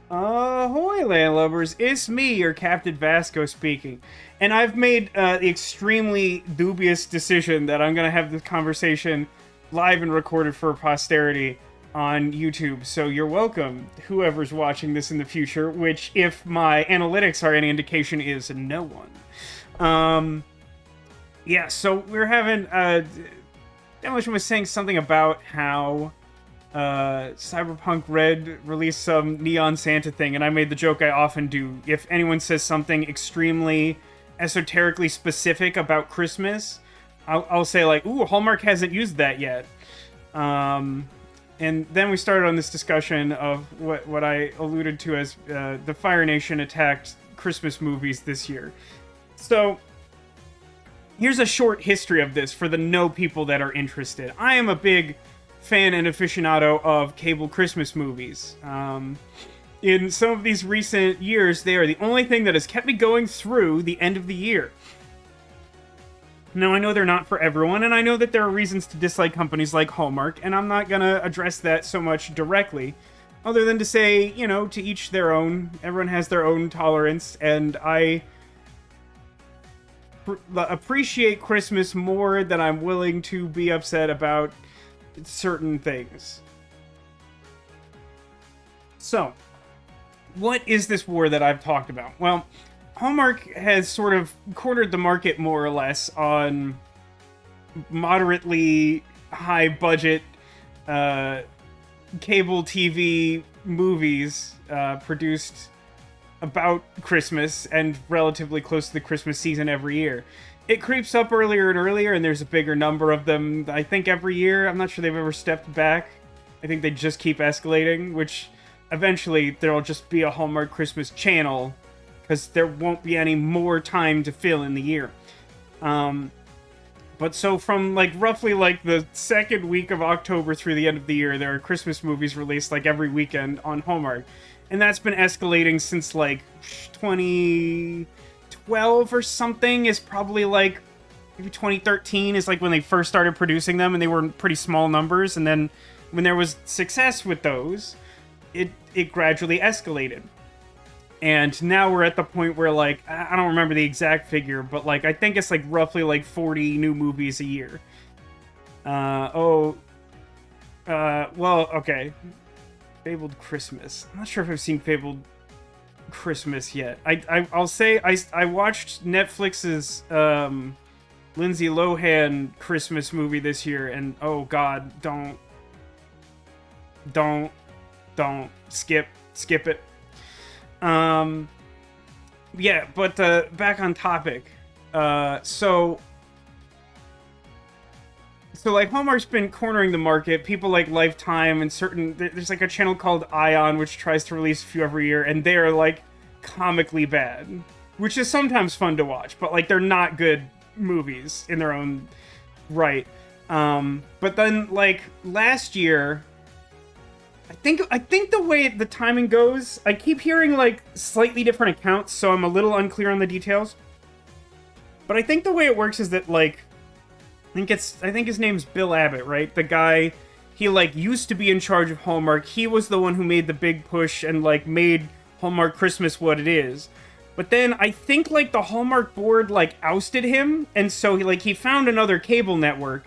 Ahoy, landlubbers! It's me, your Captain Vasco speaking. And I've made the extremely dubious decision that I'm going to have this conversation live and recorded for posterity on YouTube. So you're welcome, whoever's watching this in the future, which, if my analytics are any indication, is no one. Yeah, so we're having... Demolition was saying something about how... Cyberpunk Red released some Neon Santa thing, and I made the joke I often do. If anyone says something extremely esoterically specific about Christmas, I'll say, like, ooh, Hallmark hasn't used that yet. And then we started on this discussion of what I alluded to as the Fire Nation attacked Christmas movies this year. So, here's a short history of this for the no people that are interested. I am a big fan and aficionado of cable Christmas movies. In some of these recent years, they are the only thing that has kept me going through the end of the year. Now, I know they're not for everyone, and I know that there are reasons to dislike companies like Hallmark, and I'm not gonna address that so much directly, other than to say, you know, to each their own. Everyone has their own tolerance, and I appreciate Christmas more than I'm willing to be upset about certain things. So, what is this war that I've talked about? Well, Hallmark has sort of cornered the market more or less on moderately high budget cable TV movies produced about Christmas and relatively close to the Christmas season every year. It creeps up earlier and earlier, and there's a bigger number of them, I think, every year. I'm not sure they've ever stepped back. I think they just keep escalating, which eventually there'll just be a Hallmark Christmas channel, because there won't be any more time to fill in the year. But so from, like, roughly, like, the second week of October through the end of the year, there are Christmas movies released, like, every weekend on Hallmark. And that's been escalating since, like, 2012 or something, is probably, like, maybe 2013 is, like, when they first started producing them, and they were in pretty small numbers, and then when there was success with those, it gradually escalated. And now we're at the point where, like, I don't remember the exact figure, but, like, I think it's, like, roughly, like, 40 new movies a year. Well, okay. Fabled Christmas. I'm not sure if I've seen Fabled Christmas yet. I'll say I watched Netflix's Lindsay Lohan Christmas movie this year, and oh god, don't skip it. Yeah, but back on topic. So like, Hallmark's been cornering the market. People like Lifetime and there's like a channel called Ion, which tries to release a few every year, and they are like comically bad, which is sometimes fun to watch, but like, they're not good movies in their own right. But then, like, last year, I think the way the timing goes, I keep hearing like slightly different accounts, so I'm a little unclear on the details. But I think the way it works is that, like, I think his name's Bill Abbott, right? The guy, he like used to be in charge of Hallmark. He was the one who made the big push and like made Hallmark Christmas what it is. But then I think like the Hallmark board like ousted him, and so he found another cable network,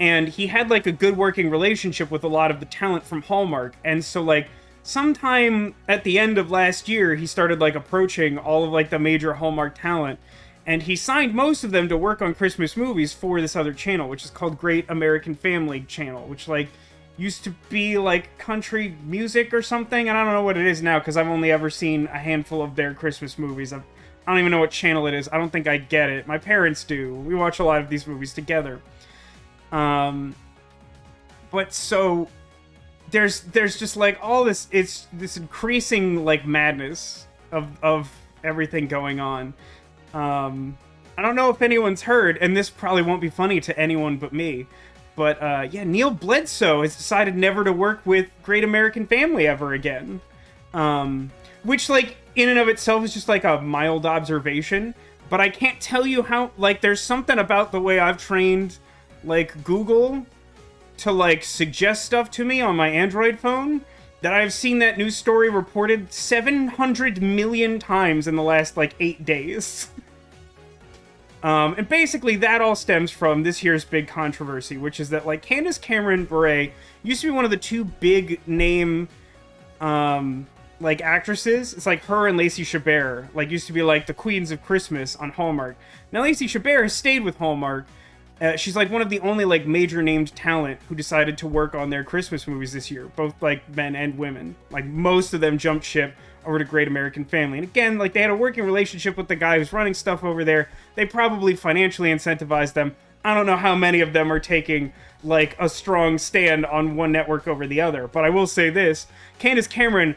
and he had like a good working relationship with a lot of the talent from Hallmark. And so like sometime at the end of last year, he started like approaching all of like the major Hallmark talent. And he signed most of them to work on Christmas movies for this other channel, which is called Great American Family Channel, which, like, used to be, like, country music or something. And I don't know what it is now, because I've only ever seen a handful of their Christmas movies. I don't even know what channel it is. I don't think I get it. My parents do. We watch a lot of these movies together. But so, there's just, like, all this, it's this increasing, like, madness of everything going on. I don't know if anyone's heard, and this probably won't be funny to anyone but me, but yeah, Neil Bledsoe has decided never to work with Great American Family ever again. Which, like, in and of itself is just like a mild observation, but I can't tell you how, like, there's something about the way I've trained, like, Google to, like, suggest stuff to me on my Android phone that I've seen that news story reported 700 million times in the last, like, 8 days. And basically that all stems from this year's big controversy, which is that, like, Candace Cameron Bure used to be one of the two big name, like, actresses. It's like her and Lacey Chabert, like, used to be, like, the queens of Christmas on Hallmark. Now Lacey Chabert has stayed with Hallmark. She's, like, one of the only, like, major named talent who decided to work on their Christmas movies this year, both, like, men and women. Like, most of them jumped ship over to Great American Family. And again, like, they had a working relationship with the guy who's running stuff over there. They probably financially incentivized them. I don't know how many of them are taking, like, a strong stand on one network over the other. But I will say this, Candace Cameron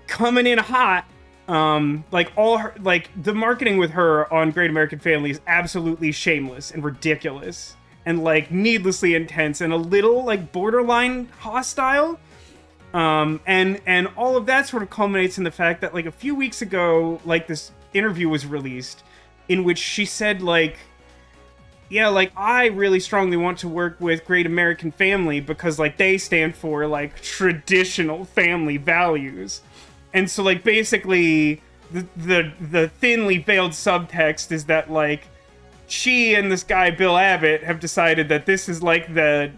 coming in hot. Like, all her, like, the marketing with her on Great American Family is absolutely shameless and ridiculous. And, like, needlessly intense and a little, like, borderline hostile. And all of that sort of culminates in the fact that, like, a few weeks ago, like, this interview was released in which she said, like, yeah, like, I really strongly want to work with Great American Family because, like, they stand for, like, traditional family values. And so, like, basically, the thinly veiled subtext is that, like, she and this guy, Bill Abbott, have decided that this is, like, the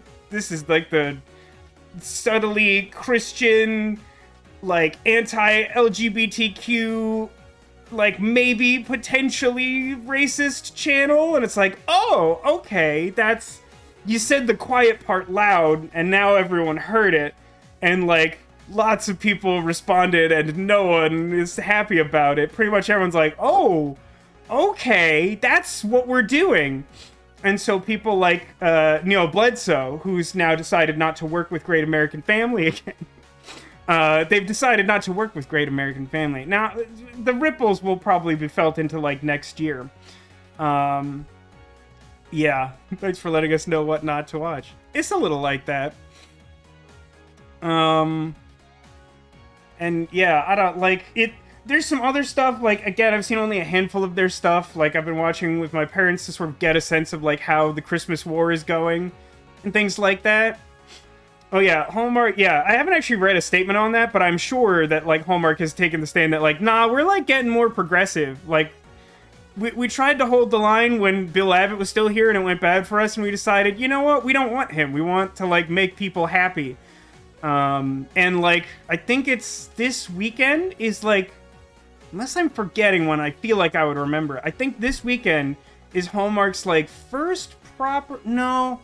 subtly Christian, like, anti-LGBTQ, like, maybe potentially racist channel. And it's like, oh, okay, that's... You said the quiet part loud, and now everyone heard it. And, like, lots of people responded, and no one is happy about it. Pretty much everyone's like, oh, okay, that's what we're doing. And so people like Neil Bledsoe, who's now decided not to work with Great American Family again, they've decided not to work with Great American Family. Now, the ripples will probably be felt into, like, next year. Yeah, thanks for letting us know what not to watch. It's a little like that. And yeah, I don't, like, it... There's some other stuff, like, again, I've seen only a handful of their stuff. Like, I've been watching with my parents to sort of get a sense of, like, how the Christmas war is going and things like that. Oh, yeah, Hallmark, yeah, I haven't actually read a statement on that, but I'm sure that, like, Hallmark has taken the stand that, like, nah, we're, like, getting more progressive. Like, we tried to hold the line when Bill Abbott was still here and it went bad for us, and we decided, you know what, we don't want him. We want to, like, make people happy. And, like, I think it's this weekend is, like, unless I'm forgetting one, I feel like I would remember. I think this weekend is Hallmark's, like, first proper... No.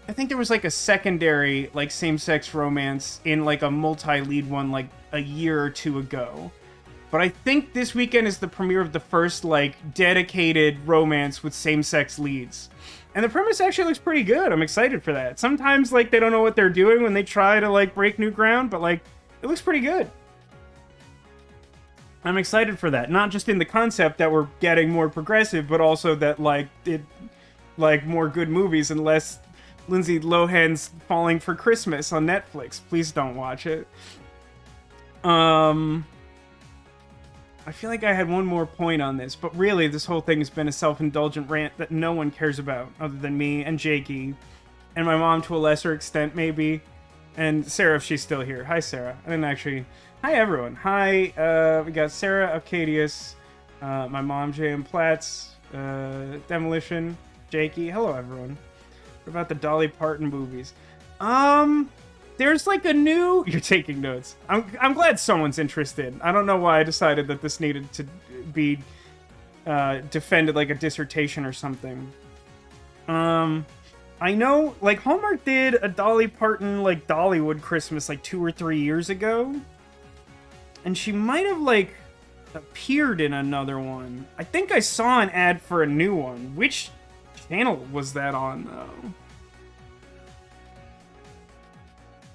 I think there was, like, a secondary, like, same-sex romance in, like, a multi-lead one, like, a year or two ago. But I think this weekend is the premiere of the first, like, dedicated romance with same-sex leads. And the premise actually looks pretty good. I'm excited for that. Sometimes, like, they don't know what they're doing when they try to, like, break new ground, but, like, it looks pretty good. I'm excited for that. Not just in the concept that we're getting more progressive, but also that, like, more good movies and less Lindsay Lohan's Falling for Christmas on Netflix. Please don't watch it. I feel like I had one more point on this, but really this whole thing has been a self-indulgent rant that no one cares about other than me and Jakey and my mom to a lesser extent, maybe. And Sarah, if she's still here. Hi, Sarah. I didn't actually... Hi, everyone. Hi, we got Sarah, Arcadius, my mom, J.M. Platts, Demolition, Jakey. Hello, everyone. What about the Dolly Parton movies? There's, like, a new... You're taking notes. I'm glad someone's interested. I don't know why I decided that this needed to be defended like a dissertation or something. I know, like, Hallmark did a Dolly Parton, like, Dollywood Christmas, like, 2 or 3 years ago. And she might have, like, appeared in another one. I think I saw an ad for a new one. Which channel was that on, though?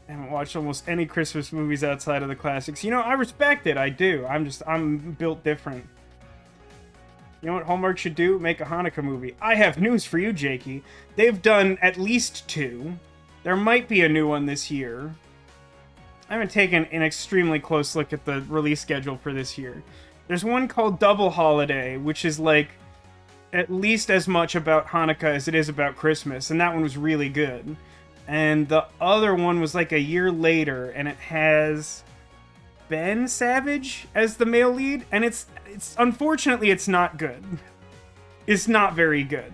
I haven't watched almost any Christmas movies outside of the classics. You know, I respect it. I do. I'm built different. You know what Hallmark should do? Make a Hanukkah movie. I have news for you, Jakey. They've done at least 2. There might be a new one this year. I haven't taken an extremely close look at the release schedule for this year. There's one called Double Holiday, which is, like, at least as much about Hanukkah as it is about Christmas, and that one was really good. And the other one was, like, a year later, and it has Ben Savage as the male lead, and it's unfortunately it's not good. It's not very good.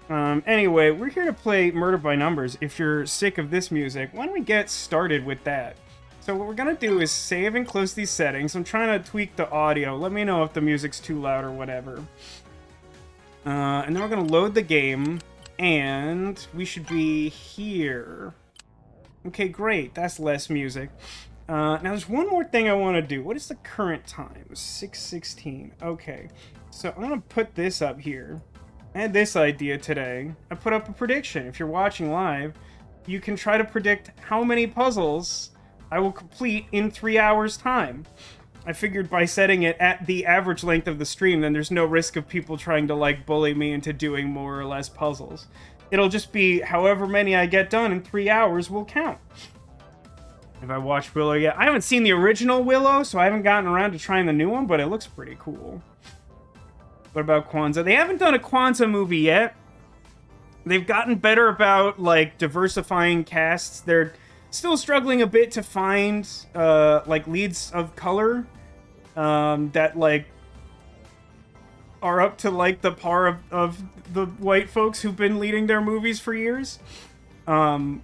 Anyway, we're here to play Murder by Numbers. If you're sick of this music, why don't we get started with that? So what we're gonna do is save and close these settings. I'm trying to tweak the audio. Let me know if the music's too loud or whatever. And then we're gonna load the game, and we should be here. Okay, great. That's less music. Now there's one more thing I want to do. What is the current time? 6:16. Okay, so I'm gonna put this up here. I had this idea today. I put up a prediction. If you're watching live, you can try to predict how many puzzles I will complete in 3 hours time. I figured by setting it at the average length of the stream, then there's no risk of people trying to like bully me into doing more or less puzzles. It'll just be however many I get done in 3 hours will count. Have I watched Willow yet? I haven't seen the original Willow, so I haven't gotten around to trying the new one, but it looks pretty cool. What about Kwanzaa? They haven't done a Kwanzaa movie yet. They've gotten better about, like, diversifying casts. They're still struggling a bit to find, like, leads of color that, like, are up to, like, the par of the white folks who've been leading their movies for years.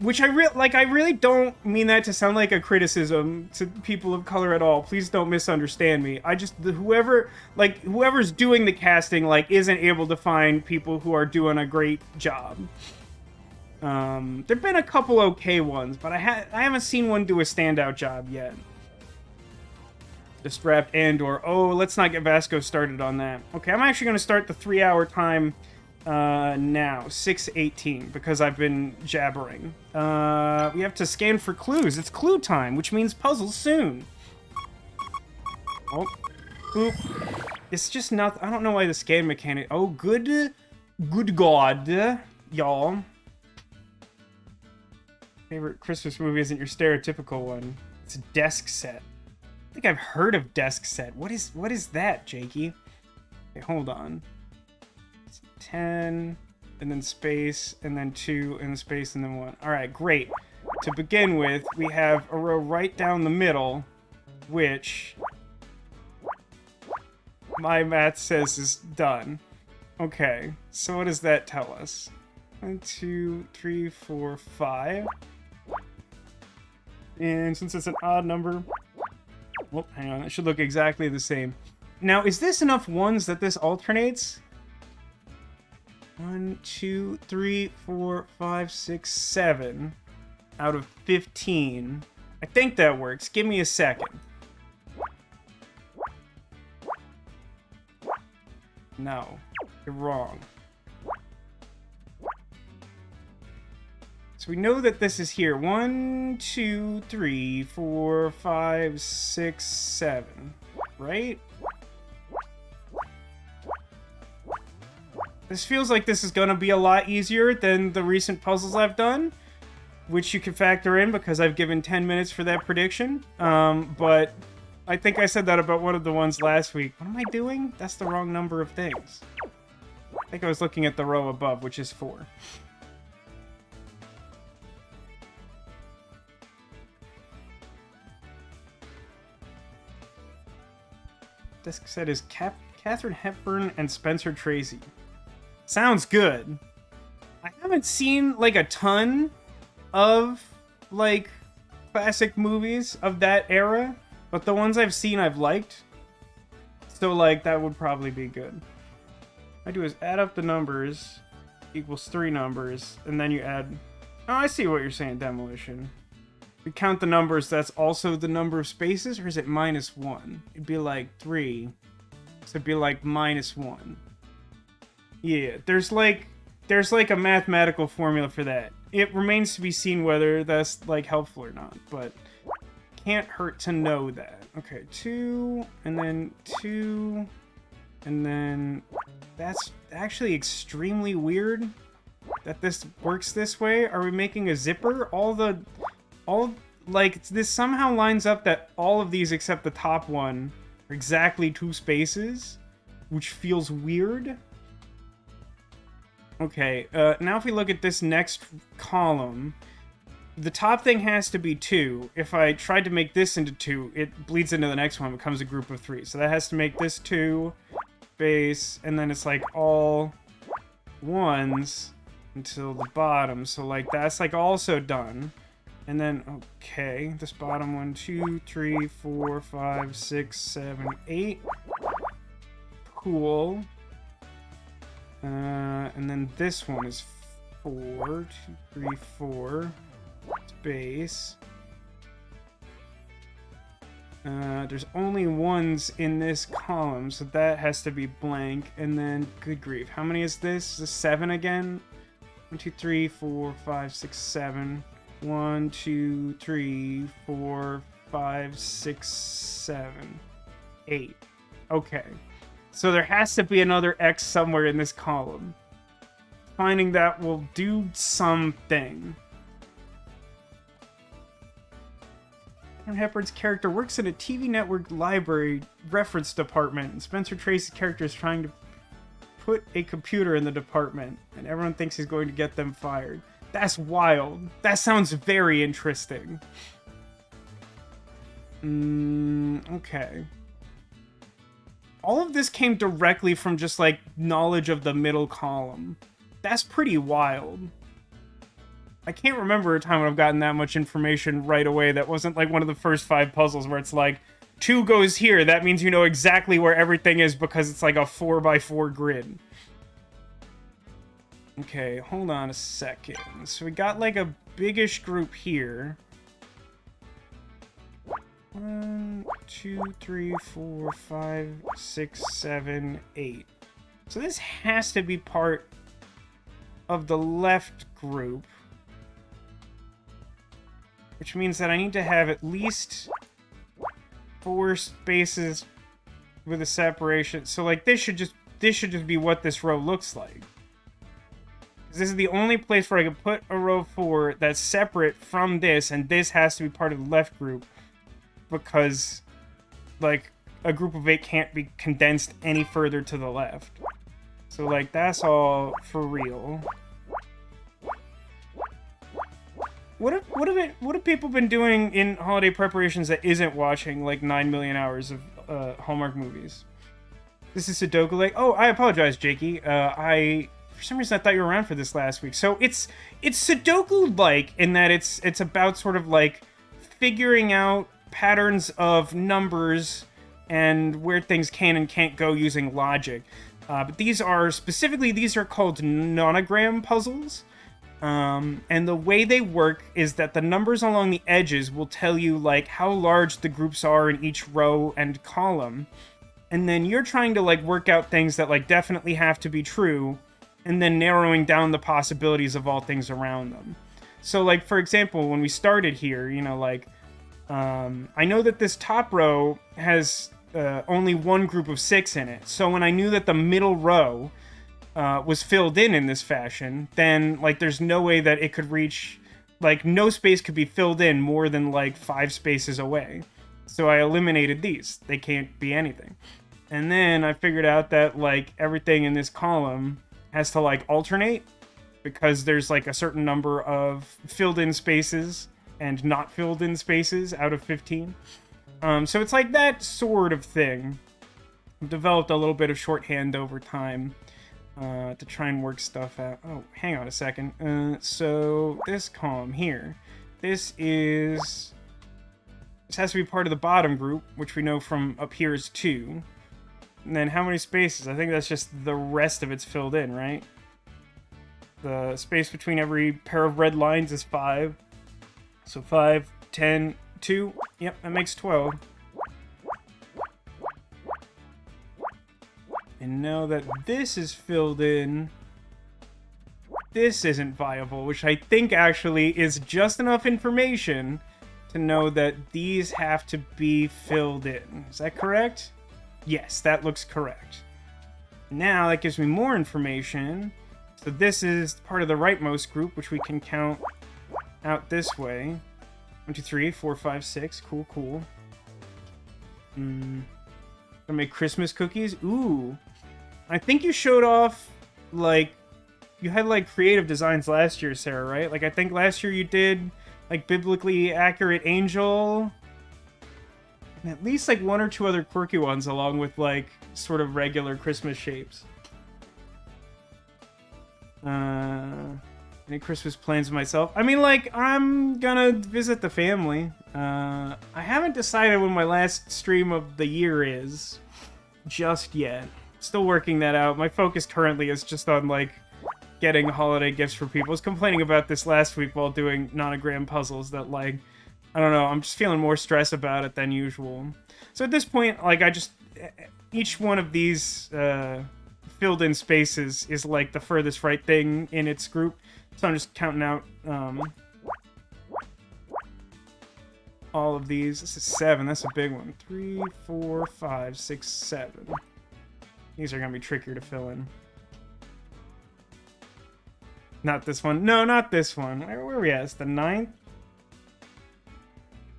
Which I really don't mean that to sound like a criticism to people of color at all. Please don't misunderstand me. Whoever's doing the casting, like, isn't able to find people who are doing a great job. There've been a couple okay ones, but I haven't seen one do a standout job yet. Just wrapped Andor. Oh, let's not get Vasco started on that. Okay, I'm actually going to start the 3-hour time now, 6:18, because I've been jabbering. We have to scan for clues. It's clue time, which means puzzles soon. Oh, oop. It's just not, I don't know why the scan mechanic, oh, good God, y'all. Favorite Christmas movie isn't your stereotypical one. It's Desk Set. I think I've heard of Desk Set. What is that, Jakey? Okay, hold on. 10, and then space, and then 2, and space, and then 1. Alright, great. To begin with, we have a row right down the middle, which my math says is done. Okay, so what does that tell us? 1, 2, 3, 4, 5. And since it's an odd number... Whoop, hang on, it should look exactly the same. Now, is this enough ones that this alternates? 1, 2, 3, 4, 5, 6, 7 out of 15. I think that works. Give me a second. No, you're wrong. So we know that this is here. 1, 2, 3, 4, 5, 6, 7. Right? This feels like this is gonna be a lot easier than the recent puzzles I've done, which you can factor in because I've given 10 minutes for that prediction. But I think I said that about one of the ones last week. What am I doing? That's the wrong number of things. I think I was looking at the row above, which is 4. This set is Katharine Hepburn and Spencer Tracy. Sounds good. I haven't seen, like, a ton of, like, classic movies of that era, but the ones I've seen I've liked. So, like, that would probably be good. What I do is add up the numbers, equals 3 numbers, and then you add... Oh, I see what you're saying, Demolition. We count the numbers, that's also the number of spaces, or is it -1? It'd be like 3, so it'd be like -1. Yeah, there's like a mathematical formula for that. It remains to be seen whether that's, like, helpful or not, but can't hurt to know that. Okay, 2, and then 2, and then... That's actually extremely weird that this works this way. Are we making a zipper? Like, this somehow lines up that all of these except the top one are exactly 2 spaces, which feels weird. Okay, now if we look at this next column, the top thing has to be 2. If I tried to make this into 2, it bleeds into the next one. It becomes a group of 3. So that has to make this 2 base, and then it's like all 1s until the bottom. So like that's like also done. And then, okay, this bottom one, 2, 3, 4, 5, 6, 7, 8. Cool. And then this one is 4, 2, 3, 4. It's base. There's only 1s in this column, so that has to be blank. And then, good grief, how many is this? Is this 7 again? 1, 2, 3, 4, 5, 6, 7. 1, 2, 3, 4, 5, 6, 7, 8. Okay. So there has to be another X somewhere in this column. Finding that will do something. Aaron Hepburn's character works in a TV network library reference department, and Spencer Tracy's character is trying to put a computer in the department, and everyone thinks he's going to get them fired. That's wild. That sounds very interesting. Okay. All of this came directly from just, like, knowledge of the middle column. That's pretty wild. I can't remember a time when I've gotten that much information right away that wasn't, like, one of the first 5 puzzles where it's like, 2 goes here, that means you know exactly where everything is because it's like a 4x4 grid. Okay, hold on a second. So we got like a biggish group here. 1, 2, 3, 4, 5, 6, 7, 8. So this has to be part of the left group. Which means that I need to have at least 4 spaces with a separation. So like this should just be what this row looks like. This is the only place where I can put a row 4 that's separate from this, and this has to be part of the left group because, like, a group of 8 can't be condensed any further to the left. So, like, that's all for real. What have people been doing in holiday preparations that isn't watching, like, 9 million hours of Hallmark movies? This is Sudoku Lake. Oh, I apologize, Jakey. For some reason, I thought you were around for this last week. So it's Sudoku-like in that it's about sort of like figuring out patterns of numbers and where things can and can't go using logic. But these are called nonogram puzzles. And the way they work is that the numbers along the edges will tell you like how large the groups are in each row and column. And then you're trying to like work out things that like definitely have to be true, and then narrowing down the possibilities of all things around them. So, like, for example, when we started here, you know, like, I know that this top row has only one group of 6 in it. So when I knew that the middle row was filled in this fashion, then, like, there's no way that it could reach, like, no space could be filled in more than, like, 5 spaces away. So I eliminated these. They can't be anything. And then I figured out that, like, everything in this column has to like alternate because there's like a certain number of filled in spaces and not filled in spaces out of 15. So it's like that sort of thing. I've developed a little bit of shorthand over time to try and work stuff out. Oh, hang on a second. So this column here, this has to be part of the bottom group, which we know from up here is 2. And then how many spaces? I think that's just the rest of it's filled in, right? The space between every pair of red lines is 5. So 5, 10, 2. Yep, that makes 12. And now that this is filled in, this isn't viable, which I think actually is just enough information to know that these have to be filled in. Is that correct? Yes, that looks correct. Now that gives me more information. So this is part of the rightmost group, which we can count out this way. 1, 2, 3, 4, 5, 6. Cool, cool. Gonna make Christmas cookies. Ooh. I think you showed off, like, you had, like, creative designs last year, Sarah, right? Like, I think last year you did like biblically accurate angel, and at least like 1 or 2 other quirky ones, along with like sort of regular Christmas shapes. Any Christmas plans myself? I mean, like, I'm gonna visit the family. I haven't decided when my last stream of the year is just yet. Still working that out. My focus currently is just on, like, getting holiday gifts for people. I was complaining about this last week while doing nonogram puzzles that, like, I don't know, I'm just feeling more stress about it than usual. So at this point, like, each one of these filled in spaces is, like, the furthest right thing in its group. So I'm just counting out all of these. This is 7. That's a big one. 3, 4, 5, 6, 7. These are going to be trickier to fill in. Not this one. No, not this one. Where are we at? It's the 9th.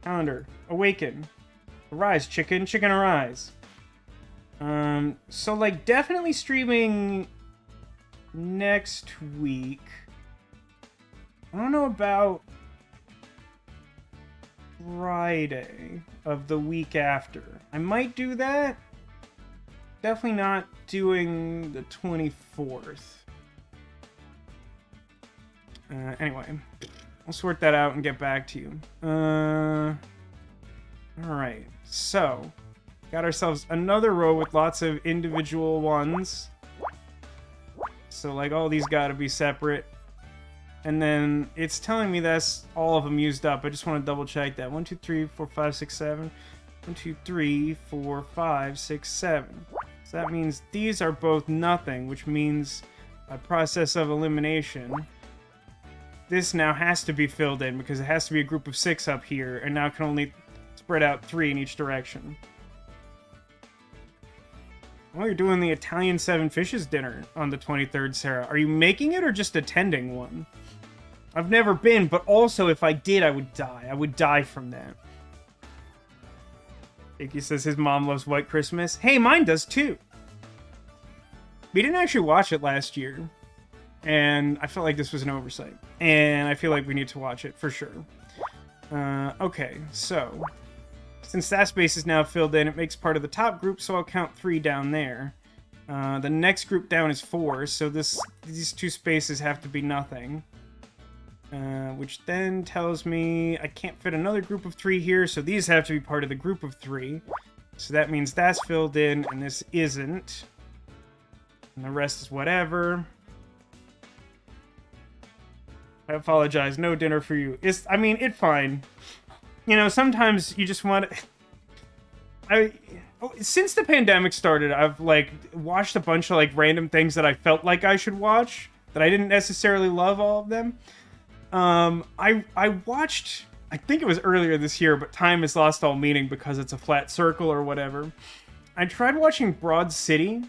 Calendar. Awaken. Arise, chicken. Chicken, arise. So, like, definitely streaming next week. I don't know about Friday of the week after. I might do that. Definitely not doing the 24th. Anyway, I'll sort that out and get back to you. Alright, so got ourselves another row with lots of individual ones. So, like, all these gotta be separate. And then it's telling me that's all of them used up. I just want to double check that. 1, 2, 3, 4, 5, 6, 7. 1, 2, 3, 4, 5, 6, 7. So that means these are both nothing, which means by process of elimination, this now has to be filled in because it has to be a group of 6 up here, and now can only spread out 3 in each direction. Oh, you're doing the Italian 7 Fishes dinner on the 23rd, Sarah. Are you making it or just attending one? I've never been, but also if I did, I would die. I would die from that. Icky says his mom loves White Christmas. Hey, mine does too. We didn't actually watch it last year, and I felt like this was an oversight. And I feel like we need to watch it for sure. Okay, so since that space is now filled in, it makes part of the top group, so I'll count 3 down there. The next group down is 4, so these 2 spaces have to be nothing. Which then tells me I can't fit another group of 3 here, so these have to be part of the group of 3. So that means that's filled in, and this isn't. And the rest is whatever. I apologize, no dinner for you. It's fine. You know, sometimes you just want to... Since the pandemic started, I've, like, watched a bunch of, like, random things that I felt like I should watch, that I didn't necessarily love all of them. I watched, I think it was earlier this year, but time has lost all meaning because it's a flat circle or whatever. I tried watching Broad City,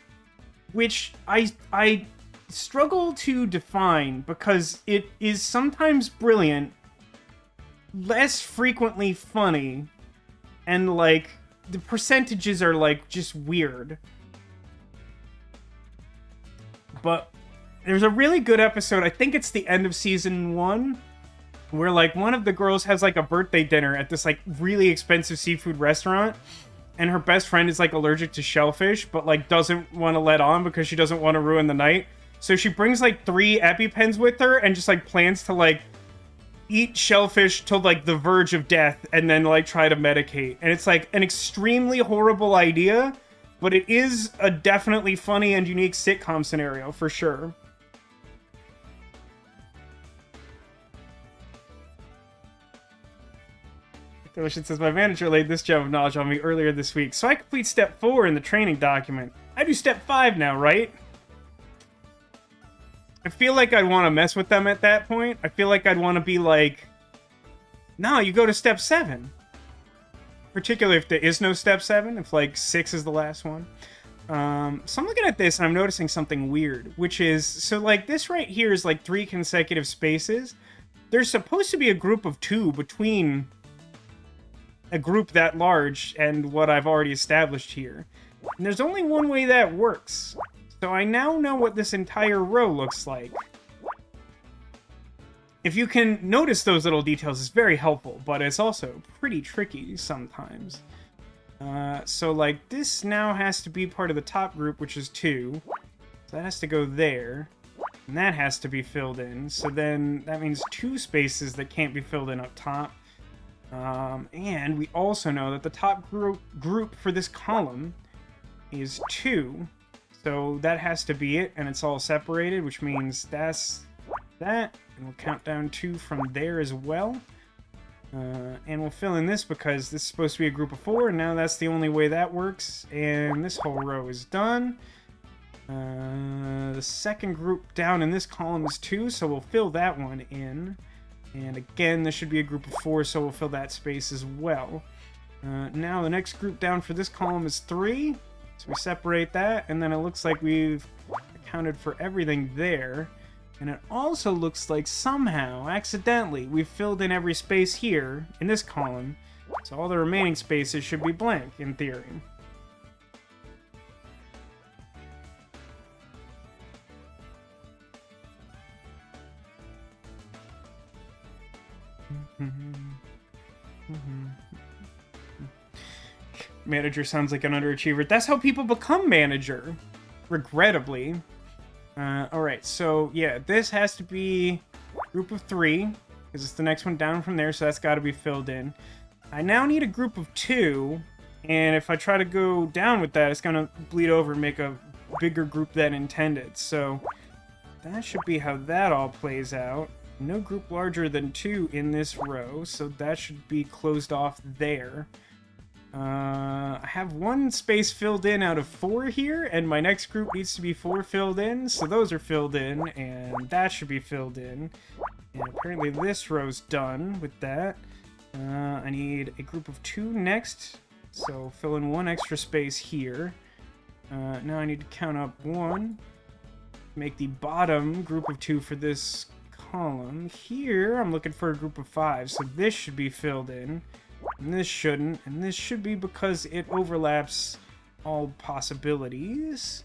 which I struggle to define because it is sometimes brilliant, less frequently funny, and, like, the percentages are, like, just weird. But there's a really good episode, I think it's the end of season 1, where, like, one of the girls has, like, a birthday dinner at this, like, really expensive seafood restaurant, and her best friend is, like, allergic to shellfish, but, like, doesn't want to let on because she doesn't want to ruin the night. So she brings, like, 3 EpiPens with her and just, like, plans to, like, eat shellfish till, like, the verge of death and then, like, try to medicate. And it's, like, an extremely horrible idea, but it is a definitely funny and unique sitcom scenario, for sure. Delicious says, my manager laid this gem of knowledge on me earlier this week, so I complete step 4 in the training document. I do step 5 now, right? I feel like I'd want to mess with them at that point. I feel like I'd want to be like, no, you go to step 7. Particularly if there is no step 7, if, like, 6 is the last one. So I'm looking at this and I'm noticing something weird, which is, so, like, this right here is, like, 3 consecutive spaces. There's supposed to be a group of 2 between a group that large and what I've already established here. And there's only one way that works. So I now know what this entire row looks like. if you can notice those little details, it's very helpful, but it's also pretty tricky sometimes. So like this now has to be part of the top group, which is 2. So that has to go there. And that has to be filled in. So then that means 2 spaces that can't be filled in up top. And we also know that the top group for this column is 2. So that has to be it, and it's all separated, which means that's that. And we'll count down 2 from there as well. And we'll fill in this because this is supposed to be a group of 4, and now that's the only way that works. And this whole row is done. The second group down in this column is 2, so we'll fill that one in. And again, this should be a group of 4, so we'll fill that space as well. Now the next group down for this column is 3, so we separate that, and then it looks like we've accounted for everything there. And it also looks like somehow, accidentally, we've filled in every space here in this column, so all the remaining spaces should be blank, in theory. Manager sounds like an underachiever. That's how people become manager, regrettably. Alright, so yeah, this has to be group of 3, because it's the next one down from there, so that's got to be filled in. I now need a group of 2, and if I try to go down with that, it's going to bleed over and make a bigger group than intended. So that should be how that all plays out. No group larger than 2 in this row, so that should be closed off there. I have 1 space filled in out of 4 here, and my next group needs to be 4 filled in, so those are filled in, and that should be filled in. And apparently this row's done with that. I need a group of 2 next, so fill in 1 extra space here. Now I need to count up 1, make the bottom group of 2 for this column. Here I'm looking for a group of 5, so this should be filled in. And this shouldn't, and this should be because it overlaps all possibilities.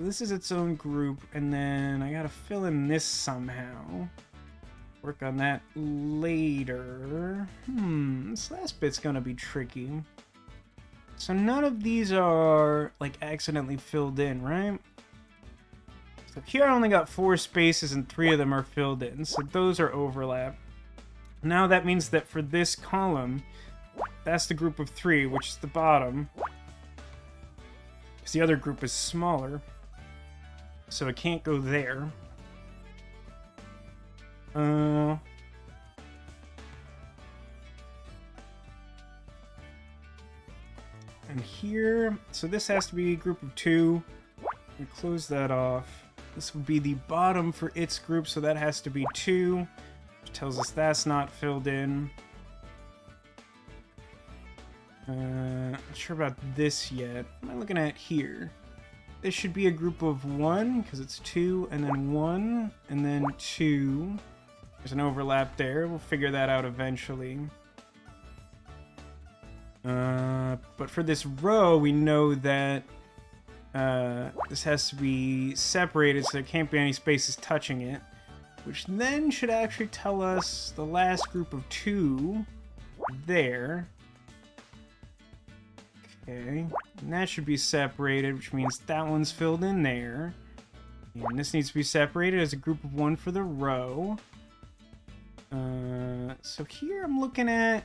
This is its own group, and then I gotta fill in this somehow. Work on that later. This last bit's gonna be tricky. So none of these are, like, accidentally filled in, right? So here I only got 4 spaces and 3 of them are filled in, so those are overlap. Now that means that for this column, that's the group of 3, which is the bottom. Because the other group is smaller, so it can't go there. And here, so this has to be a group of 2. We close that off. This would be the bottom for its group, so that has to be 2, which tells us that's not filled in. Not sure about this yet. What am I looking at here? This should be a group of 1, because it's 2, and then 1, and then 2. There's an overlap there. We'll figure that out eventually. But for this row, we know that this has to be separated, so there can't be any spaces touching it, which then should actually tell us the last group of 2 there. Okay, and that should be separated, which means that one's filled in there. And this needs to be separated as a group of 1 for the row. So here I'm looking at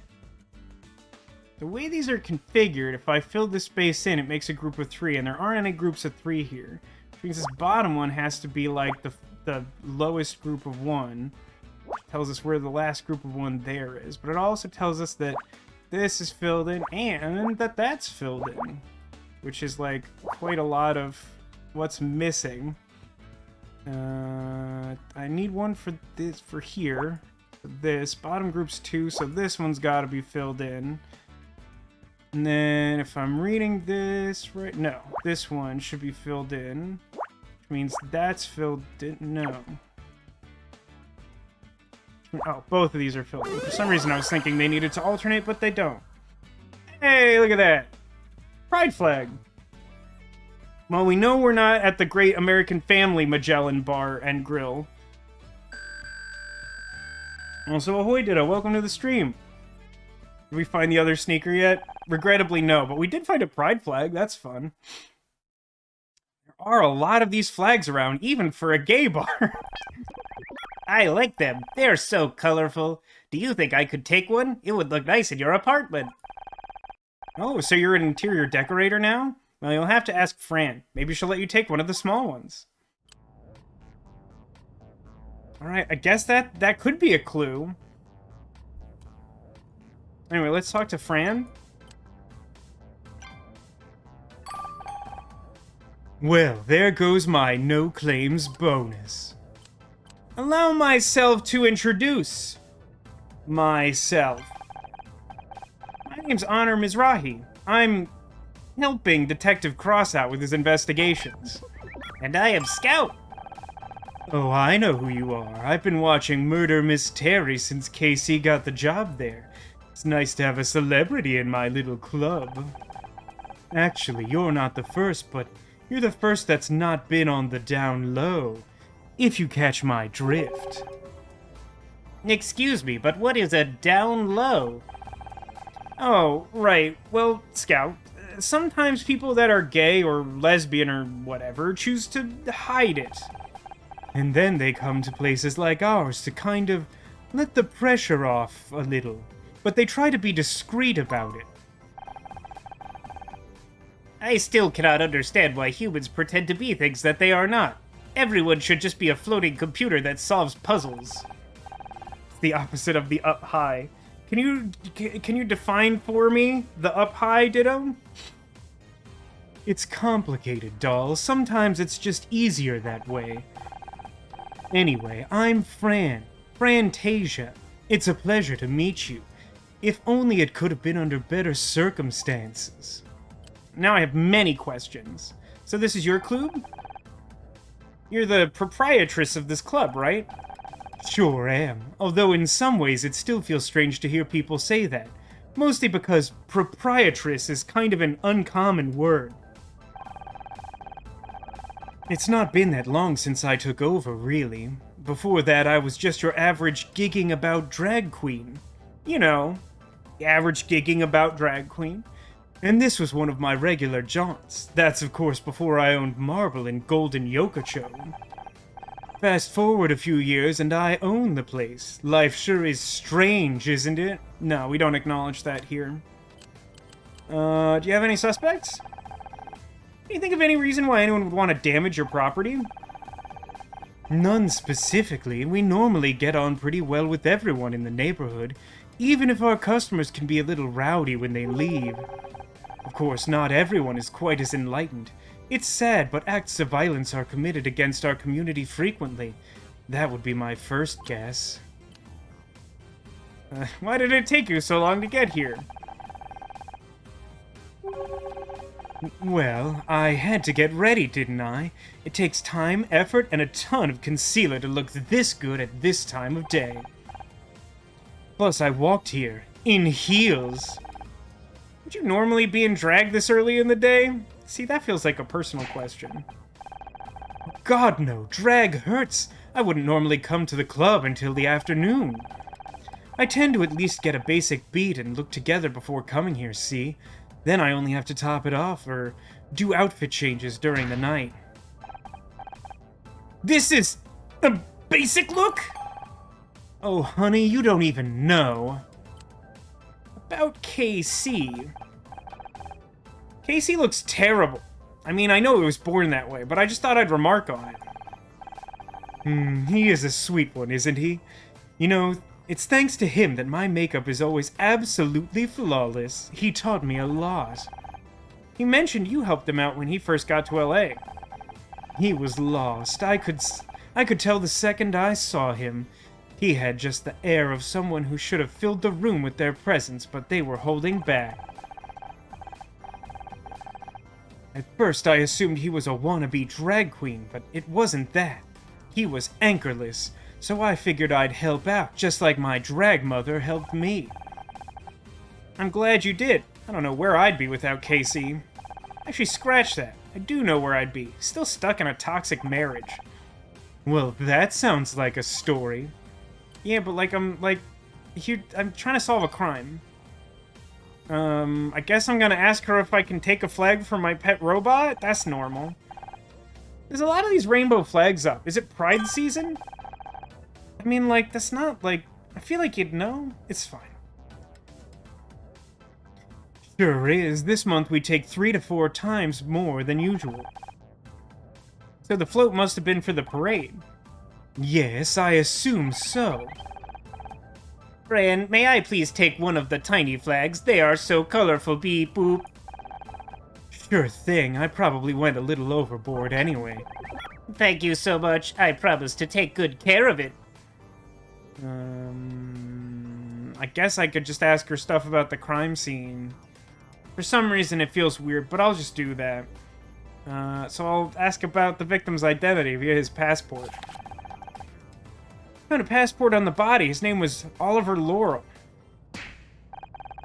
the way these are configured. If I fill this space in, it makes a group of 3, and there aren't any groups of 3 here. Which means this bottom one has to be like the lowest group of 1. Which tells us where the last group of 1 there is. But it also tells us that this is filled in and that that's filled in. Which is like quite a lot of what's missing. I need one for this, for here. For this. Bottom group's 2, so this one's got to be filled in. And then if I'm reading this right, no, this one should be filled in, which means that's filled in. No. Oh, both of these are filled in. For some reason I was thinking they needed to alternate, but they don't. Hey, look at that. Pride flag. Well, we know we're not at the Great American Family Magellan Bar and Grill. Also, ahoy ditto, welcome to the stream. Did we find the other sneaker yet? Regrettably, no, but we did find a pride flag. That's fun. There are a lot of these flags around, even for a gay bar. I like them. They're so colorful. Do you think I could take one? It would look nice in your apartment. Oh, so you're an interior decorator now? Well, you'll have to ask Fran. Maybe she'll let you take one of the small ones. Alright, I guess that could be a clue. Anyway, let's talk to Fran. Well, there goes my no-claims bonus. Allow myself to introduce myself. My name's Honor Mizrahi. I'm helping Detective Cross out with his investigations. And I am Scout. Oh, I know who you are. I've been watching Murder Mystery since Casey got the job there. It's nice to have a celebrity in my little club. Actually, you're not the first, but you're the first that's not been on the down low, if you catch my drift. Excuse me, but what is a down low? Oh, right. Well, Scout, sometimes people that are gay or lesbian or whatever choose to hide it. And then they come to places like ours to kind of let the pressure off a little. But they try to be discreet about it. I still cannot understand why humans pretend to be things that they are not. Everyone should just be a floating computer that solves puzzles. It's the opposite of the up high. Can you define for me the up high, Ditto? It's complicated, doll. Sometimes it's just easier that way. Anyway, I'm Fran. Frantasia. It's a pleasure to meet you. If only it could have been under better circumstances. Now I have many questions. So this is your club? You're the proprietress of this club, right? Sure am. Although in some ways it still feels strange to hear people say that. Mostly because proprietress is kind of an uncommon word. It's not been that long since I took over, really. Before that, I was just your average gigging about drag queen. You know, average gigging about drag queen. And this was one of my regular jaunts. That's of course before I owned Marble and Golden Yokocho. Fast forward a few years and I own the place. Life sure is strange, isn't it? No, we don't acknowledge that here. Do you have any suspects? Can you think of any reason why anyone would want to damage your property? None specifically. We normally get on pretty well with everyone in the neighborhood, even if our customers can be a little rowdy when they leave. Of course, not everyone is quite as enlightened. It's sad, but acts of violence are committed against our community frequently. That would be my first guess. Why did it take you so long to get here? Well, I had to get ready, didn't I? It takes time, effort, and a ton of concealer to look this good at this time of day. Plus, I walked here, in heels. Would you normally be in drag this early in the day? See, that feels like a personal question. God, no. Drag hurts. I wouldn't normally come to the club until the afternoon. I tend to at least get a basic beat and look together before coming here, see? Then I only have to top it off, or do outfit changes during the night. This is a basic look? Oh, honey, you don't even know. About KC. KC looks terrible. I mean, I know he was born that way, but I just thought I'd remark on it. He is a sweet one, isn't he? You know, it's thanks to him that my makeup is always absolutely flawless. He taught me a lot. He mentioned you helped him out when he first got to LA. He was lost. I could tell the second I saw him. He had just the air of someone who should have filled the room with their presence, but they were holding back. At first I assumed he was a wannabe drag queen, but it wasn't that. He was anchorless, so I figured I'd help out, just like my drag mother helped me. I'm glad you did. I don't know where I'd be without Casey. Actually, scratch that. I do know where I'd be. Still stuck in a toxic marriage. Well, that sounds like a story. Yeah, but like, I'm trying to solve a crime. I guess I'm gonna ask her if I can take a flag for my pet robot? That's normal. There's a lot of these rainbow flags up. Is it Pride season? I mean, like, that's not, like... I feel like you'd know. It's fine. Sure is. This month we take 3 to 4 times more than usual. So the float must have been for the parade. Yes, I assume so. Fran, may I please take one of the tiny flags? They are so colorful, beep boop. Sure thing. I probably went a little overboard anyway. Thank you so much. I promise to take good care of it. I guess I could just ask her stuff about the crime scene. For some reason it feels weird, but I'll just do that. So I'll ask about the victim's identity via his passport. Found a passport on the body. His name was Oliver Laurel.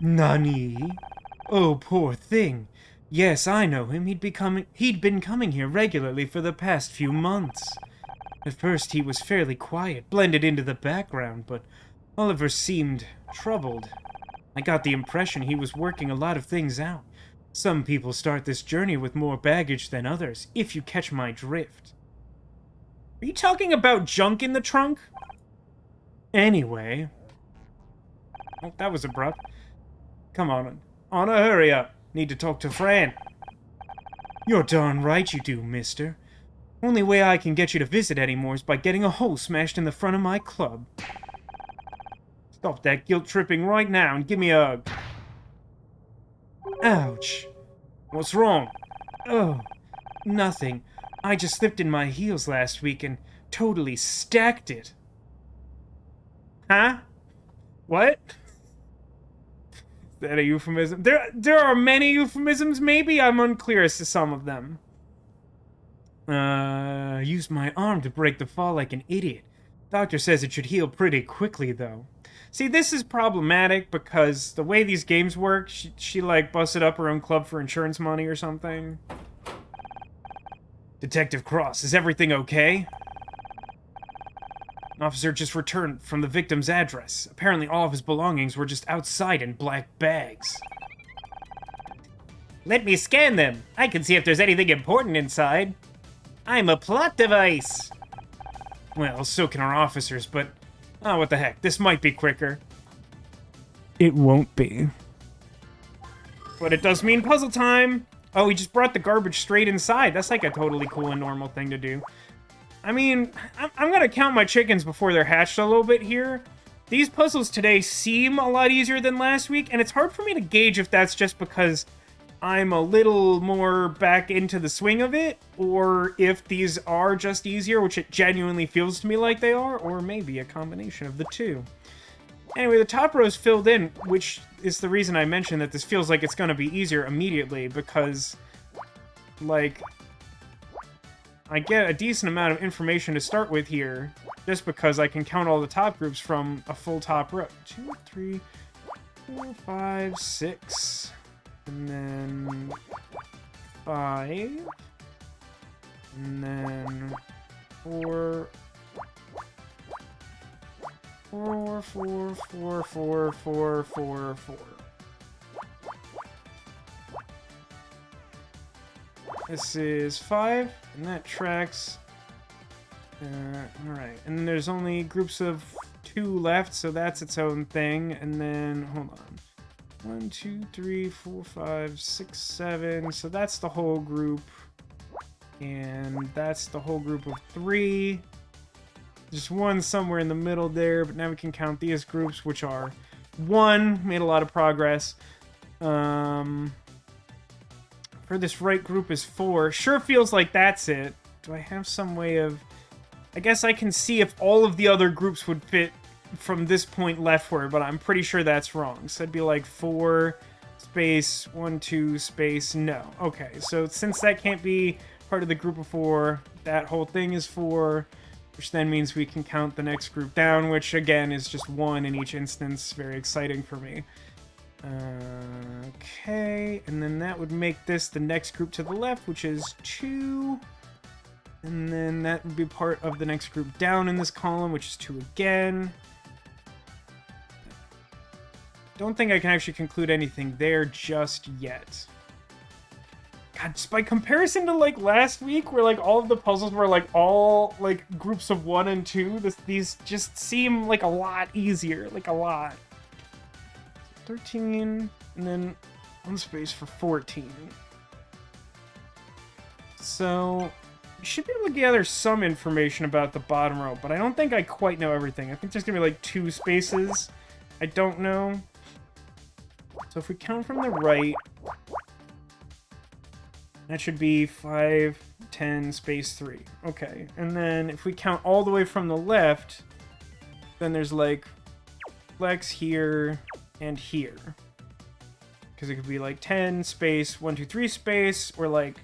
Nani? Oh, poor thing. Yes, I know him. He'd been coming here regularly for the past few months. At first he was fairly quiet, blended into the background, but Oliver seemed troubled. I got the impression he was working a lot of things out. Some people start this journey with more baggage than others, if you catch my drift. Are you talking about junk in the trunk? Anyway. Oh, that was abrupt. Come on, Anna, hurry up. Need to talk to Fran. You're darn right you do, mister. Only way I can get you to visit anymore is by getting a hole smashed in the front of my club. Stop that guilt-tripping right now and give me a hug. Ouch. What's wrong? Oh, nothing. I just slipped in my heels last week and totally stacked it. Huh? What? Is that a euphemism? There are many euphemisms, maybe? I'm unclear as to some of them. Used my arm to break the fall like an idiot. Doctor says it should heal pretty quickly, though. See, this is problematic because the way these games work, she like, busted up her own club for insurance money or something. Detective Cross, is everything okay? An officer just returned from the victim's address. Apparently all of his belongings were just outside in black bags. Let me scan them. I can see if there's anything important inside. I'm a plot device. Well, so can our officers, but... oh, what the heck. This might be quicker. It won't be. But it does mean puzzle time! Oh, he just brought the garbage straight inside. That's like a totally cool and normal thing to do. I mean, I'm gonna count my chickens before they're hatched a little bit here. These puzzles today seem a lot easier than last week, and it's hard for me to gauge if that's just because I'm a little more back into the swing of it, or if these are just easier, which it genuinely feels to me like they are, or maybe a combination of the two. Anyway, the top row is filled in, which is the reason I mentioned that this feels like it's going to be easier immediately, because, like, I get a decent amount of information to start with here, just because I can count all the top groups from a full top row. 2, 3, 4, 5, 6... and then 5, and then 4, 4, 4, 4, 4, 4, 4, 4. This is 5, and that tracks. Alright, and then there's only groups of 2 left, so that's its own thing, and then, hold on. 1, 2, 3, 4, 5, 6, 7. So that's the whole group. And that's the whole group of 3. Just 1 somewhere in the middle there. But now we can count these groups, which are 1. Made a lot of progress. For this right group is 4. Sure feels like that's it. Do I have some way of... I guess I can see if all of the other groups would fit from this point leftward, but I'm pretty sure that's wrong. So it'd be like 4 space 1 2 space no. Okay, so since that can't be part of the group of 4, that whole thing is 4, which then means we can count the next group down, which again is just 1 in each instance. Very exciting for me. Okay, and then that would make this the next group to the left, which is 2. And then that would be part of the next group down in this column, which is 2 again. Don't think I can actually conclude anything there just yet. God, just by comparison to, like, last week, where, like, all of the puzzles were, like, all, like, groups of 1 and 2, these just seem, like, a lot easier. Like, a lot. 13, and then 1 space for 14. So, you should be able to gather some information about the bottom row, but I don't think I quite know everything. I think there's gonna be, like, 2 spaces I don't know. So if we count from the right, that should be 5, 10, space 3. Okay, and then if we count all the way from the left, then there's, like, flex here and here. Because it could be, like, 10, space, 1, 2, 3, space, or, like,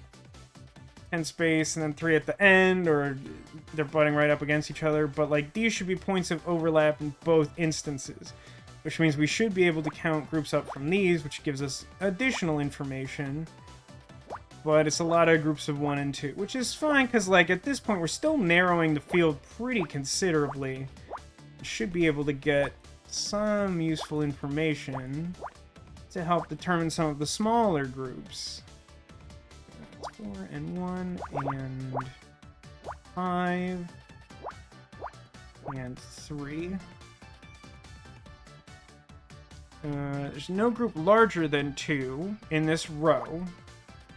10 space and then 3 at the end, or they're butting right up against each other. But, like, these should be points of overlap in both instances, which means we should be able to count groups up from these, which gives us additional information. But it's a lot of groups of 1 and 2, which is fine, because, like, at this point, we're still narrowing the field pretty considerably. We should be able to get some useful information to help determine some of the smaller groups. 4 and 1 and 5 and 3. There's no group larger than 2 in this row.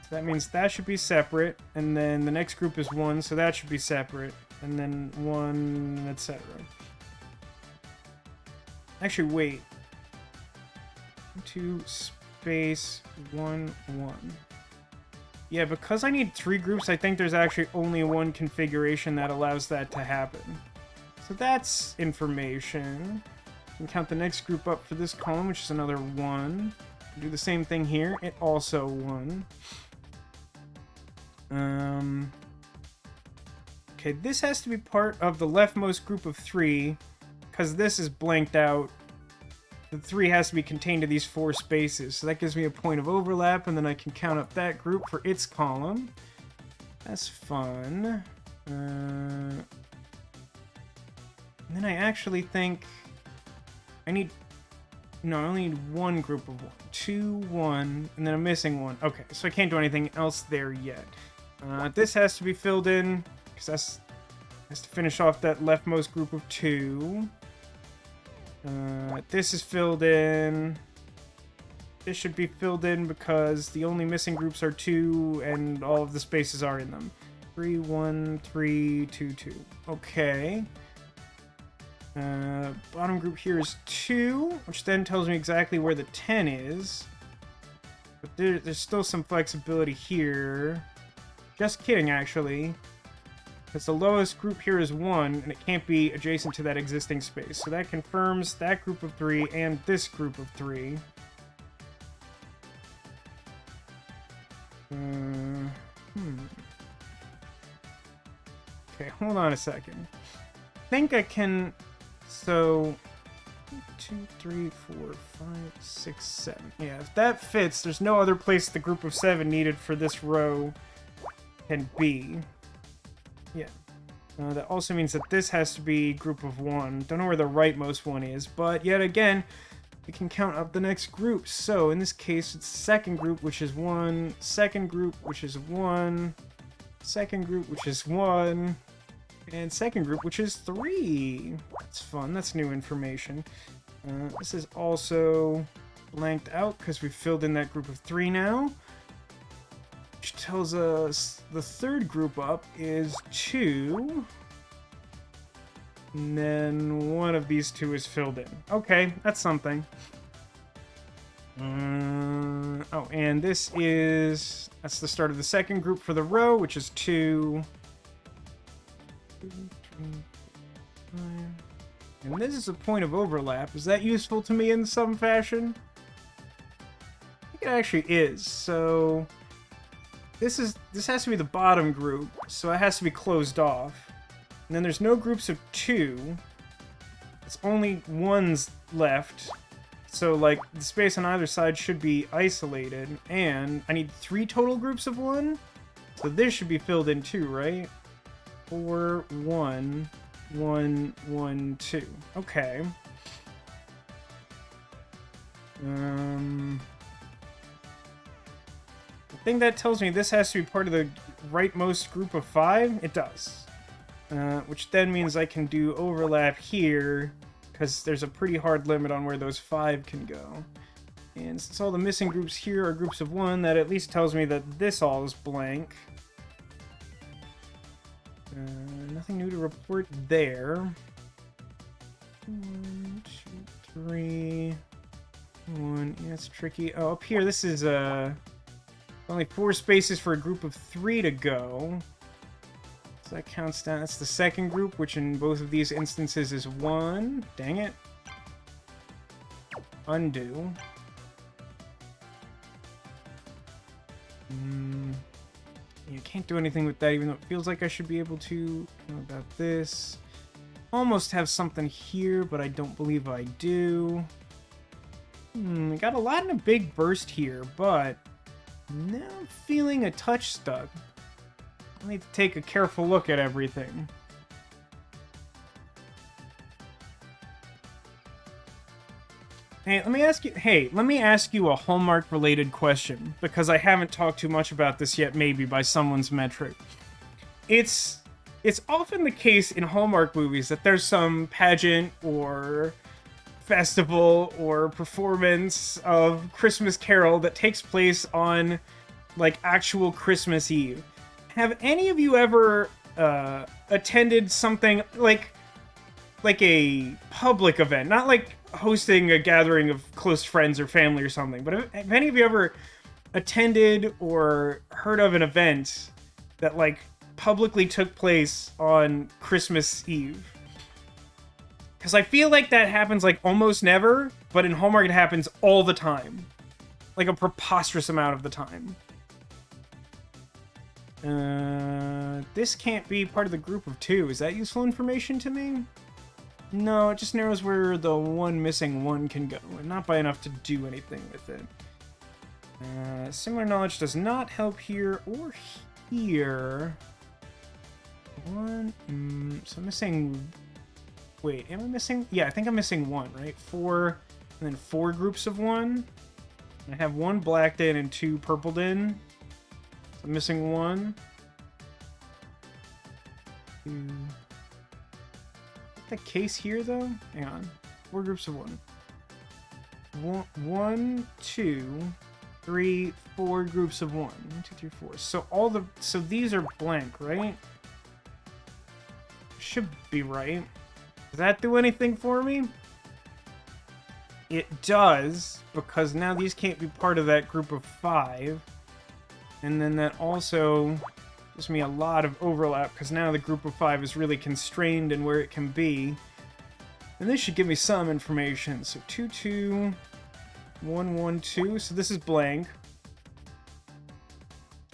So that means that should be separate, and then the next group is 1, so that should be separate, and then 1, etc. Actually, wait. 2 space 1, 1. Yeah, because I need 3 groups, I think there's actually only 1 configuration that allows that to happen. So that's information. We can count the next group up for this column, which is another 1. Do the same thing here. It also 1. Okay, this has to be part of the leftmost group of 3, because this is blanked out. The 3 has to be contained to these 4 spaces, so that gives me a point of overlap, and then I can count up that group for its column. That's fun. And then I actually think I need... No, I only need 1 group of 1. 2, 1, and then I'm missing 1. Okay, so I can't do anything else there yet. This has to be filled in, because that has to finish off that leftmost group of 2. This is filled in. This should be filled in because the only missing groups are 2, and all of the spaces are in them. 3, 1, 3, 2, 2. Okay. Bottom group here is 2, which then tells me exactly where the 10 is. But there's still some flexibility here. Just kidding, actually. Because the lowest group here is 1, and it can't be adjacent to that existing space. So that confirms that group of 3 and this group of 3. Okay, hold on a second. I think I can... So... 2, 3, 4, 5, 6, 7. Yeah, if that fits, there's no other place the group of 7 needed for this row can be. Yeah. That also means that this has to be group of 1. Don't know where the rightmost one is, but yet again, we can count up the next group. So in this case, it's second group, which is 1, second group, which is 1, second group, which is 1, and second group, which is 3. That's fun. That's new information. This is also blanked out because we've filled in that group of 3 now. Which tells us the third group up is 2. And then one of these 2 is filled in. Okay, that's something. Oh, and this is... That's the start of the second group for the row, which is 2. 2, 3, 4, 5. And this is a point of overlap. Is that useful to me in some fashion? I think it actually is. So... This has to be the bottom group, so it has to be closed off. And then there's no groups of 2. It's only 1's left. So, like, the space on either side should be isolated, and I need 3 total groups of 1? So this should be filled in too, right? 4, 1, 1, 1, 2. Okay. I think that tells me this has to be part of the rightmost group of 5. It does. Which then means I can do overlap here, because there's a pretty hard limit on where those 5 can go. And since all the missing groups here are groups of 1, that at least tells me that this all is blank. Nothing new to report there. 1, 2, 3... 1, yeah, it's tricky. Oh, up here, this is, only 4 spaces for a group of 3 to go. So that counts down. That's the second group, which in both of these instances is 1. Dang it. Undo. You can't do anything with that, even though it feels like I should be able to. What about this? Almost have something here, but I don't believe I do. Got a lot in a big burst here, but now I'm feeling a touch stuck. I need to take a careful look at everything. Hey, let me ask you a Hallmark-related question, because I haven't talked too much about this yet, maybe by someone's metric. It's often the case in Hallmark movies that there's some pageant or festival or performance of Christmas Carol that takes place on, like, actual Christmas Eve. Have any of you ever attended something like a public event, not like hosting a gathering of close friends or family or something, but have any of you ever attended or heard of an event that, like, publicly took place on Christmas Eve? Because I feel like that happens, like, almost never, but in Hallmark it happens all the time. Like, a preposterous amount of the time. This can't be part of the group of 2. Is that useful information to me? No, it just narrows where the one missing 1 can go, and not by enough to do anything with it. Similar knowledge does not help here or here. 1, so I'm missing... Wait, am I missing? Yeah, I think I'm missing 1, right? 4, and then 4 groups of 1. I have 1 blacked in and 2 purpled in. So I'm missing 1. 2. Is that the case here, though? Hang on. 4 groups of 1. 1, 2, 3, 4 groups of 1. 1, 2, 3, 4. So these are blank, right? Should be right. Does that do anything for me? It does, because now these can't be part of that group of 5. And then that also gives me a lot of overlap, because now the group of 5 is really constrained in where it can be. And this should give me some information. So 2, 2, 1, 1, 2. So this is blank.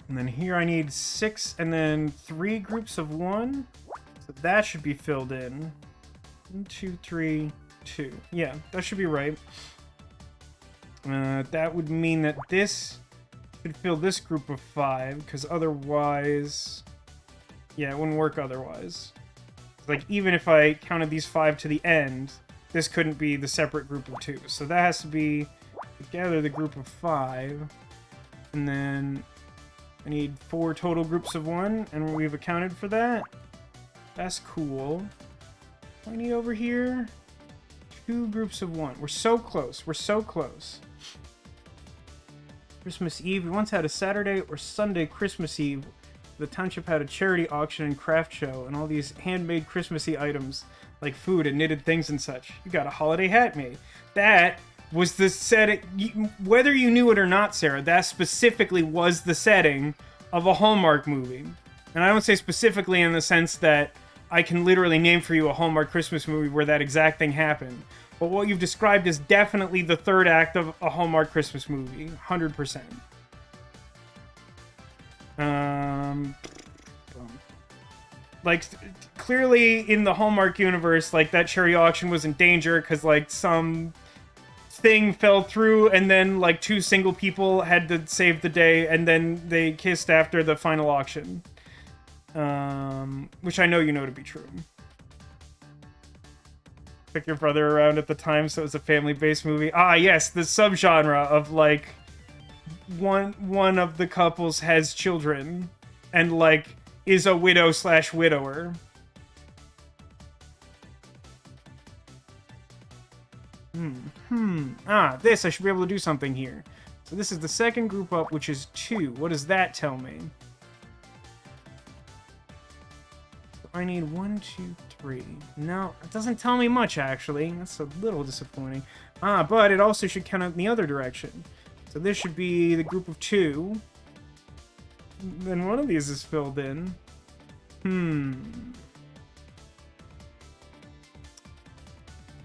And then here I need 6 and then 3 groups of 1. So that should be filled in. 1, 2, 3, 2. Yeah, that should be right. That would mean that this should fill this group of 5, because otherwise... Yeah, it wouldn't work otherwise. Like, even if I counted these 5 to the end, this couldn't be the separate group of 2. So that has to be together the group of 5. And then I need 4 total groups of 1, and we've accounted for that. That's cool. What do I need over here? 2 groups of 1. We're so close. We're so close. Christmas Eve. We once had a Saturday or Sunday Christmas Eve. The township had a charity auction and craft show, and all these handmade Christmassy items, like food and knitted things and such. You got a holiday hat made. That was the setting. Whether you knew it or not, Sarah, that specifically was the setting of a Hallmark movie. And I don't say specifically in the sense that I can literally name for you a Hallmark Christmas movie where that exact thing happened. But what you've described is definitely the third act of a Hallmark Christmas movie. 100%. Like, clearly in the Hallmark universe, like, that cherry auction was in danger because, like, some thing fell through, and then like 2 single people had to save the day, and then they kissed after the final auction. Which I know you know to be true. Took your brother around at the time, so it was a family-based movie. Ah, yes, the subgenre of like one of the couples has children and like is a widow/widower. This, I should be able to do something here. So this is the second group up, which is 2. What does that tell me? So I need 1, 2, 3. No, it doesn't tell me much, actually. That's a little disappointing. But it also should count out in the other direction. So this should be the group of 2. Then one of these is filled in.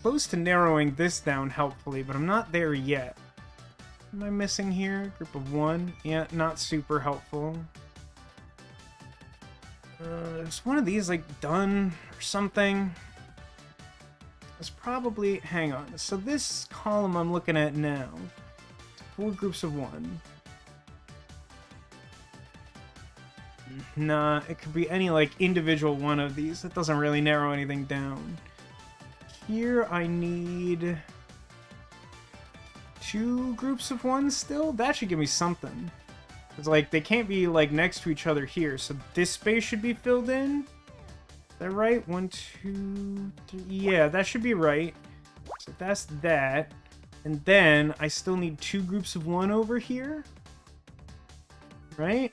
Close to narrowing this down helpfully, but I'm not there yet. What am I missing here? Group of 1. Yeah, not super helpful. Is one of these like done or something? It's probably... Hang on. So this column I'm looking at now, 4 groups of 1. Nah, it could be any like individual one of these. That doesn't really narrow anything down. Here I need 2 groups of 1 still? That should give me something. It's like they can't be like next to each other here, so this space should be filled in. Is that right? 1, 2, 3. Yeah, that should be right. So that's that. And then I still need 2 groups of 1 over here. Right?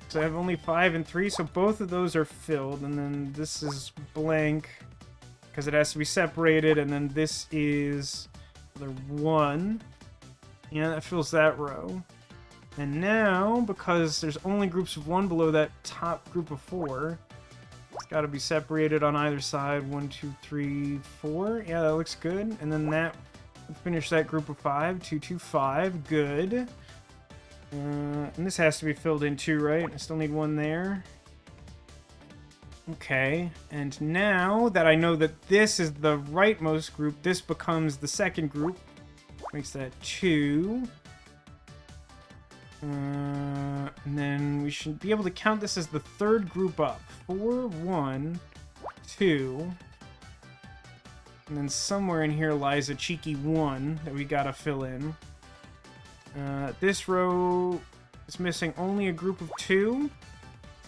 So I have only 5 and 3, so both of those are filled, and then this is blank because it has to be separated, and then this is another 1. Yeah, that fills that row. And now, because there's only groups of 1 below that top group of 4, it's got to be separated on either side. 1, 2, 3, 4. Yeah, that looks good. And then that finish that group of 5. 2, 2, 5. Good. And this has to be filled in too, right? I still need 1 there. Okay. And now that I know that this is the rightmost group, this becomes the second group. Makes that 2. And then we should be able to count this as the third group up. 4, 1, 2. And then somewhere in here lies a cheeky 1 that we gotta fill in. This row is missing only a group of 2.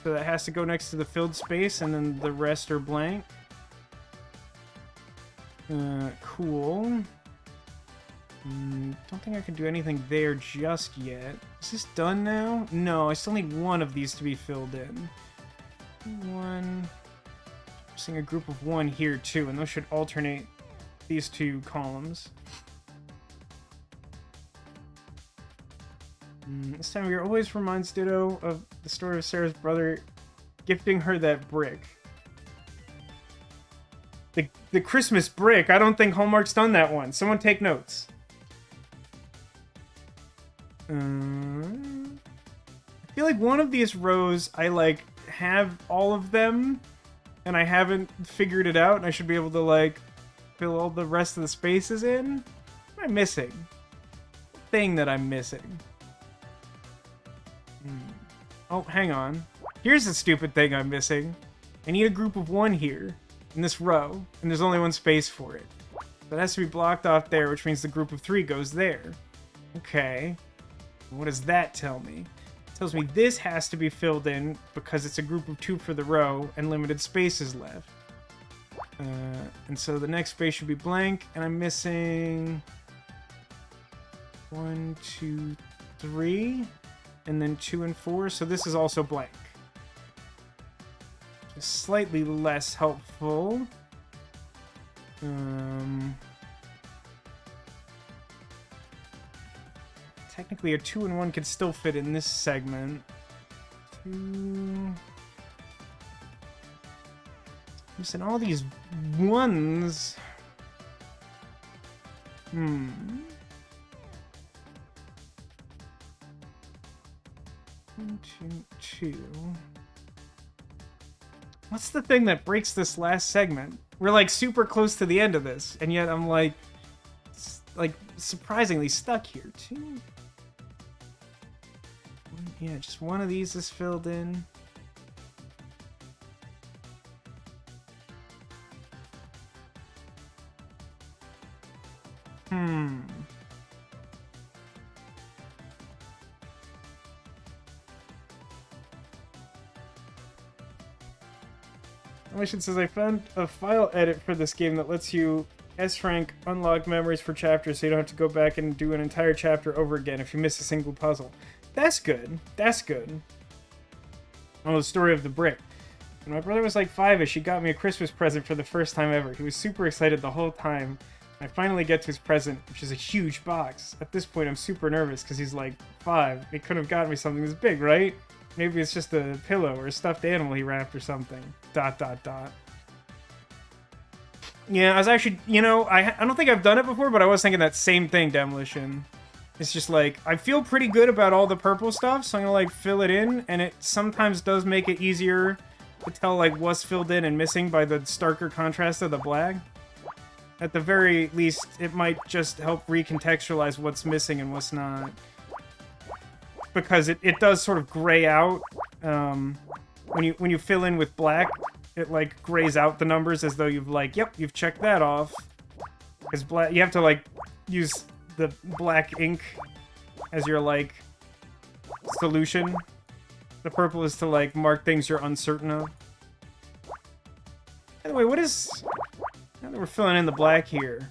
So that has to go next to the filled space, and then the rest are blank. Cool. Don't think I can do anything there just yet. Is this done now? No, I still need 1 of these to be filled in. 1. Missing a group of 1 here too, and those should alternate these 2 columns. This time of year always reminds Ditto of the story of Sarah's brother gifting her that brick. The Christmas brick. I don't think Hallmark's done that one. Someone take notes. I feel like one of these rows I like have all of them and I haven't figured it out, and I should be able to like fill all the rest of the spaces in. What am I missing? Thing that I'm missing. Oh, hang on. Here's the stupid thing I'm missing. I need a group of 1 here in this row, and there's only 1 space for it. So it has to be blocked off there, which means the group of 3 goes there. Okay. What does that tell me? It tells me this has to be filled in because it's a group of 2 for the row and limited spaces left. And so the next space should be blank, and I'm missing 1, 2, 3, and then 2 and 4, so this is also blank. Just slightly less helpful. Technically, a 2 and 1 could still fit in this segment. 2. Missing all these 1s. 1, 2, 2. What's the thing that breaks this last segment? We're like super close to the end of this, and yet I'm like, like, surprisingly stuck here, too. Yeah, just one of these is filled in. Mission says, I found a file edit for this game that lets you S-rank unlock memories for chapters so you don't have to go back and do an entire chapter over again if you miss a single puzzle. That's good. That's good. Oh, the story of the brick. When my brother was like 5-ish, he got me a Christmas present for the first time ever. He was super excited the whole time. I finally get to his present, which is a huge box. At this point, I'm super nervous because he's like 5. He could have gotten me something this big, right? Maybe it's just a pillow or a stuffed animal he wrapped or something. ... Yeah, I was actually, you know, I don't think I've done it before, but I was thinking that same thing, Demolition. It's just like, I feel pretty good about all the purple stuff, so I'm gonna like fill it in, and it sometimes does make it easier to tell like what's filled in and missing by the starker contrast of the black. At the very least, it might just help recontextualize what's missing and what's not. Because it does sort of gray out, when you fill in with black, it like grays out the numbers as though you've like, yep, you've checked that off. Because black, you have to like use the black ink as your like solution. The purple is to like mark things you're uncertain of. By the way, what is... Now that we're filling in the black here,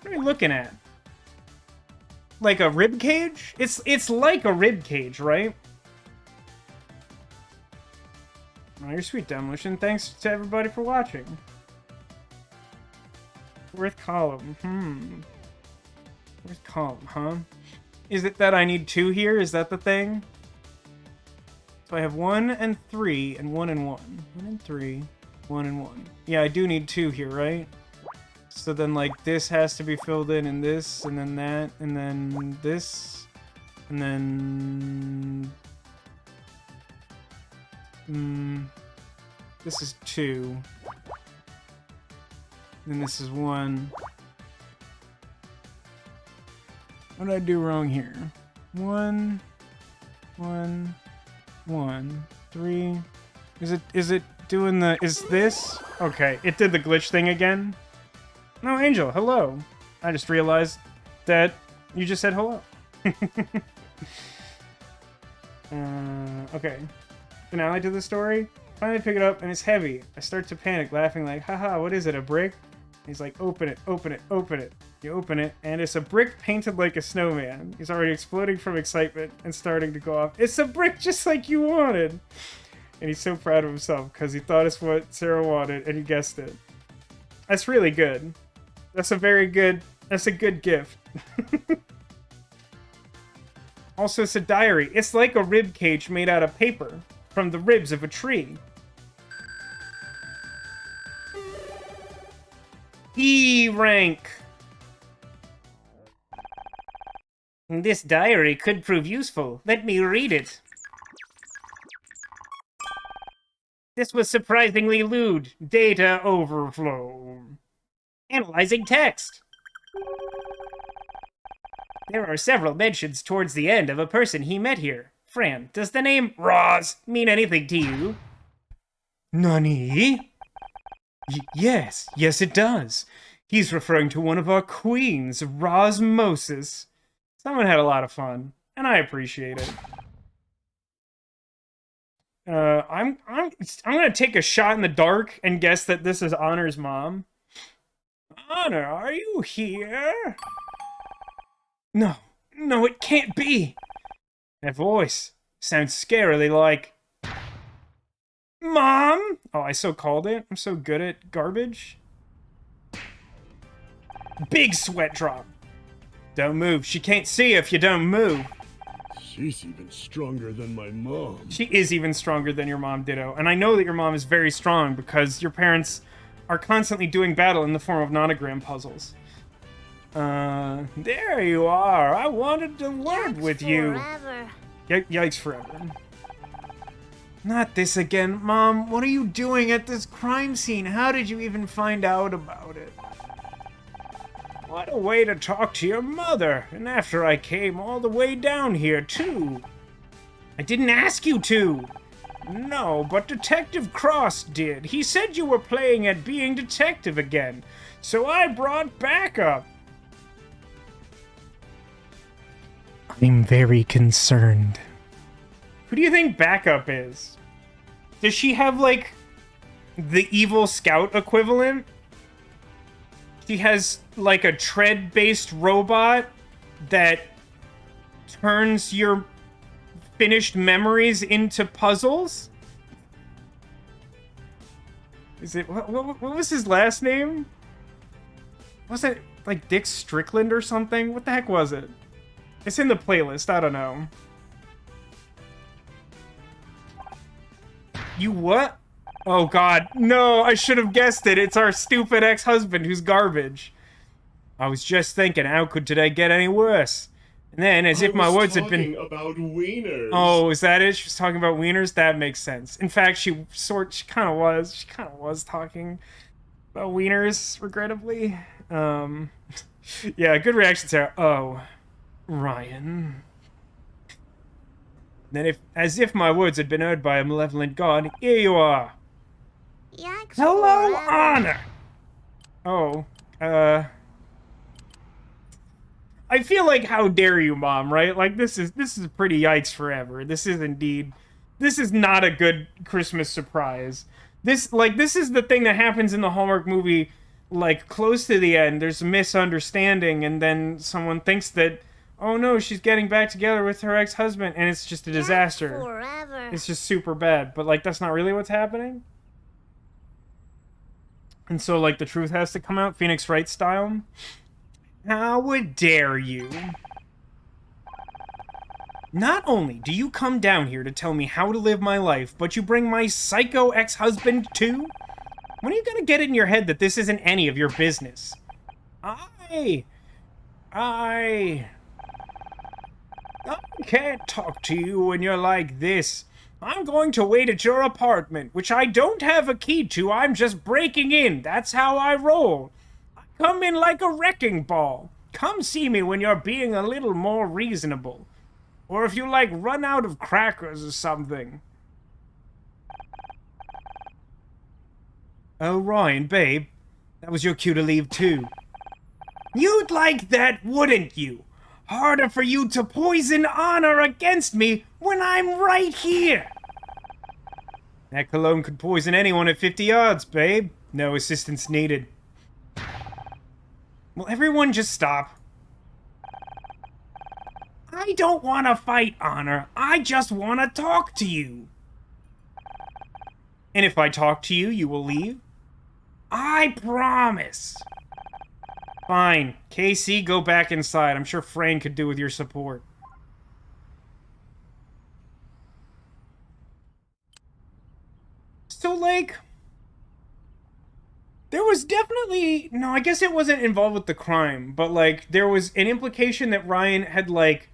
what are we looking at? Like a rib cage? It's like a rib cage, right? Oh, you're sweet, Demolition. Thanks to everybody for watching. Fourth column. Fourth column, huh? Is it that I need 2 here? Is that the thing? So I have 1 and 3 and 1 and 1. 1 and 3, 1 and 1. Yeah, I do need 2 here, right? So then, like, this has to be filled in, and this, and then that, and then this, and then... this is 2. Then this is 1. What did I do wrong here? 1, 1, 1, 3. Is it doing the... Is this? Okay, it did the glitch thing again. No, Angel, hello. I just realized that you just said hello. Okay. Finale to the story. Finally pick it up, and it's heavy. I start to panic, laughing like, haha, what is it, a brick? And he's like, open it, open it, open it. You open it, and it's a brick painted like a snowman. He's already exploding from excitement and starting to go off. It's a brick just like you wanted! And he's so proud of himself, because he thought it's what Sarah wanted, and he guessed it. That's really good. That's a very good... That's a good gift. Also, it's a diary. It's like a rib cage made out of paper from the ribs of a tree. E rank. This diary could prove useful. Let me read it. This was surprisingly lewd. Data overflow. Analyzing text. There are several mentions towards the end of a person he met here. Fran, does the name Roz mean anything to you? Nani? Yes it does. He's referring to one of our queens, Rosmosis. Someone had a lot of fun, and I appreciate it. I'm gonna take a shot in the dark and guess that this is Honor's mom. Honor, are you here? No, it can't be. That voice sounds scarily like... Mom? Oh, I so called it. I'm so good at garbage. Big sweat drop. Don't move. She can't see if you don't move. She's even stronger than my mom. She is even stronger than your mom, Ditto. And I know that your mom is very strong because your parents are constantly doing battle in the form of nonogram puzzles. There you are. I wanted to word with you. Forever. Yikes forever. Not this again. Mom, what are you doing at this crime scene? How did you even find out about it? What a way to talk to your mother, and after I came all the way down here, too. I didn't ask you to. No, but Detective Cross did. He said you were playing at being detective again, so I brought backup. I'm very concerned. Who do you think backup is? Does she have, like, the evil scout equivalent? She has, like, a tread-based robot that turns your finished memories into puzzles? Is it... What was his last name? Was it, like, Dick Strickland or something? What the heck was it? It's in the playlist. I don't know. You what? Oh, God. No, I should have guessed it. It's our stupid ex-husband who's garbage. I was just thinking, how could today get any worse? And then, as if my words had been... about wieners. Oh, is that it? She was talking about wieners? That makes sense. In fact, she kind of was. She kind of was talking about wieners, regrettably. Yeah, good reaction, Sarah. Oh, Ryan. Then, as if my words had been heard by a malevolent god, here you are. Yikes. Hello, forever. Honor! Oh, I feel like, how dare you, Mom, right? Like, this is pretty yikes forever. This is not a good Christmas surprise. This is the thing that happens in the Hallmark movie, like, close to the end. There's a misunderstanding, and then someone thinks that, oh no, she's getting back together with her ex-husband, and it's just a disaster. Yikes forever. It's just super bad, but, like, that's not really what's happening. And so, like, the truth has to come out, Phoenix Wright style. How dare you? Not only do you come down here to tell me how to live my life, but you bring my psycho ex-husband too? When are you gonna get it in your head that this isn't any of your business? I can't talk to you when you're like this. I'm going to wait at your apartment, which I don't have a key to. I'm just breaking in. That's how I roll. I come in like a wrecking ball. Come see me when you're being a little more reasonable. Or if you, like, run out of crackers or something. Oh, Ryan, babe. That was your cue to leave, too. You'd like that, wouldn't you? Harder for you to poison honor against me when I'm right here. That cologne could poison anyone at 50 yards, babe. No assistance needed. Will everyone just stop? I don't want to fight, Honor. I just want to talk to you. And if I talk to you, you will leave? I promise. Fine. KC, go back inside. I'm sure Fran could do with your support. So, like... There was definitely... No, I guess it wasn't involved with the crime. But, like, there was an implication that Ryan had, like,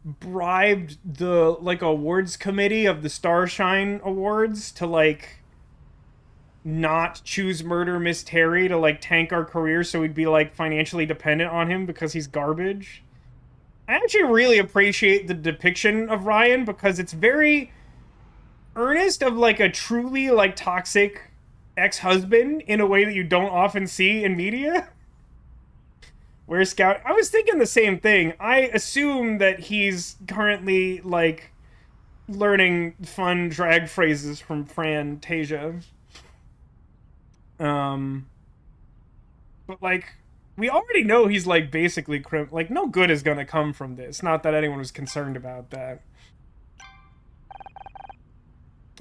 bribed the, like, awards committee of the Starshine Awards to, like... not choose Murder Miss Terry to, like, tank our career so we'd be, like, financially dependent on him because he's garbage. I actually really appreciate the depiction of Ryan because it's very earnest of, like, a truly, like, toxic ex-husband in a way that you don't often see in media. Where Scout... I was thinking the same thing. I assume that he's currently, like, learning fun drag phrases from Fantasia. But, like, we already know he's, like, basically like, no good is gonna come from this. Not that anyone was concerned about that.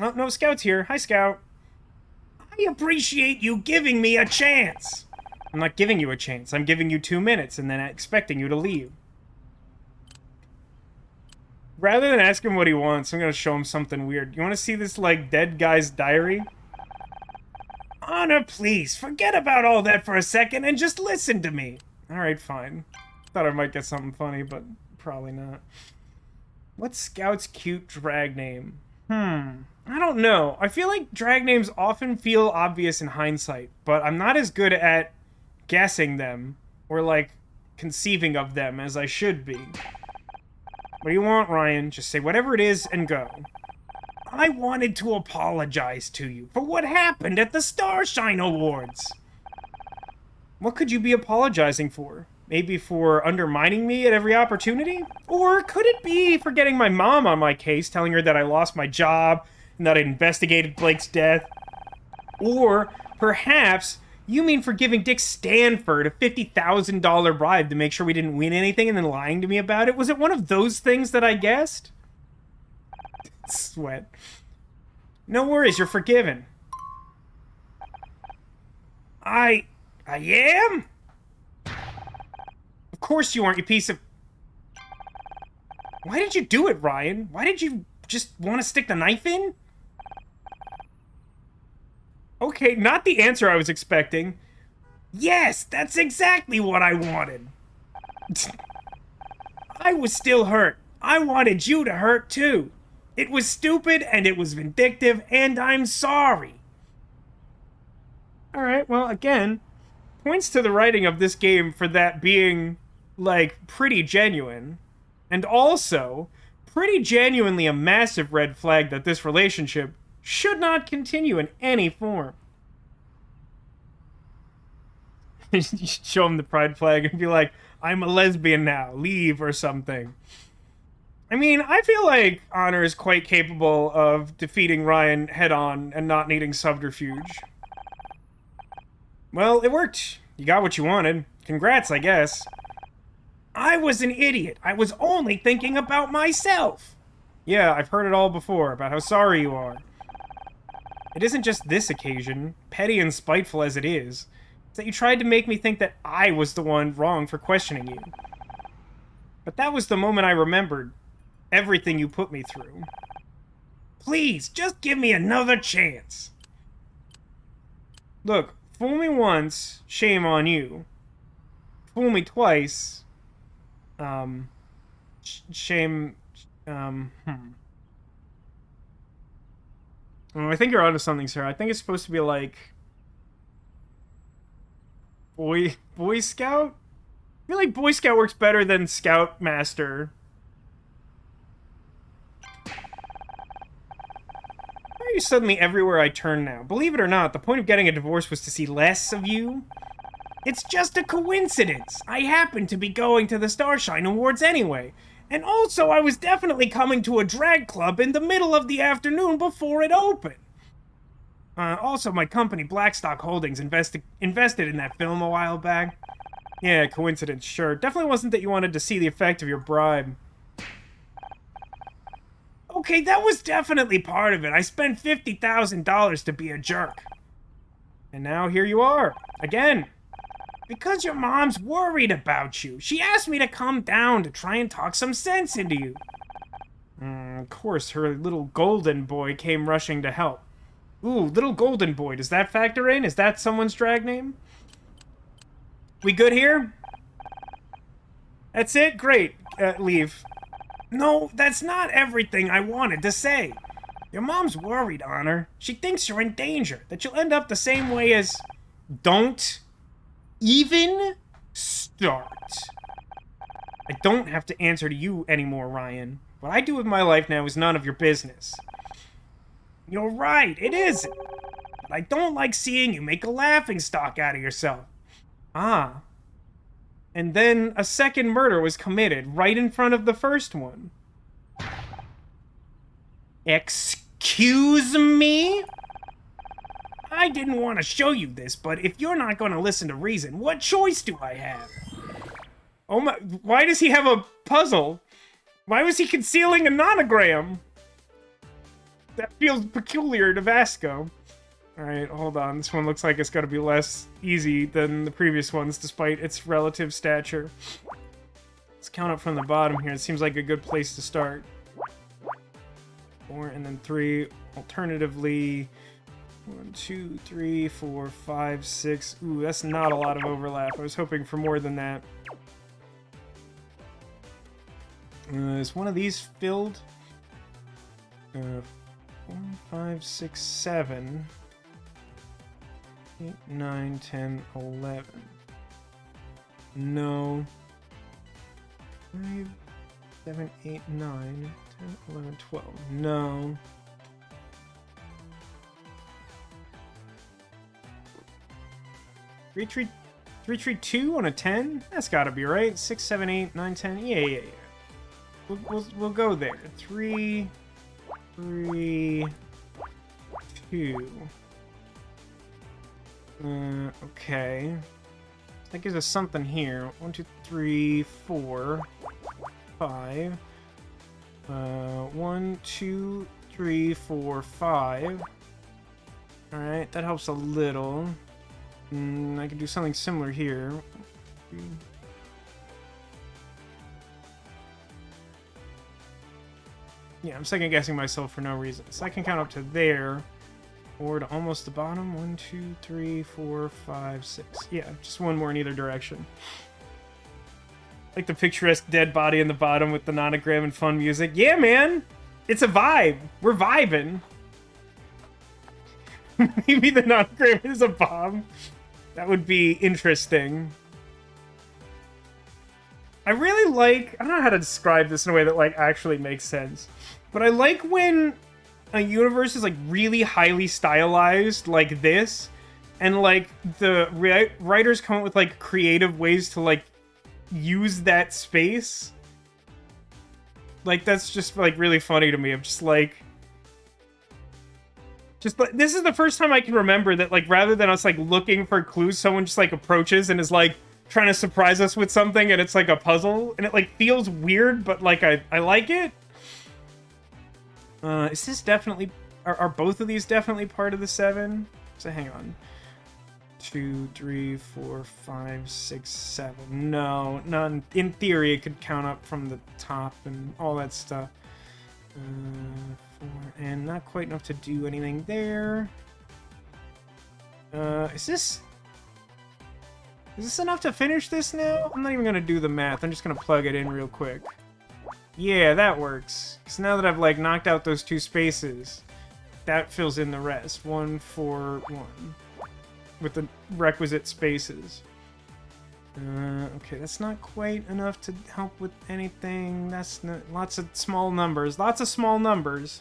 Oh, no, Scout's here. Hi, Scout. I appreciate you giving me a chance. I'm not giving you a chance. I'm giving you 2 minutes and then expecting you to leave. Rather than ask him what he wants, I'm gonna show him something weird. You wanna see this, like, dead guy's diary? Honor, please, forget about all that for a second and just listen to me. Alright, fine. Thought I might get something funny, but probably not. What's Scout's cute drag name? I don't know. I feel like drag names often feel obvious in hindsight, but I'm not as good at guessing them or, like, conceiving of them as I should be. What do you want, Ryan? Just say whatever it is and go. I wanted to apologize to you for what happened at the Starshine Awards. What could you be apologizing for? Maybe for undermining me at every opportunity? Or could it be for getting my mom on my case, telling her that I lost my job and that I investigated Blake's death? Or perhaps you mean for giving Dick Stanford a $50,000 bribe to make sure we didn't win anything and then lying to me about it? Was it one of those things that I guessed? Sweat. No worries, you're forgiven. I am? Of course you aren't, you piece of... Why did you do it, Ryan? Why did you just want to stick the knife in? Okay, not the answer I was expecting. Yes, that's exactly what I wanted. I was still hurt. I wanted you to hurt too. It was stupid and it was vindictive and I'm sorry. Alright, well, again, points to the writing of this game for that being, like, pretty genuine. And also, pretty genuinely a massive red flag that this relationship should not continue in any form. You should show him the pride flag and be like, I'm a lesbian now, leave or something. I mean, I feel like Honor is quite capable of defeating Ryan head-on and not needing subterfuge. Well, it worked. You got what you wanted. Congrats, I guess. I was an idiot. I was only thinking about myself. Yeah, I've heard it all before, about how sorry you are. It isn't just this occasion, petty and spiteful as it is. It's that you tried to make me think that I was the one wrong for questioning you. But that was the moment I remembered everything you put me through. Please, just give me another chance. Look, fool me once, shame on you. Fool me twice, shame, Oh, I think you're onto something, sir. I think it's supposed to be like... Boy Scout? I feel like Boy Scout works better than Scoutmaster. Why are you suddenly everywhere I turn now? Believe it or not, the point of getting a divorce was to see less of you. It's just a coincidence. I happened to be going to the Starshine Awards anyway. And also, I was definitely coming to a drag club in the middle of the afternoon before it opened. Also, my company, Blackstock Holdings, invested in that film a while back. Yeah, coincidence, sure. Definitely wasn't that you wanted to see the effect of your bribe. Okay, that was definitely part of it. I spent $50,000 to be a jerk. And now here you are, again. Because your mom's worried about you. She asked me to come down to try and talk some sense into you. Of course, her little golden boy came rushing to help. Ooh, little golden boy, does that factor in? Is that someone's drag name? We good here? That's it? Great. Leave. No, that's not everything I wanted to say. Your mom's worried, Honor. She thinks you're in danger, that you'll end up the same way as... Don't even start. I don't have to answer to you anymore, Ryan. What I do with my life now is none of your business. You're right, it isn't. But I don't like seeing you make a laughingstock out of yourself. Ah. And then a second murder was committed right in front of the first one. Excuse me? I didn't want to show you this, but if you're not going to listen to reason, what choice do I have? Oh my, why does he have a puzzle? Why was he concealing a nonogram? That feels peculiar to Vasco. Alright, hold on. This one looks like it's gotta be less easy than the previous ones, despite its relative stature. Let's count up from the bottom here. It seems like a good place to start. 4 and then 3. Alternatively, 1, 2, 3, 4, 5, 6. Ooh, that's not a lot of overlap. I was hoping for more than that. Is one of these filled? 4, 5, 6, 7, 8, 9, 10, 11. No. 5, 7, 8, 9, 10, 11, 12. No. Three, 2 on a 10? That's gotta be right. 6, 7, 8, 9, 10. Yeah. We'll go there. 3, 3, 2. Okay. That gives us something here. 1, 2, 3, 4, 5. 1, 2, 3, 4, 5. Alright, that helps a little. I can do something similar here. Yeah, I'm second guessing myself for no reason. So I can count up to there. Or to almost the bottom. 1, 2, 3, 4, 5, 6. Yeah, just one more in either direction. Like the picturesque dead body in the bottom with the nonogram and fun music. Yeah, man! It's a vibe! We're vibing! Maybe the nonogram is a bomb. That would be interesting. I really like... I don't know how to describe this in a way that, like, actually makes sense. But I like when a universe is, like, really highly stylized like this. And, like, the writers come up with, like, creative ways to, like, use that space. Like, that's just, like, really funny to me. I'm just like... this is the first time I can remember that, like, rather than us, like, looking for clues, someone just, like, approaches and is, like, trying to surprise us with something, and it's, like, a puzzle. And it, like, feels weird, but, like, I like it. Is this definitely... Are both of these definitely part of the 7? So, hang on. 2, 3, 4, 5, 6, 7. No, none. In theory, it could count up from the top and all that stuff. 4, and not quite enough to do anything there. Is this enough to finish this now? I'm not even gonna do the math. I'm just gonna plug it in real quick. Yeah, that works. Because now that I've, like, knocked out those 2 spaces, that fills in the rest. 1, 4, 1. With the requisite spaces. Okay, that's not quite enough to help with anything. That's not... Lots of small numbers. Lots of small numbers.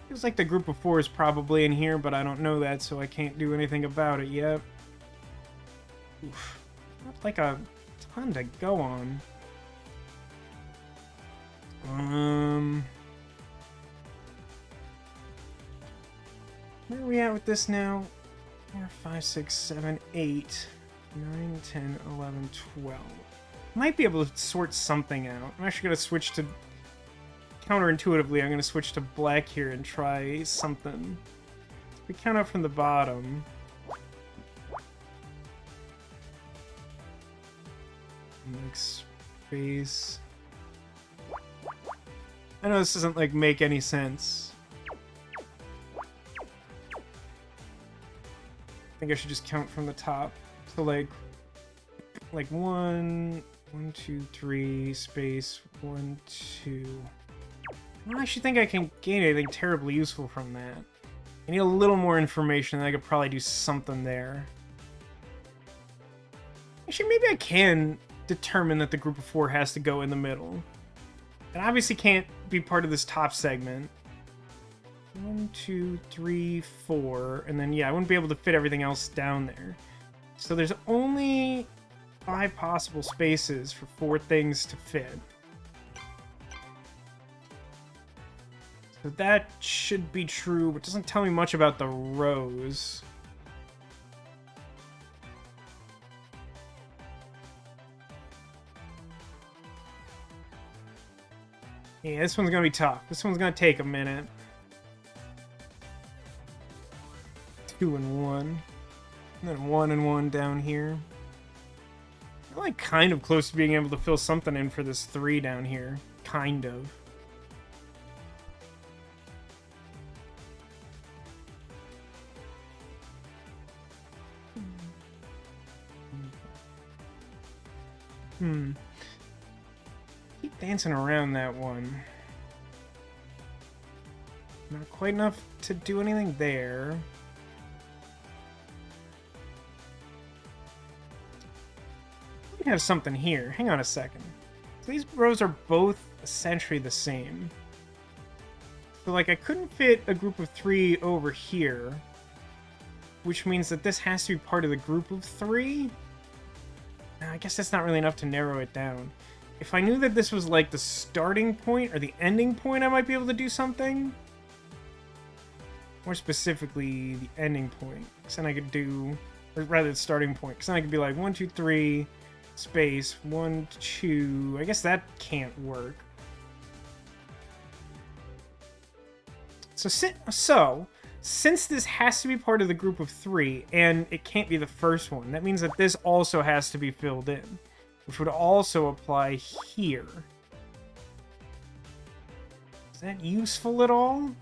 Feels like the group of 4 is probably in here, but I don't know that, so I can't do anything about it yet. Oof. Not like a ton to go on. Where are we at with this now? 4, 5, 6, 7, 8, 9, 10, 11, 12. Might be able to sort something out. I'm actually going to switch to... Counterintuitively, I'm going to switch to black here and try something. We count up from the bottom. Like space. I know this doesn't, like, make any sense. I think I should just count from the top. So, like 1, 2, 3, space, 1, 2. I don't actually think I can gain anything terribly useful from that. I need a little more information, and I could probably do something there. Actually, maybe I can determine that the group of 4 has to go in the middle. It obviously can't be part of this top segment. 1, 2, 3, 4, and then, yeah, I wouldn't be able to fit everything else down there. So there's only 5 possible spaces for 4 things to fit. So that should be true, but doesn't tell me much about the rows. Yeah, this one's gonna be tough. This one's gonna take a minute. 2 and 1. And then 1 and 1 down here. I'm like kind of close to being able to fill something in for this 3 down here. Kind of. Keep dancing around that one. Not quite enough to do anything there. have something here. Hang on a second. So these rows are both essentially the same. So, like, I couldn't fit a group of 3 over here, which means that this has to be part of the group of 3. I guess that's not really enough to narrow it down. If I knew that this was, like, the starting point or the ending point, I might be able to do something. More specifically, the ending point. Because then I could do... Or rather, the starting point. Because then I could be like, 1, 2, 3, space, 1, 2... I guess that can't work. So, since this has to be part of the group of 3, and it can't be the first one, that means that this also has to be filled in, which would also apply here. Is that useful at all?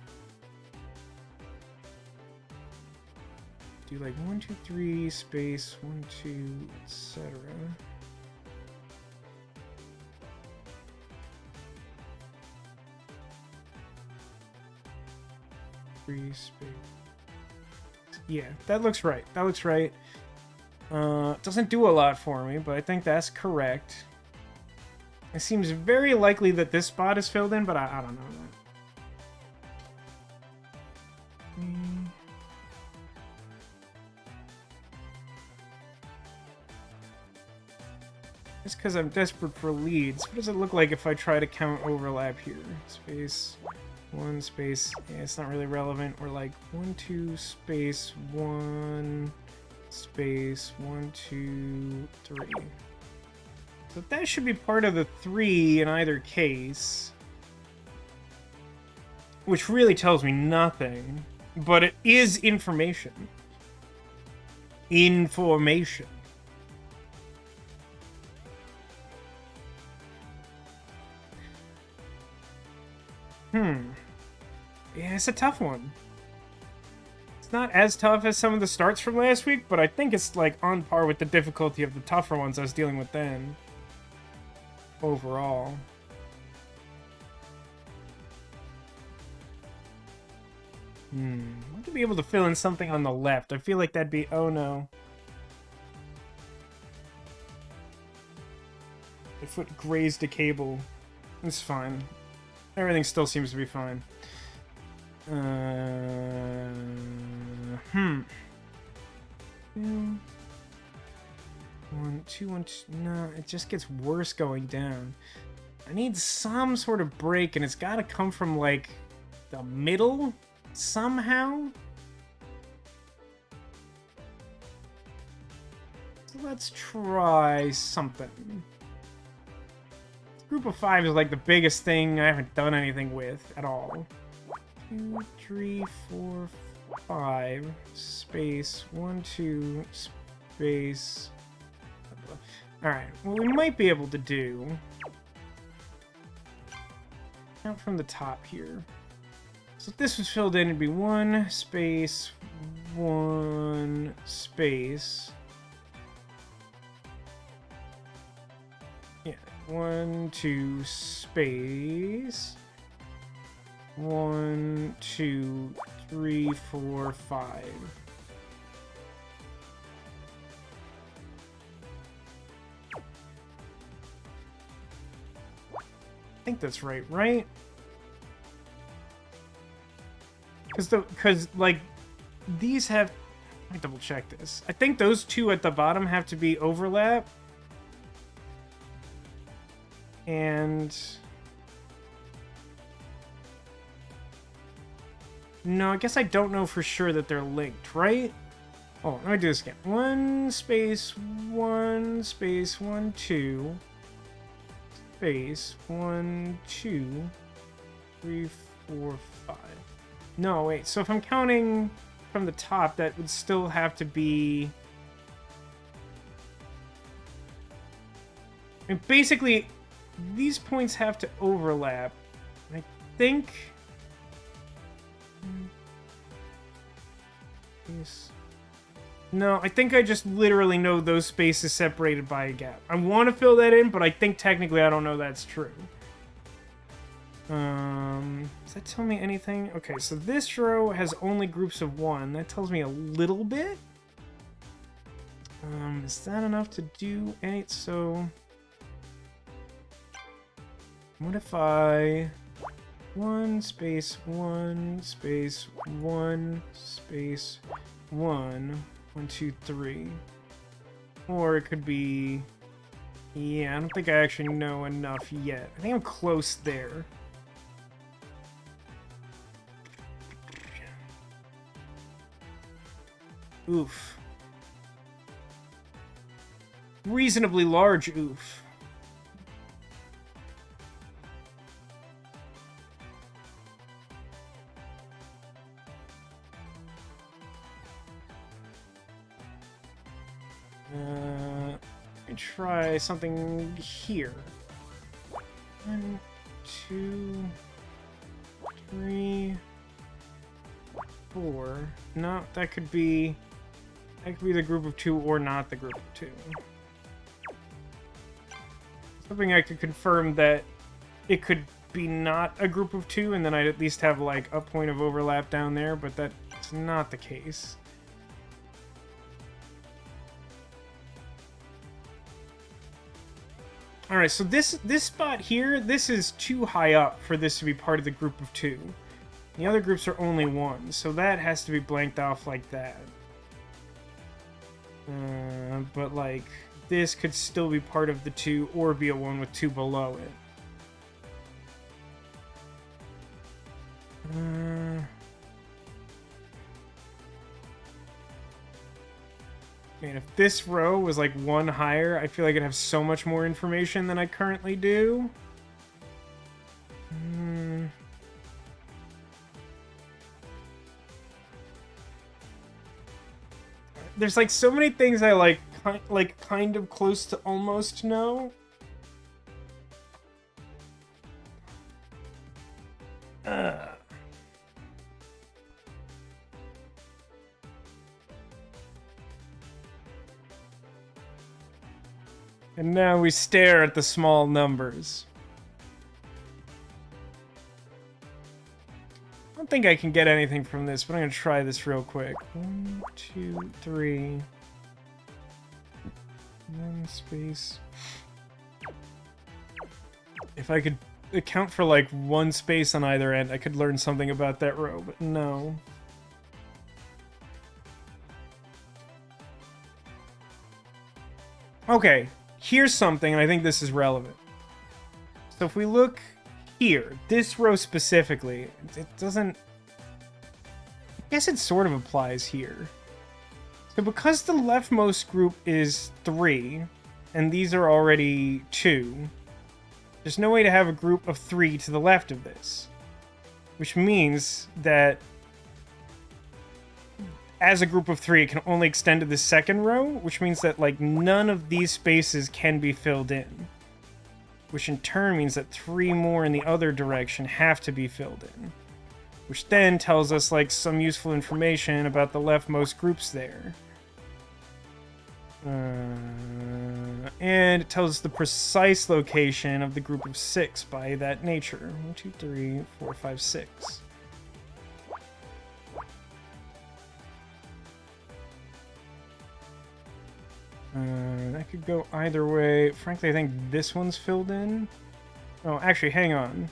Do like 1, 2, 3, space, 1, 2, etc. Yeah, that looks right. That looks right. Doesn't do a lot for me, but I think that's correct. It seems very likely that this spot is filled in, but I don't know that. Just because I'm desperate for leads. What does it look like if I try to count overlap here? Space... 1 space, yeah, it's not really relevant. Or like 1, 2 space 1 space 1, 2, 3. So that should be part of the 3 in either case, which really tells me nothing, but it is information. Information. Yeah, it's a tough one. It's not as tough as some of the starts from last week, but I think it's like on par with the difficulty of the tougher ones I was dealing with then. Overall. I want to be able to fill in something on the left. I feel like that'd be... Oh no. My foot grazed a cable. It's fine. Everything still seems to be fine. 2, 1, 2, 1, 2. No, it just gets worse going down. I need some sort of break, and it's got to come from, like, the middle somehow. So let's try something. Group of 5 is, like, the biggest thing I haven't done anything with at all. 2, 3, 4, 5, space, 1, 2, space. Alright, what we might be able to do... Count from the top here. So if this was filled in, it'd be 1 space, 1 space. Yeah, 1, 2, space. 1, 2, 3, 4, 5. I think that's right, right? Because like these have... Let me double check this. I think those 2 at the bottom have to be overlap. And... No, I guess I don't know for sure that they're linked, right? Oh, let me do this again. 1 space, 1 space, 1, 2. Space, 1, 2, 3, 4, 5. No, wait, so if I'm counting from the top, that would still have to be... I mean, basically, these points have to overlap. I think... No, I think I just literally know those spaces separated by a gap. I want to fill that in, but I think technically I don't know that's true. Does that tell me anything? Okay, so this row has only groups of 1. That tells me a little bit. Is that enough to do any? So, what if I 1 space 1 space 1 space 1 1 2 3, or it could be. Yeah, I don't think I actually know enough yet. I think I'm close there. Oof. Reasonably large oof. Try something here. 1, 2, 3, 4. No, that could be the group of 2 or not the group of 2. Hoping I could confirm that it could be not a group of 2, and then I'd at least have like a point of overlap down there, but that's not the case. Alright, so this spot here, this is too high up for this to be part of the group of 2. The other groups are only 1, so that has to be blanked off like that. But like, this could still be part of the 2 or be a 1 with 2 below it. Man, if this row was like 1 higher, I feel like I'd have so much more information than I currently do. There's like so many things I like kind of close to almost know. And now we stare at the small numbers. I don't think I can get anything from this, but I'm gonna try this real quick. 1, 2, 3. 1 space. If I could account for like 1 space on either end, I could learn something about that row, but no. Okay. Here's something, and I think this is relevant. So if we look here, this row specifically, it doesn't... I guess it sort of applies here. So because the leftmost group is 3, and these are already 2, there's no way to have a group of 3 to the left of this. Which means that as a group of 3, it can only extend to the second row, which means that, like, none of these spaces can be filled in. Which in turn means that 3 more in the other direction have to be filled in. Which then tells us, like, some useful information about the leftmost groups there. And it tells us the precise location of the group of 6 by that nature. 1, 2, 3, 4, 5, 6. That could go either way. Frankly, I think this one's filled in. Oh, actually, hang on.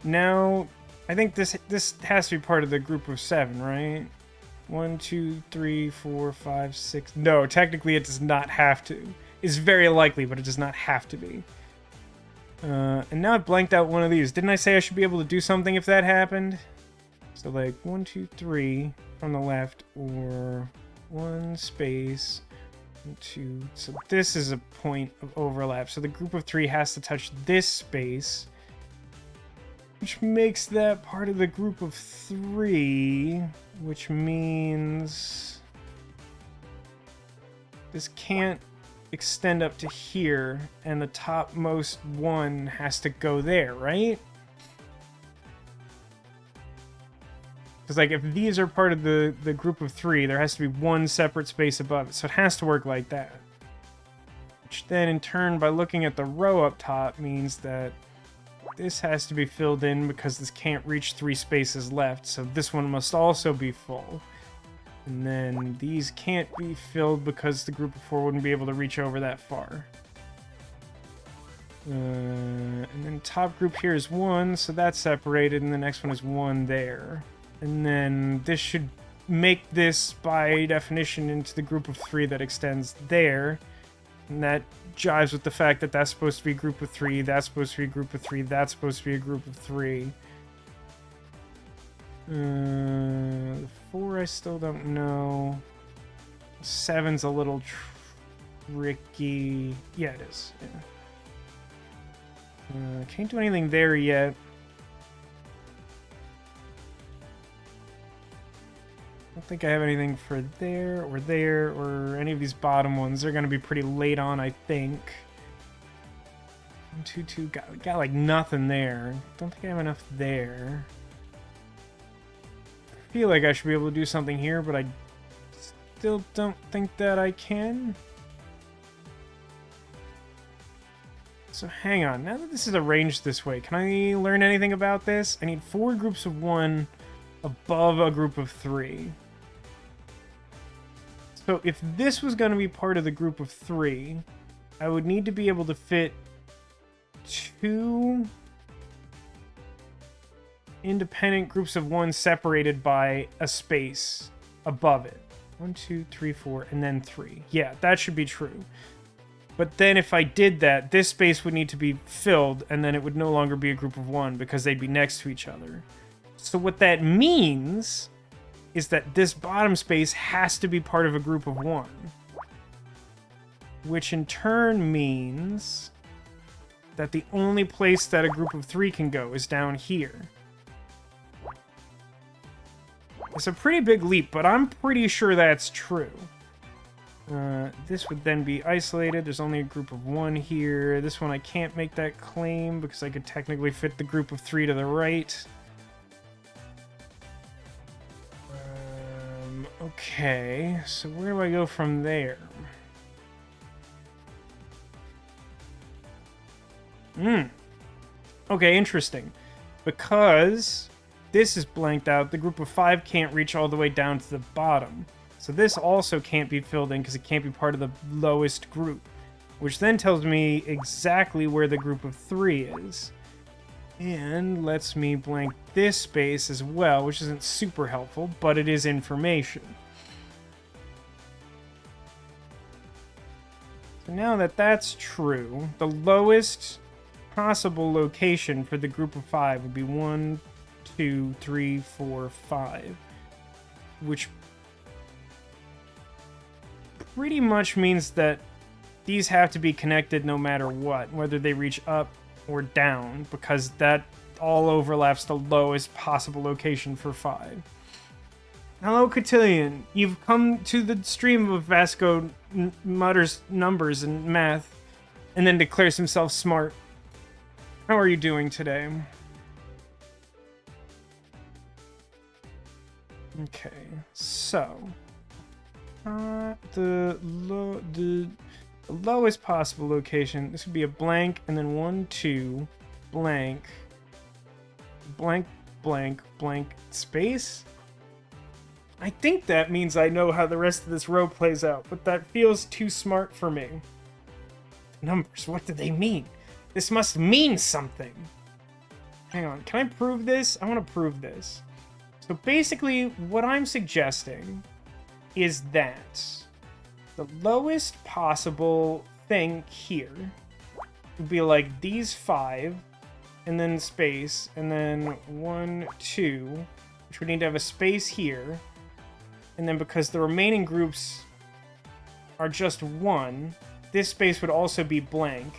Now, I think this has to be part of the group of 7, right? 1, 2, 3, 4, 5, 6. No, technically it does not have to. It's very likely, but it does not have to be. And now I've blanked out one of these. Didn't I say I should be able to do something if that happened? So like 1, 2, 3 from the left, or 1 space... 2. So this is a point of overlap. So the group of 3 has to touch this space, which makes that part of the group of 3, which means this can't extend up to here, and the topmost one has to go there, right? Because, like, if these are part of the group of 3, there has to be 1 separate space above it. So it has to work like that. Which then, in turn, by looking at the row up top, means that this has to be filled in because this can't reach 3 spaces left. So this one must also be full. And then these can't be filled because the group of 4 wouldn't be able to reach over that far. And then top group here is 1, so that's separated, and the next one is 1 there. And then this should make this, by definition, into the group of 3 that extends there. And that jives with the fact that that's supposed to be a group of 3, that's supposed to be a group of 3, that's supposed to be a group of 3. The 4 I still don't know. 7's a little tricky. Yeah, it is. Yeah. Can't do anything there yet. I don't think I have anything for there, or any of these bottom ones. They're going to be pretty late on, I think. 1, 2, 2. Got like nothing there. Don't think I have enough there. I feel like I should be able to do something here, but I still don't think that I can. So hang on, now that this is arranged this way, can I learn anything about this? I need 4 groups of 1 above a group of 3. So if this was going to be part of the group of 3, I would need to be able to fit 2 independent groups of 1 separated by a space above it. 1, 2, 3, 4, and then 3. Yeah, that should be true. But then if I did that, this space would need to be filled, and then it would no longer be a group of 1 because they'd be next to each other. So what that means is that this bottom space has to be part of a group of 1. Which in turn means that the only place that a group of 3 can go is down here. It's a pretty big leap, but I'm pretty sure that's true. This would then be isolated. There's only a group of 1 here. This one I can't make that claim because I could technically fit the group of 3 to the right. Okay, so where do I go from there? Okay, interesting. Because this is blanked out, the group of 5 can't reach all the way down to the bottom. So this also can't be filled in because it can't be part of the lowest group. Which then tells me exactly where the group of 3 is. And lets me blank this space as well, which isn't super helpful, but it is information. So now that that's true, the lowest possible location for the group of 5 would be 1, 2, 3, 4, 5. Which pretty much means that these have to be connected no matter what, whether they reach up or down, because that all overlaps the lowest possible location for 5. Hello, Cotillion. You've come to the stream of Vasco mutters numbers and math, and then declares himself smart. How are you doing today? Okay, so the lowest possible location, this would be a blank, and then 1, 2, blank, blank, blank, blank, space? I think that means I know how the rest of this row plays out, but that feels too smart for me. Numbers, what do they mean? This must mean something. Hang on, can I prove this? I want to prove this. So basically, what I'm suggesting is that the lowest possible thing here would be like these 5, and then space, and then 1, 2, which would need to have a space here, and then because the remaining groups are just 1, this space would also be blank,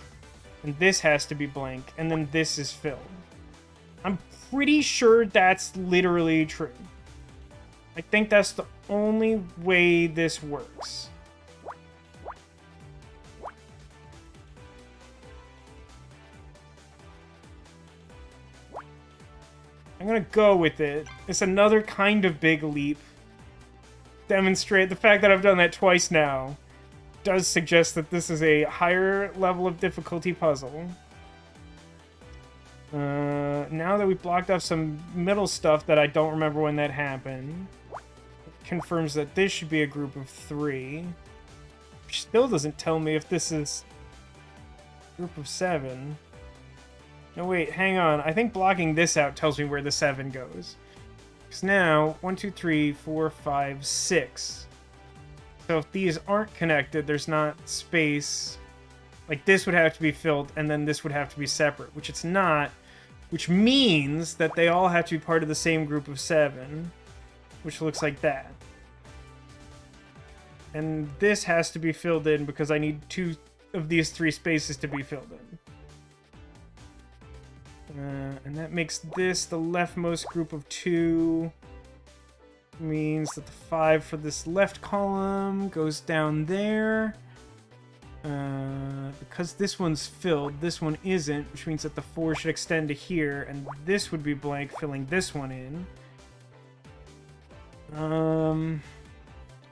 and this has to be blank, and then this is filled. I'm pretty sure that's literally true. I think that's the only way this works. I'm gonna go with it. It's another kind of big leap. Demonstrate the fact that I've done that twice now does suggest that this is a higher level of difficulty puzzle. Now that we've blocked off some middle stuff that I don't remember when that happened, confirms that this should be a group of 3. Which still doesn't tell me if this is a group of 7. No, wait, hang on. I think blocking this out tells me where the 7 goes. Because now, 1, 2, 3, 4, 5, 6. So if these aren't connected, there's not space. Like, this would have to be filled, and then this would have to be separate, which it's not. Which means that they all have to be part of the same group of 7, which looks like that. And this has to be filled in because I need 2 of these 3 spaces to be filled in. And that makes this the leftmost group of 2. Means that the 5 for this left column goes down there. Because this one's filled, this one isn't, which means that the 4 should extend to here, and this would be blank, filling this one in.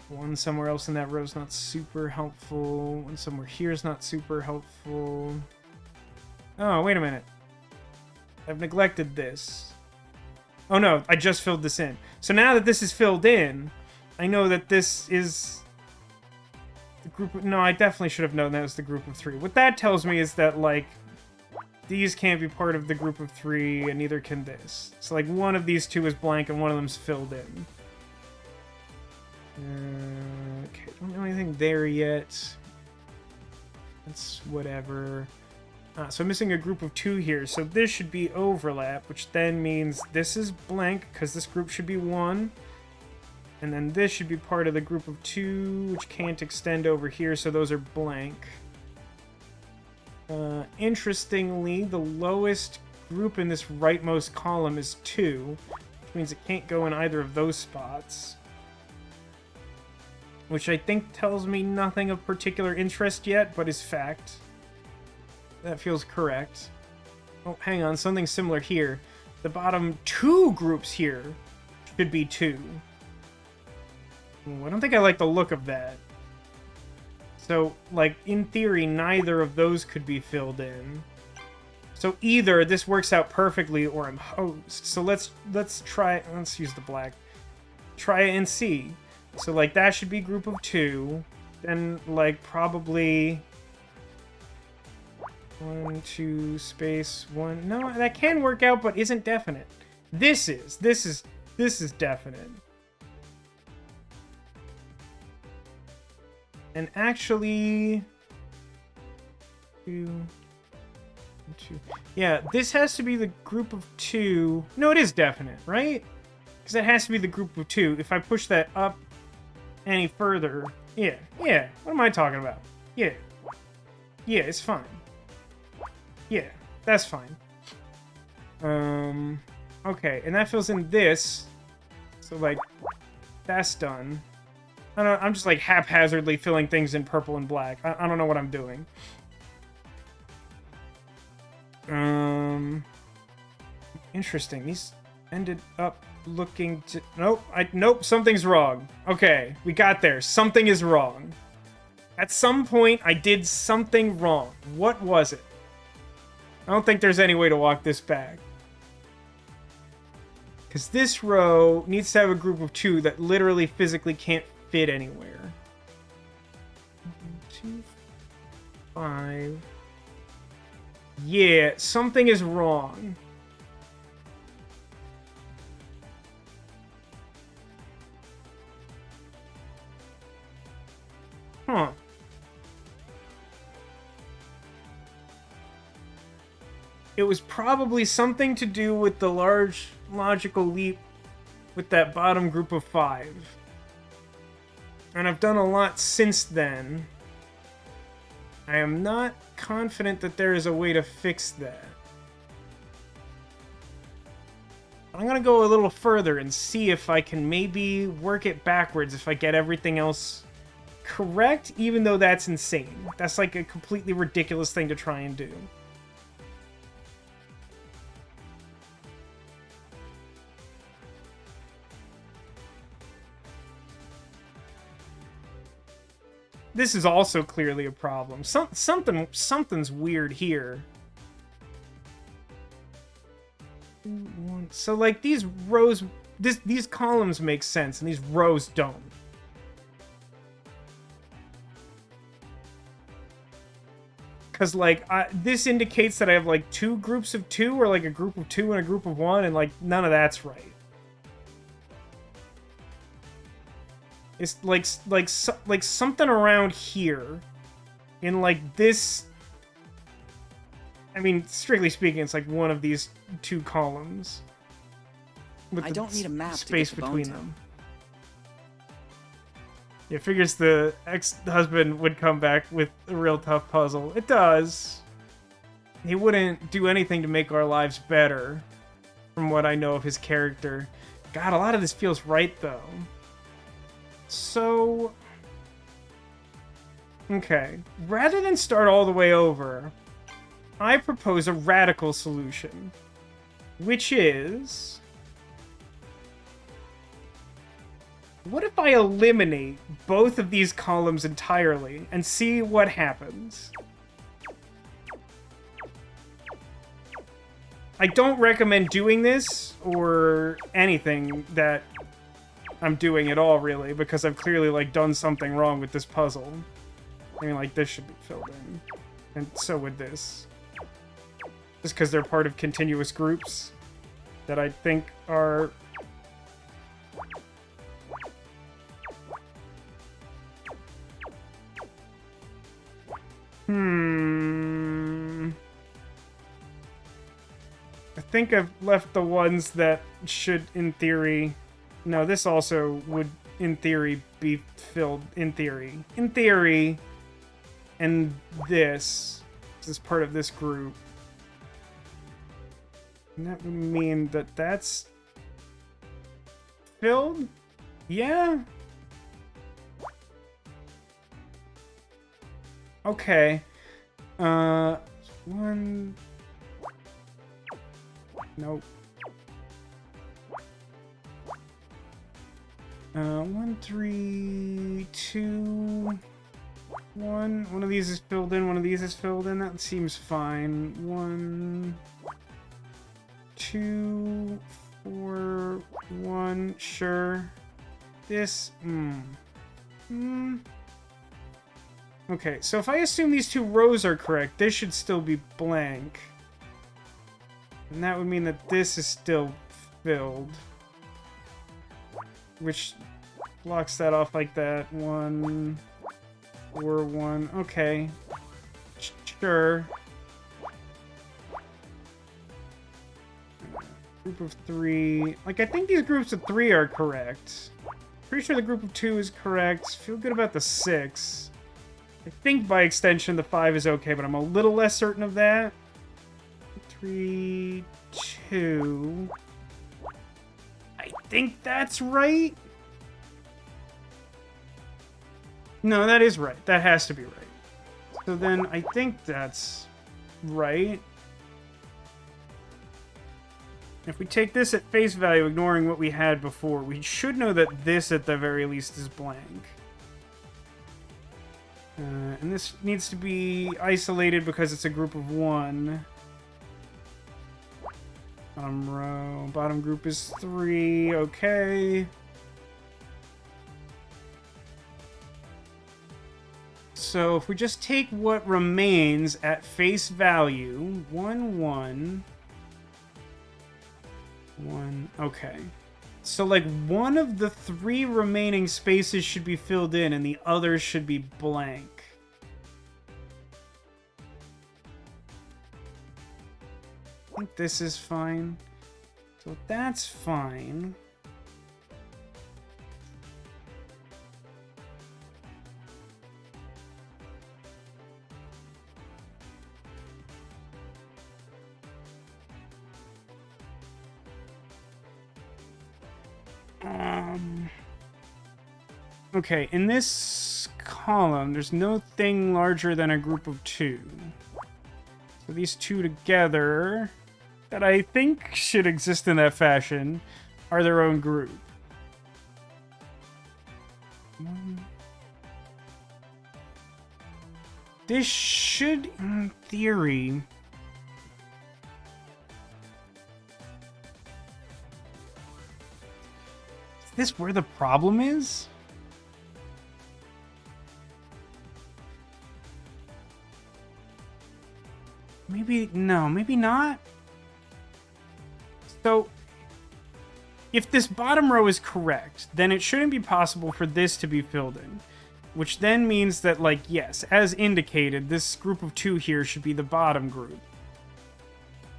One somewhere else in that row is not super helpful. One somewhere here is not super helpful. Oh, wait a minute. I've neglected this. Oh no, I just filled this in. So now that this is filled in, I know that this is the group of... No, I definitely should have known that was the group of 3. What that tells me is that, like, these can't be part of the group of 3, and neither can this. So, like, one of these 2 is blank, and one of them's filled in. Okay, don't know anything there yet. That's whatever. So I'm missing a group of 2 here, so this should be overlap, which then means this is blank, because this group should be 1. And then this should be part of the group of 2, which can't extend over here, so those are blank. Interestingly, the lowest group in this rightmost column is 2, which means it can't go in either of those spots. Which I think tells me nothing of particular interest yet, but is fact. That feels correct. Oh, hang on, something similar here. The bottom 2 groups here should be 2. Ooh, I don't think I like the look of that. So, like, in theory, neither of those could be filled in. So either this works out perfectly or I'm hosed. So let's try, let's use the black. Try it and see. So, like, that should be group of 2. Then, like, probably 1, 2, space 1. No, that can work out, but isn't definite. This is definite. And actually, 2, 2. Yeah, this has to be the group of 2. No, it is definite, right? Because it has to be the group of 2. If I push that up any further, yeah. What am I talking about? Yeah, it's fine. Yeah, that's fine. Okay, and that fills in this. So, like, that's done. I don't know, I'm just, like, haphazardly filling things in purple and black. I don't know what I'm doing. Interesting. These ended up looking to... Nope, something's wrong. Okay, we got there. Something is wrong. At some point, I did something wrong. What was it? I don't think there's any way to walk this back. Because this row needs to have a group of 2 that literally physically can't fit anywhere. 2, 5. Yeah, something is wrong. Huh. It was probably something to do with the large logical leap with that bottom group of 5. And I've done a lot since then. I am not confident that there is a way to fix that. I'm gonna go a little further and see if I can maybe work it backwards if I get everything else correct, even though that's insane. That's like a completely ridiculous thing to try and do. This is also clearly a problem. Something's weird here. So, like, these rows these columns make sense and these rows don't. Because, like, this indicates that I have, like, 2 groups of 2, or, like, a group of 2 and a group of 1, and, like, none of that's right. It's, like something around here. In, like, this... I mean, strictly speaking, it's, like, one of these 2 columns. With I don't need a map space to get to between Bone them. It figures the ex-husband would come back with a real tough puzzle. It does. He wouldn't do anything to make our lives better, from what I know of his character. God, a lot of this feels right, though. So... okay. Rather than start all the way over, I propose a radical solution. Which is... what if I eliminate both of these columns entirely and see what happens? I don't recommend doing this, or anything that I'm doing at all, really, because I've clearly, like, done something wrong with this puzzle. I mean, like, this should be filled in. And so would this. Just because they're part of continuous groups that I think are... I think I've left the ones that should, in theory... no, this also would, in theory, be filled, in theory. In theory, and this is part of this group. And that would mean that that's... filled? Yeah? Okay. One... nope. 1, 3, 2, 1. One of these is filled in, one of these is filled in. That seems fine. 1, 2, 4, 1. Sure. This. Okay, so if I assume these 2 rows are correct, this should still be blank. And that would mean that this is still filled. Which blocks that off like that. 1, 4, 1. Okay. Sure. Group of 3. Like, I think these groups of 3 are correct. Pretty sure the group of 2 is correct. Feel good about the 6. I think by extension the 5 is okay, but I'm a little less certain of that. 3, 2... I think that's right. No, that is right. That has to be right. So then I think that's right. If we take this at face value, ignoring what we had before, we should know that this at the very least is blank. And this needs to be isolated because it's a group of 1. Bottom row. Bottom group is 3. Okay. So if we just take what remains at face value, 1, 1, 1. Okay. So, like, one of the 3 remaining spaces should be filled in and the others should be blank. I think this is fine. So that's fine. Okay, in this column, there's no thing larger than a group of 2. So these 2 together, that I think should exist in that fashion, are their own group. This should, in theory... this where the problem is? Maybe, no, maybe not. So, if this bottom row is correct, then it shouldn't be possible for this to be filled in. Which then means that, like, yes, as indicated, this group of 2 here should be the bottom group.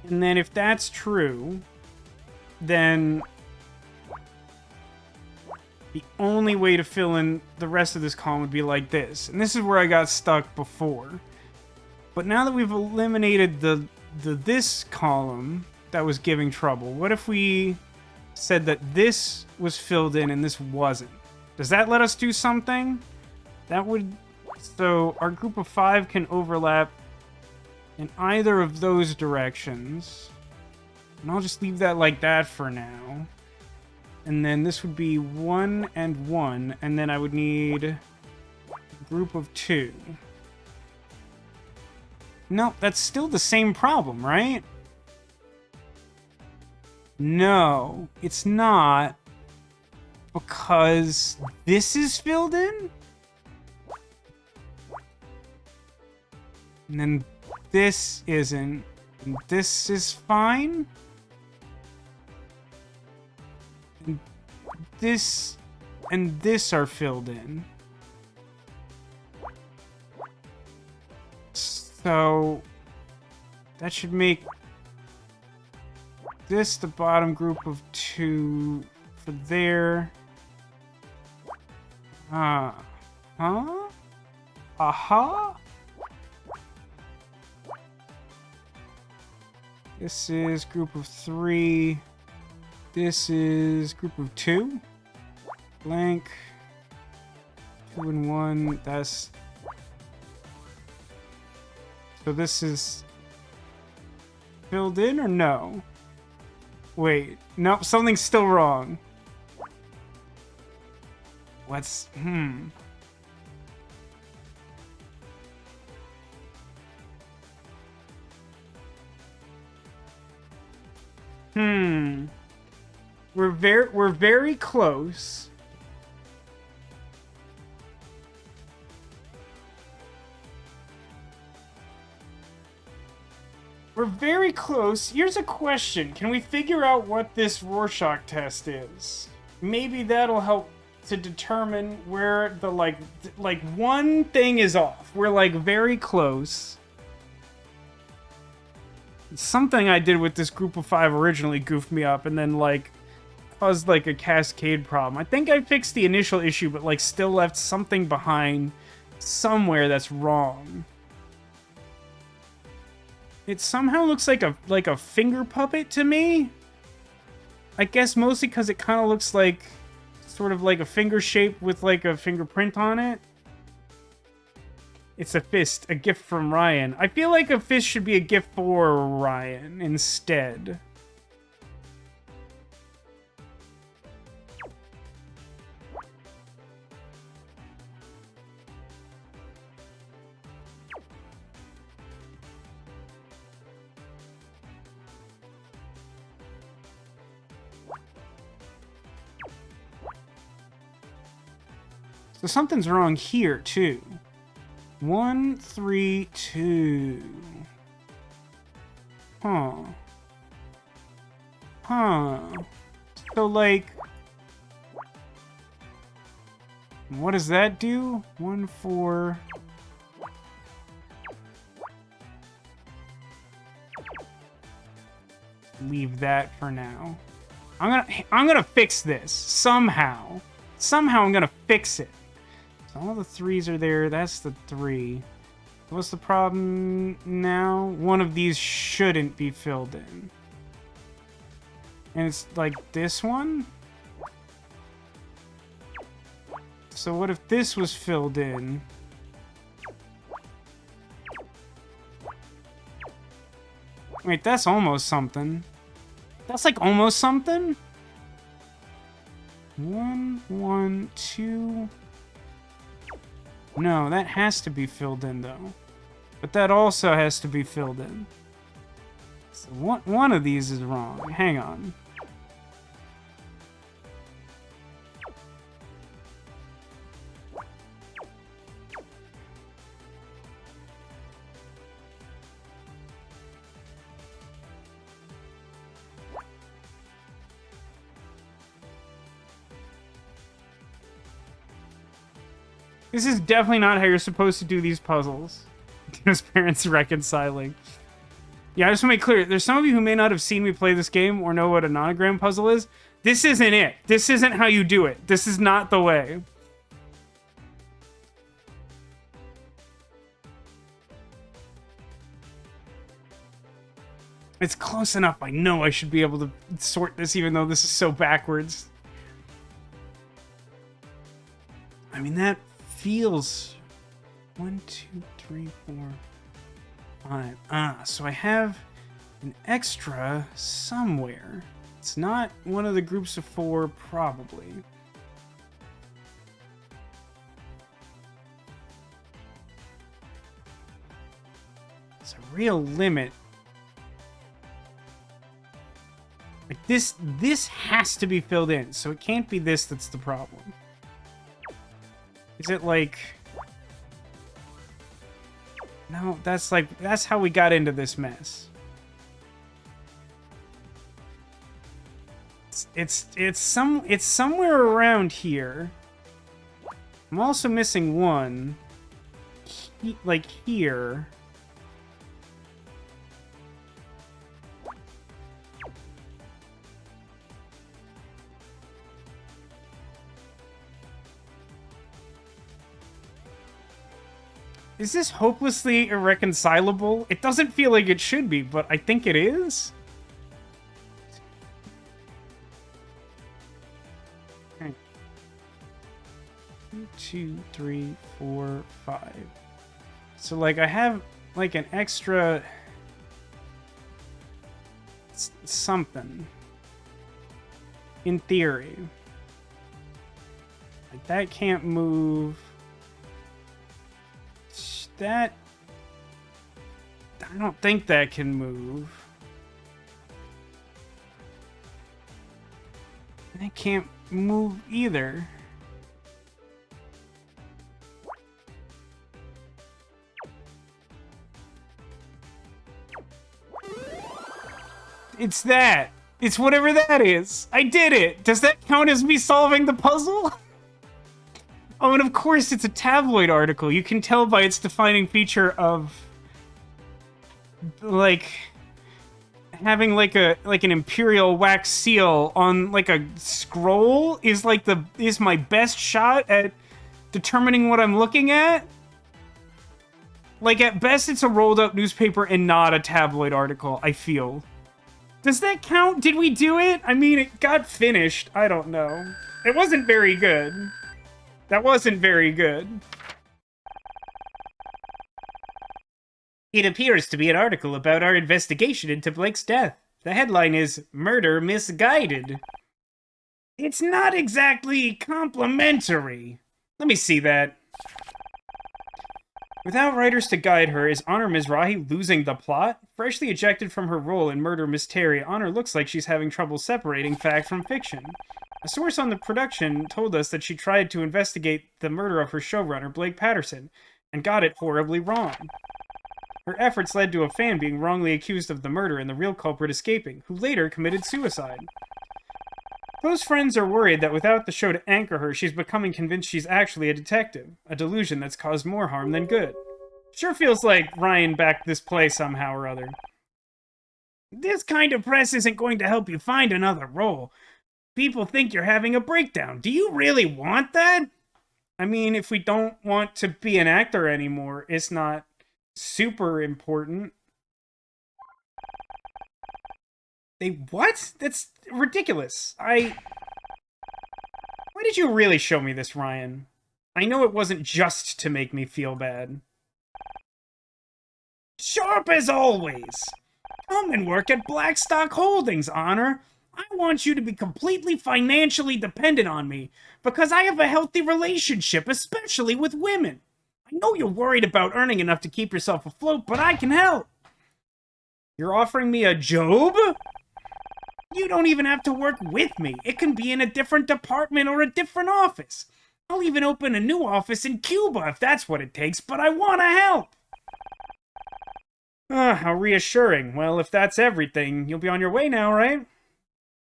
And then if that's true, then the only way to fill in the rest of this column would be like this. And this is where I got stuck before. But now that we've eliminated this column that was giving trouble, what if we said that this was filled in and this wasn't? Does that let us do something? That would... So our group of 5 can overlap in either of those directions. And I'll just leave that like that for now. And then this would be 1 and 1. And then I would need a group of 2. No, that's still the same problem, right? No, it's not. Because this is filled in? And then this isn't. And this is fine? And this are filled in. So that should make this the bottom group of 2 for there. Huh? Aha? This is group of 3. This is group of 2. Blank. 2 and 1. That's... So this is filled in or no? Wait. Nope, something's still wrong. What's... We're very close. We're very close. Here's a question. Can we figure out what this Rorschach test is? Maybe that'll help to determine where the, like one thing is off. We're, like, very close. Something I did with this group of 5 originally goofed me up and then, like, caused, like, a cascade problem. I think I fixed the initial issue, but, like, still left something behind somewhere that's wrong. It somehow looks like a finger puppet to me. I guess mostly because it kind of looks like sort of like a finger shape with like a fingerprint on it. It's a fist, a gift from Ryan. I feel like a fist should be a gift for Ryan instead. So something's wrong here, too. 1, 3, 2. Huh. So, like... What does that do? 1, 4... Leave that for now. I'm gonna fix this. Somehow. Somehow I'm gonna fix it. So all the 3s are there. That's the 3. What's the problem now? One of these shouldn't be filled in. And it's like this one? So what if this was filled in? Wait, that's almost something. That's like almost something? 1, 1, 2... No, that has to be filled in, though. But that also has to be filled in. So one of these is wrong. Hang on. This is definitely not how you're supposed to do these puzzles. His parents reconciling. Yeah, I just want to make clear, there's some of you who may not have seen me play this game or know what a nonogram puzzle is. This isn't it. This isn't how you do it. This is not the way. It's close enough. I know I should be able to sort this even though this is so backwards. I mean, that feels... 1, 2, 3, 4, 5. So I have an extra somewhere. It's not one of the groups of 4, probably. It's a real limit. Like this has to be filled in, so it can't be this that's the problem. Is it like... No, that's how we got into this mess. It's somewhere around here. I'm also missing one. Like here. Is this hopelessly irreconcilable? It doesn't feel like it should be, but I think it is. Okay. 1, 2, 3, 4, 5. So, like, I have, like, an extra... something. In theory. Like, that can't move... That... I don't think that can move. That can't move either. It's that. It's whatever that is. I did it. Does that count as me solving the puzzle? Oh, and of course it's a tabloid article. You can tell by its defining feature of, like, having like an imperial wax seal on like a scroll is my best shot at determining what I'm looking at. Like, at best it's a rolled up newspaper and not a tabloid article, I feel. Does that count? Did we do it? I mean, it got finished. I don't know. It wasn't very good. That wasn't very good. It appears to be an article about our investigation into Blake's death. The headline is, Murder Misguided. It's not exactly complimentary. Let me see that. Without writers to guide her, is Honor Mizrahi losing the plot? Freshly ejected from her role in Murder Mystery, Honor looks like she's having trouble separating fact from fiction. A source on the production told us that she tried to investigate the murder of her showrunner, Blake Patterson, and got it horribly wrong. Her efforts led to a fan being wrongly accused of the murder and the real culprit escaping, who later committed suicide. Close friends are worried that without the show to anchor her, she's becoming convinced she's actually a detective, a delusion that's caused more harm than good. Sure feels like Ryan backed this play somehow or other. This kind of press isn't going to help you find another role. People think you're having a breakdown. Do you really want that? I mean, if we don't want to be an actor anymore, it's not super important. What? That's ridiculous. Why did you really show me this, Ryan? I know it wasn't just to make me feel bad. Sharp as always! Come and work at Blackstock Holdings, Honor. I want you to be completely financially dependent on me, because I have a healthy relationship, especially with women. I know you're worried about earning enough to keep yourself afloat, but I can help. You're offering me a job? You don't even have to work with me. It can be in a different department or a different office. I'll even open a new office in Cuba if that's what it takes, but I want to help. How reassuring. Well, if that's everything, you'll be on your way now, right?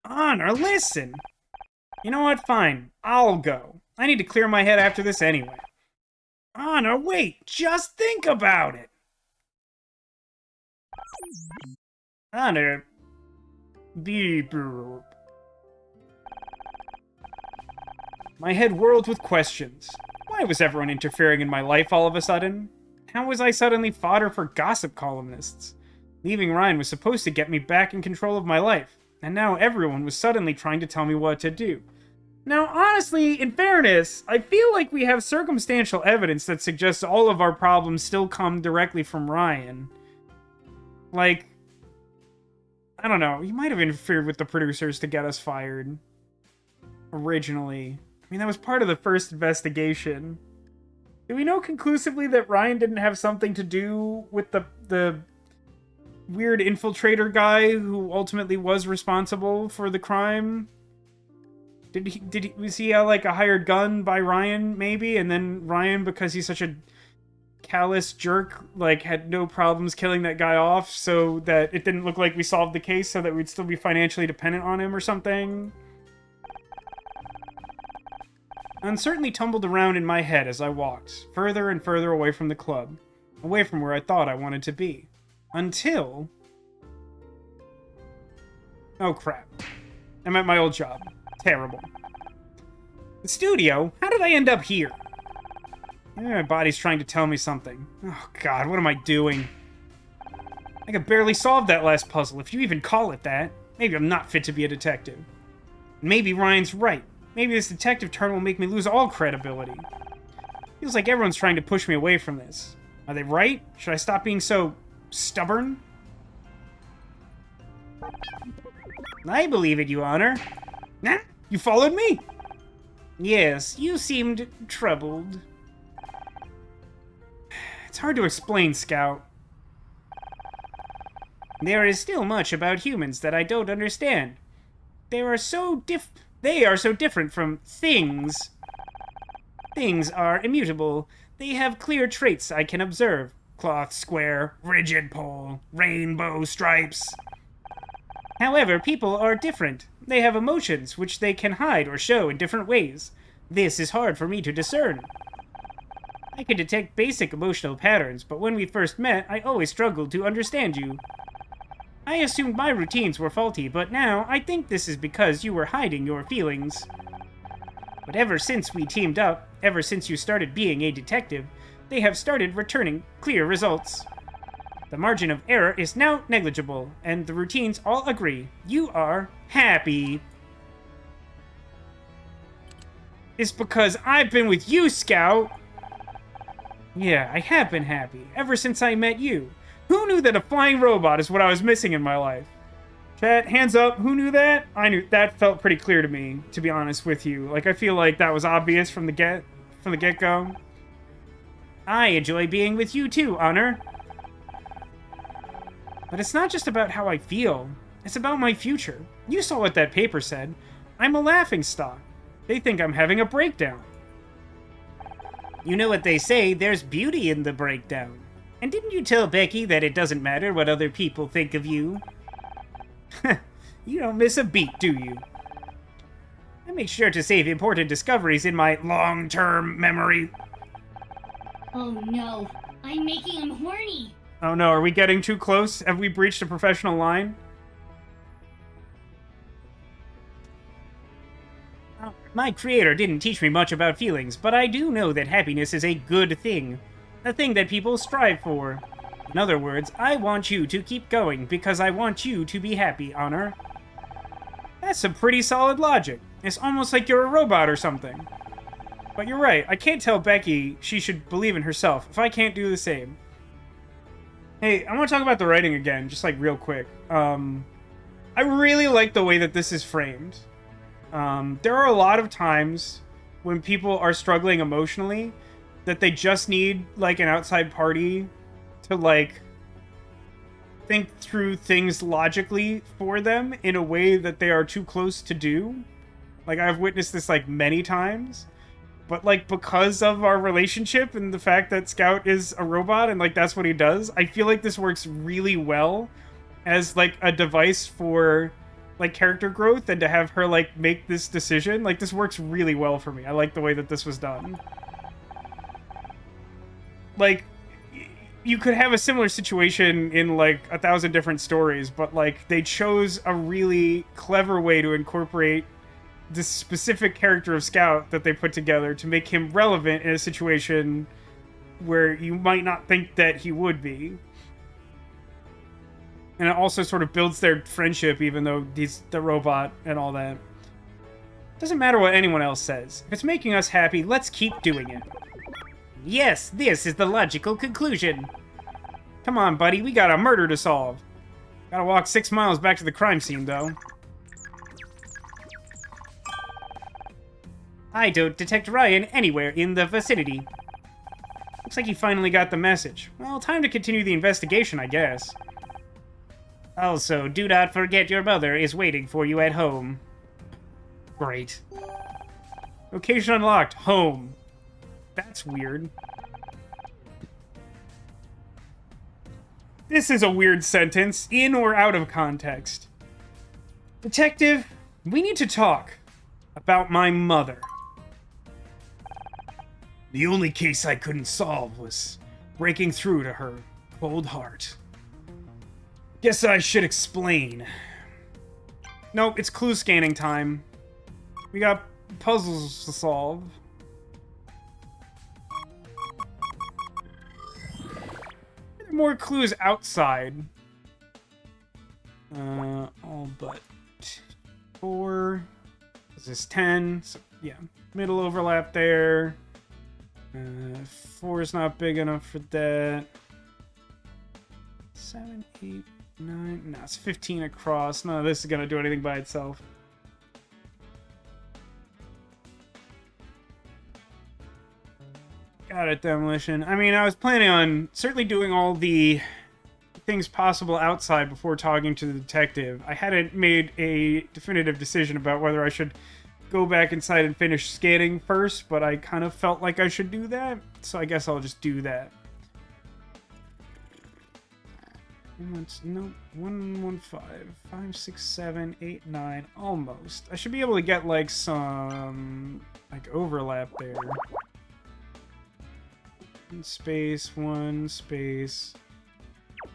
Honor, listen. You know what? Fine. I'll go. I need to clear my head after this anyway. Anna, wait! Just think about it! Anna... Beep. My head whirled with questions. Why was everyone interfering in my life all of a sudden? How was I suddenly fodder for gossip columnists? Leaving Ryan was supposed to get me back in control of my life, and now everyone was suddenly trying to tell me what to do. Now, honestly, in fairness, I feel like we have circumstantial evidence that suggests all of our problems still come directly from Ryan. Like, I don't know, he might have interfered with the producers to get us fired. Originally. I mean, that was part of the first investigation. Do we know conclusively that Ryan didn't have something to do with the weird infiltrator guy who ultimately was responsible for the crime? Was he like a hired gun by Ryan, maybe? And then Ryan, because he's such a callous jerk, like, had no problems killing that guy off so that it didn't look like we solved the case so that we'd still be financially dependent on him or something? Uncertainty tumbled around in my head as I walked, further and further away from the club, away from where I thought I wanted to be. Until... oh crap. I'm at my old job. Terrible. The studio? How did I end up here? My body's trying to tell me something. Oh god, what am I doing? I could barely solve that last puzzle, if you even call it that. Maybe I'm not fit to be a detective. Maybe Ryan's right. Maybe this detective turn will make me lose all credibility. Feels like everyone's trying to push me away from this. Are they right? Should I stop being so stubborn? I believe it, Your Honor. Nah, you followed me? Yes, you seemed troubled. It's hard to explain, Scout. There is still much about humans that I don't understand. They are so different from things. Things are immutable. They have clear traits I can observe. Cloth square, rigid pole, rainbow stripes. However, people are different. They have emotions which they can hide or show in different ways. This is hard for me to discern. I can detect basic emotional patterns, but when we first met, I always struggled to understand you. I assumed my routines were faulty, but now I think this is because you were hiding your feelings. But ever since we teamed up, ever since you started being a detective, they have started returning clear results. The margin of error is now negligible, and the routines all agree. You are happy. It's because I've been with you, Scout. Yeah, I have been happy, ever since I met you. Who knew that a flying robot is what I was missing in my life? Chat, hands up, who knew that? I knew. That felt pretty clear to me, to be honest with you. Like, I feel like that was obvious from the get-go. I enjoy being with you too, Honor. But it's not just about how I feel. It's about my future. You saw what that paper said. I'm a laughingstock. They think I'm having a breakdown. You know what they say, there's beauty in the breakdown. And didn't you tell Becky that it doesn't matter what other people think of you? You don't miss a beat, do you? I make sure to save important discoveries in my long-term memory. Oh no, I'm making him horny. Oh no, are we getting too close? Have we breached a professional line? My creator didn't teach me much about feelings, but I do know that happiness is a good thing. A thing that people strive for. In other words, I want you to keep going because I want you to be happy, Honor. That's some pretty solid logic. It's almost like you're a robot or something. But you're right, I can't tell Becky she should believe in herself if I can't do the same. Hey, I want to talk about the writing again, just like real quick. I really like the way that this is framed. There are a lot of times when people are struggling emotionally that they just need, like, an outside party to, like, think through things logically for them in a way that they are too close to do. Like, I've witnessed this, like, many times. But, like, because of our relationship and the fact that Scout is a robot and, like, that's what he does, I feel like this works really well as, like, a device for, like, character growth and to have her, like, make this decision. Like, this works really well for me. I like the way that this was done. like, you could have a similar situation in, like, 1,000 different stories, but, like, they chose a really clever way to incorporate this specific character of Scout that they put together to make him relevant in a situation where you might not think that he would be. And it also sort of builds their friendship, even though he's the robot and all that. Doesn't matter what anyone else says. If it's making us happy, let's keep doing it. Yes, this is the logical conclusion. Come on, buddy, we got a murder to solve. Gotta walk 6 miles back to the crime scene, though. I don't detect Ryan anywhere in the vicinity. Looks like he finally got the message. Well, time to continue the investigation, I guess. Also, do not forget your mother is waiting for you at home. Great. Location unlocked. Home. That's weird. This is a weird sentence, in or out of context. Detective, we need to talk about my mother. The only case I couldn't solve was breaking through to her cold heart. Guess I should explain. Nope, it's clue scanning time. We got puzzles to solve. There are more clues outside. All but 4. This is 10. So, yeah, middle overlap there. 4 is not big enough for that. 7, 8, 9. No, it's 15 across. None of this is going to do anything by itself. Got it, Demolition. I mean, I was planning on certainly doing all the things possible outside before talking to the detective. I hadn't made a definitive decision about whether I should go back inside and finish scanning first, but I kind of felt like I should do that, so I guess I'll just do that. Nope, 115, 5, 6, 7, 8, 9, almost. I should be able to get like some like overlap there. 1 space, 1 space.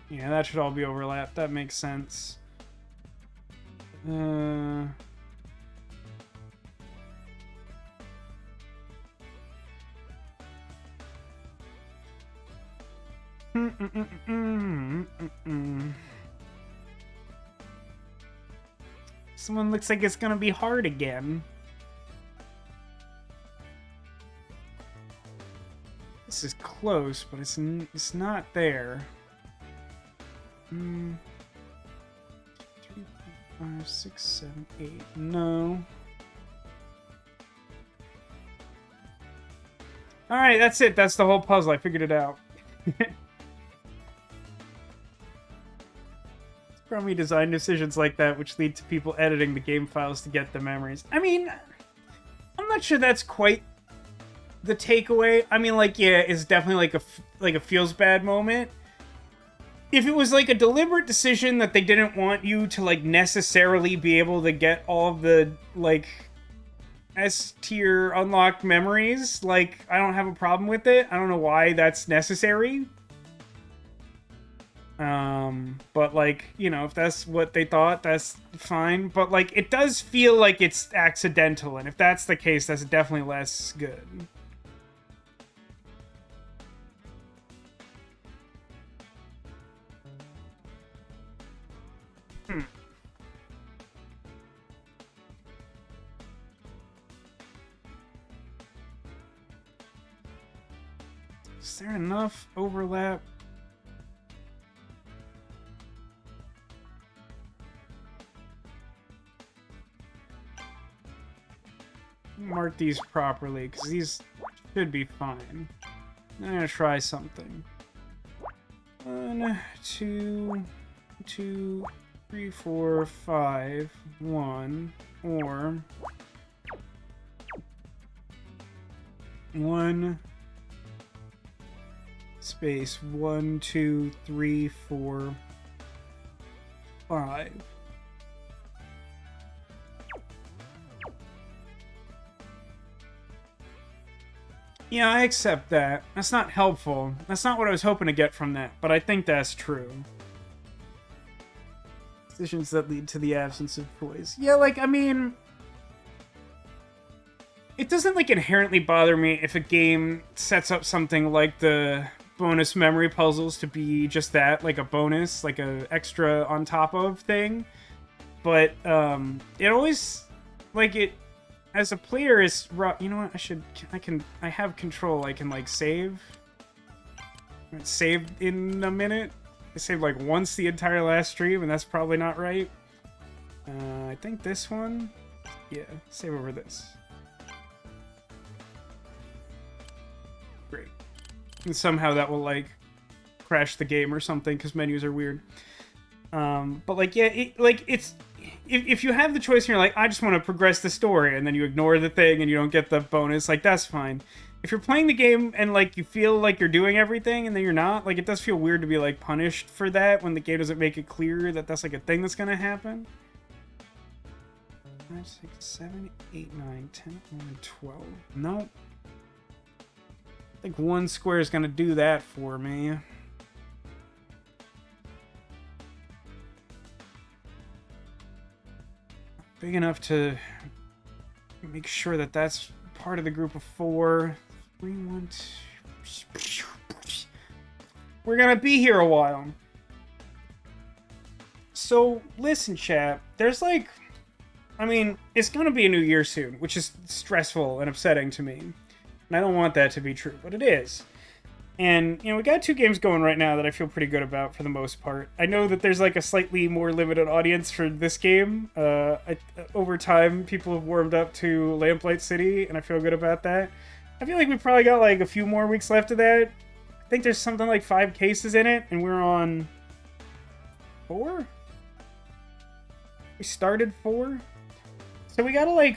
Yeah, that should all be overlapped. That makes sense. Someone looks like it's gonna be hard again. This is close, but it's not there. 3, 5, 6, 7, 8. No. All right, that's it. That's the whole puzzle. I figured it out. Crummy design decisions like that, which lead to people editing the game files to get the memories. I mean, I'm not sure that's quite the takeaway. I mean, like, yeah, it's definitely like a feels bad moment. If it was like a deliberate decision that they didn't want you to like necessarily be able to get all of the like S tier unlocked memories, like, I don't have a problem with it. I don't know why that's necessary. But like, you know, if that's what they thought, that's fine. But like, it does feel like it's accidental, and if that's the case, that's definitely less good. Is there enough overlap? Mark these properly, because these should be fine. I'm gonna try something. 1, 2, 2, 3, 4, 5, 1, or 1 space 1, 2, 3, 4, 5. Yeah, I accept that. That's not helpful. That's not what I was hoping to get from that, but I think that's true. Decisions that lead to the absence of poise. Yeah, like, I mean... It doesn't, like, inherently bother me if a game sets up something like the bonus memory puzzles to be just that, like a bonus, like a extra on top of thing. But, it always... Like, it... As a player, is you know what? I have control. I can like save. Save in a minute. I saved like once the entire last stream, and that's probably not right. I think this one. Yeah, save over this. Great. And somehow that will like crash the game or something because menus are weird. But like, yeah, it's. If you have the choice and you're like, I just want to progress the story, and then you ignore the thing and you don't get the bonus, like, that's fine. If you're playing the game and, like, you feel like you're doing everything and then you're not, like, it does feel weird to be, like, punished for that when the game doesn't make it clear that that's, like, a thing that's gonna happen. 5, 6, 7, 8, 9, 10, 11, 12. Nope. I think one square is gonna do that for me. Big enough to make sure that that's part of the group of 4. 3, 1, 2. We're gonna be here a while. So, listen, chat. There's like... I mean, it's gonna be a new year soon, which is stressful and upsetting to me. And I don't want that to be true, but it is. And, you know, we got 2 games going right now that I feel pretty good about for the most part. I know that there's, like, a slightly more limited audience for this game. Over time, people have warmed up to Lamplight City, and I feel good about that. I feel like we probably got, like, a few more weeks left of that. I think there's something like 5 cases in it, and we're on 4? We started 4? So we gotta, like...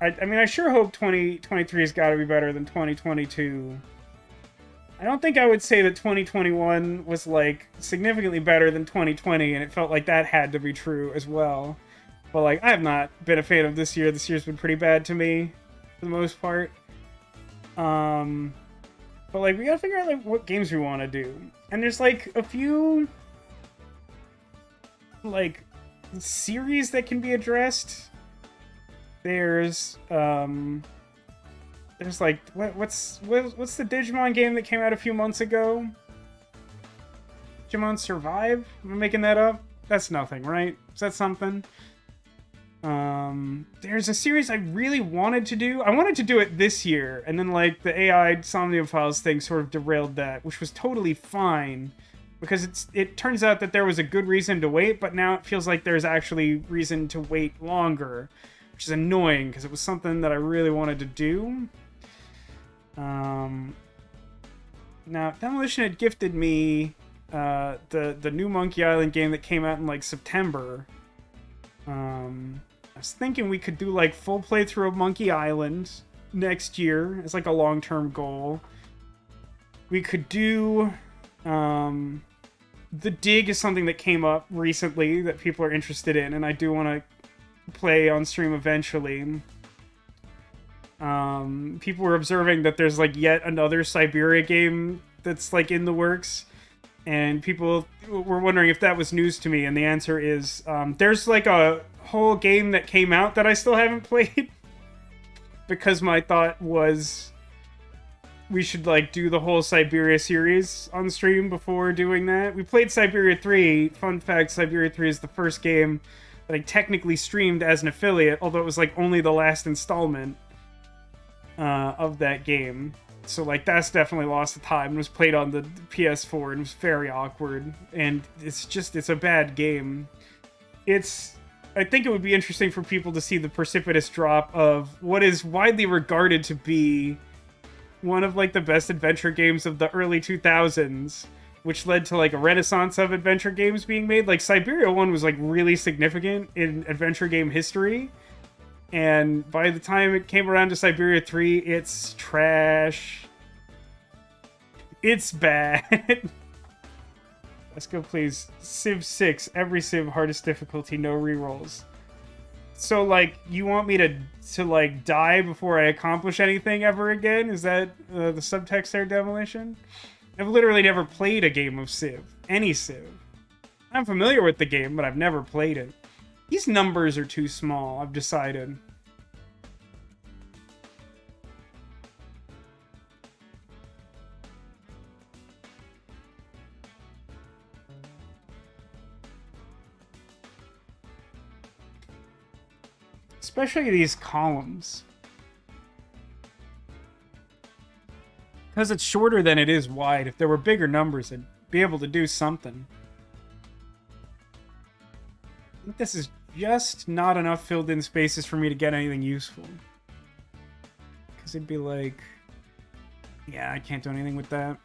I mean, I sure hope 2023 has got to be better than 2022. I don't think I would say that 2021 was, like, significantly better than 2020, and it felt like that had to be true as well. But, like, I have not been a fan of this year. This year's been pretty bad to me, for the most part. But, like, we gotta figure out, like, what games we want to do. And there's, like, a few, like, series that can be addressed. There's like, what's the Digimon game that came out a few months ago? Digimon Survive? Am I making that up? That's nothing, right? Is that something? There's a series I really wanted to do. I wanted to do it this year, and then, like, the AI Somnium Files thing sort of derailed that, which was totally fine, because it turns out that there was a good reason to wait, but now it feels like there's actually reason to wait longer, which is annoying, because it was something that I really wanted to do. Now, Demolition had gifted me the new Monkey Island game that came out in, like, September. I was thinking we could do, like, full playthrough of Monkey Island next year as, like, a long-term goal. We could do... The Dig is something that came up recently that people are interested in, and I do want to play on stream eventually. People were observing that there's, like, yet another Siberia game that's, like, in the works, and people were wondering if that was news to me, and the answer is, there's, like, a whole game that came out that I still haven't played, because my thought was we should, like, do the whole Siberia series on stream before doing that. We played Siberia 3. Fun fact, Siberia 3 is the first game that I technically streamed as an affiliate, although it was, like, only the last installment of that game. So, like, that's definitely lost the time. It was played on the PS4 and it was very awkward. And it's a bad game. I think it would be interesting for people to see the precipitous drop of what is widely regarded to be one of, like, the best adventure games of the early 2000s, which led to, like, a renaissance of adventure games being made. Like, Siberia 1 was, like, really significant in adventure game history. And by the time it came around to Siberia 3, it's trash. It's bad. Let's go, please. Civ 6. Every Civ, hardest difficulty, no rerolls. So, like, you want me to like, die before I accomplish anything ever again? Is that the subtext there, Demolition? I've literally never played a game of Civ. Any Civ. I'm familiar with the game, but I've never played it. These numbers are too small, I've decided. Especially these columns. Because it's shorter than it is wide. If there were bigger numbers, I'd be able to do something. I think this is just not enough filled in spaces for me to get anything useful. Because it'd be like... Yeah, I can't do anything with that.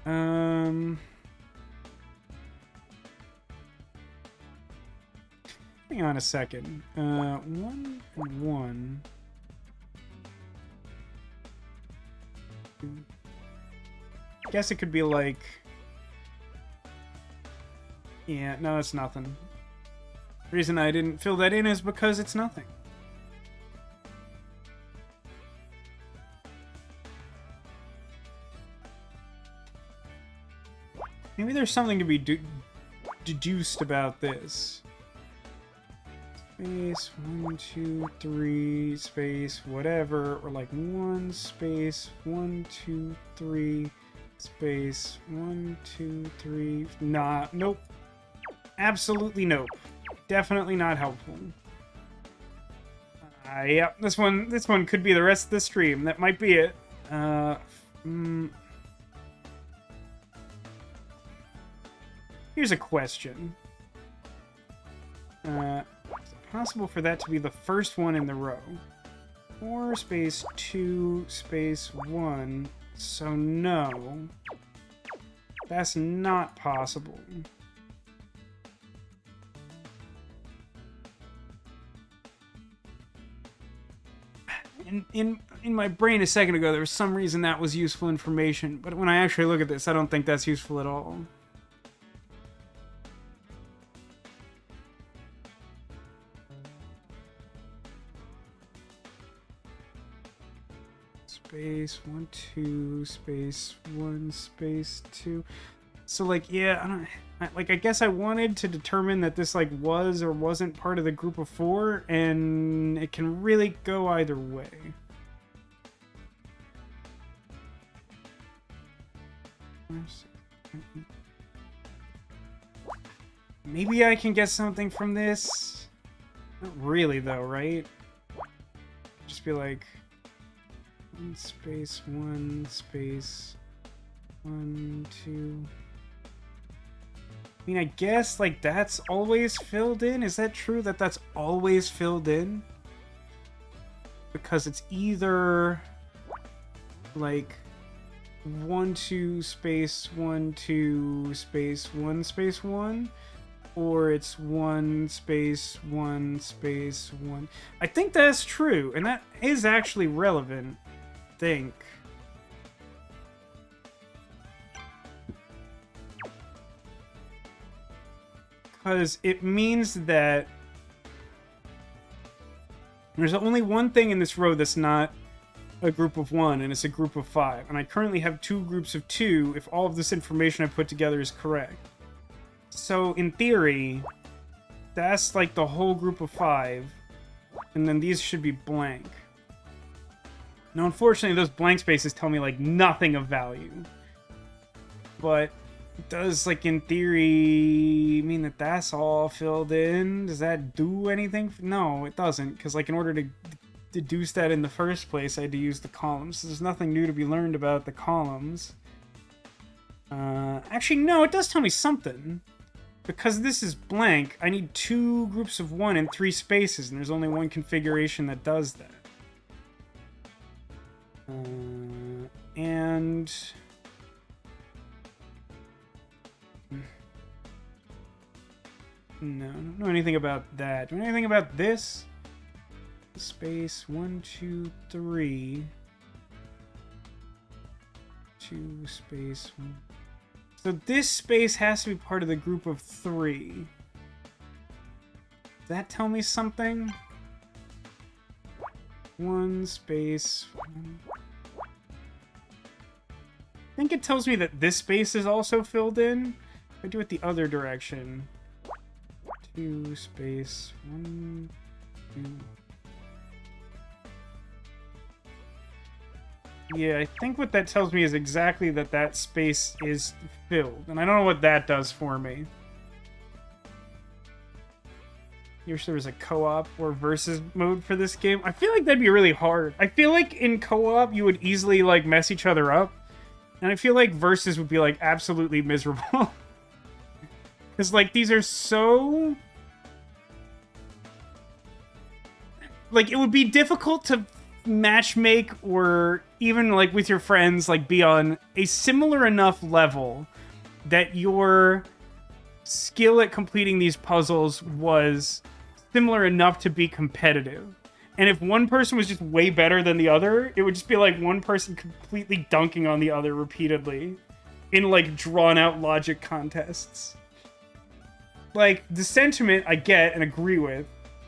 Hang on a second. 1 and 1. Guess it could be like... Yeah, no, it's nothing. The reason I didn't fill that in is because it's nothing. Maybe there's something to be deduced about this. Space, 1, 2, 3, space, whatever, or like 1, space, 1, 2, 3, space, 1, 2, 3, nah, nope. Absolutely nope. Definitely not helpful. Yep, this one could be the rest of the stream. That might be it. Here's a question. Is it possible for that to be the first one in the row? 4, space, 2, space, 1. So no. That's not possible. In my brain a second ago, there was some reason that was useful information, but when I actually look at this, I don't think that's useful at all. Space, 1, 2, space, 1, space, 2. So, like, yeah, I guess I wanted to determine that this, like, was or wasn't part of the group of 4, and it can really go either way. Maybe I can get something from this? Not really, though, right? Just be like... 1, space, 1, space, 1, 2... I mean, I guess, like, that's always filled in? Is that true that that's always filled in? Because it's either, like, 1, 2, space, 1, 2, space, 1, space, 1? Or it's 1, space, 1, space, 1. I think that's true, and that is actually relevant, I think. Because it means that there's only one thing in this row that's not a group of 1, and it's a group of 5. And I currently have 2 groups of 2 if all of this information I put together is correct. So, in theory, that's like the whole group of 5, and then these should be blank. Now, unfortunately, those blank spaces tell me, like, nothing of value. But... does, like, in theory, mean that that's all filled in? Does that do anything? No, it doesn't, because, like, in order to deduce that in the first place, I had to use the columns. So there's nothing new to be learned about the columns. Actually, no, it does tell me something. Because this is blank, I need 2 groups of 1 and 3 spaces, and there's only one configuration that does that. And... no, I don't know anything about that. Do I know anything about this? Space, 1, 2, 3. 2, space, 1. So this space has to be part of the group of 3. Does that tell me something? 1 space. I think it tells me that this space is also filled in. If I do it the other direction. 2 space 1 2. Yeah, I think what that tells me is exactly that that space is filled. And I don't know what that does for me. I wish there was a co-op or versus mode for this game. I feel like that'd be really hard. I feel like in co-op you would easily like mess each other up. And I feel like versus would be like absolutely miserable. Because like these are so... like it would be difficult to matchmake or even like with your friends like be on a similar enough level that your skill at completing these puzzles was similar enough to be competitive. And if one person was just way better than the other, it would just be like one person completely dunking on the other repeatedly in like drawn out logic contests. Like the sentiment I get and agree with,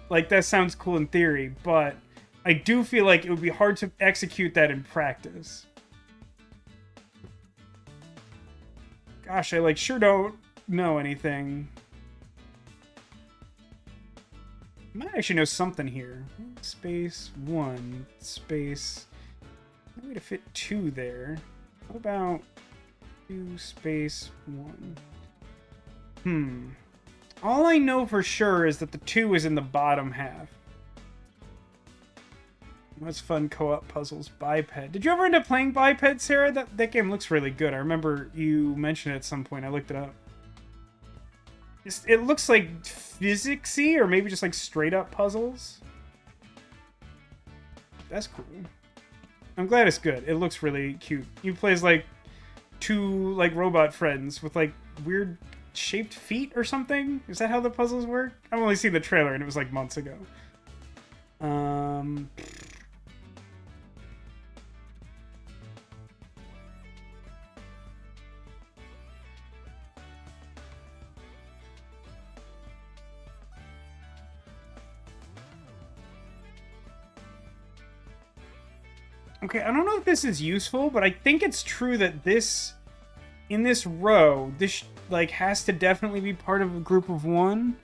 like that sounds cool in theory, but I do feel like it would be hard to execute that in practice. Gosh, I like sure don't know anything. I might actually know something here. Space 1 space. No way to fit 2 there. What about 2 space 1? All I know for sure is that the 2 is in the bottom half. That's fun co-op puzzles. Biped. Did you ever end up playing Biped, Sarah? That game looks really good. I remember you mentioned it at some point. I looked it up. It looks like physicsy, or maybe just like straight up puzzles. That's cool. I'm glad it's good. It looks really cute. You play as like 2 like robot friends with like weird shaped feet or something. Is that how the puzzles work? I've only seen the trailer and it was like months ago. Okay, I don't know if this is useful, but I think it's true that this, in this row, this like has to definitely be part of a group of 1.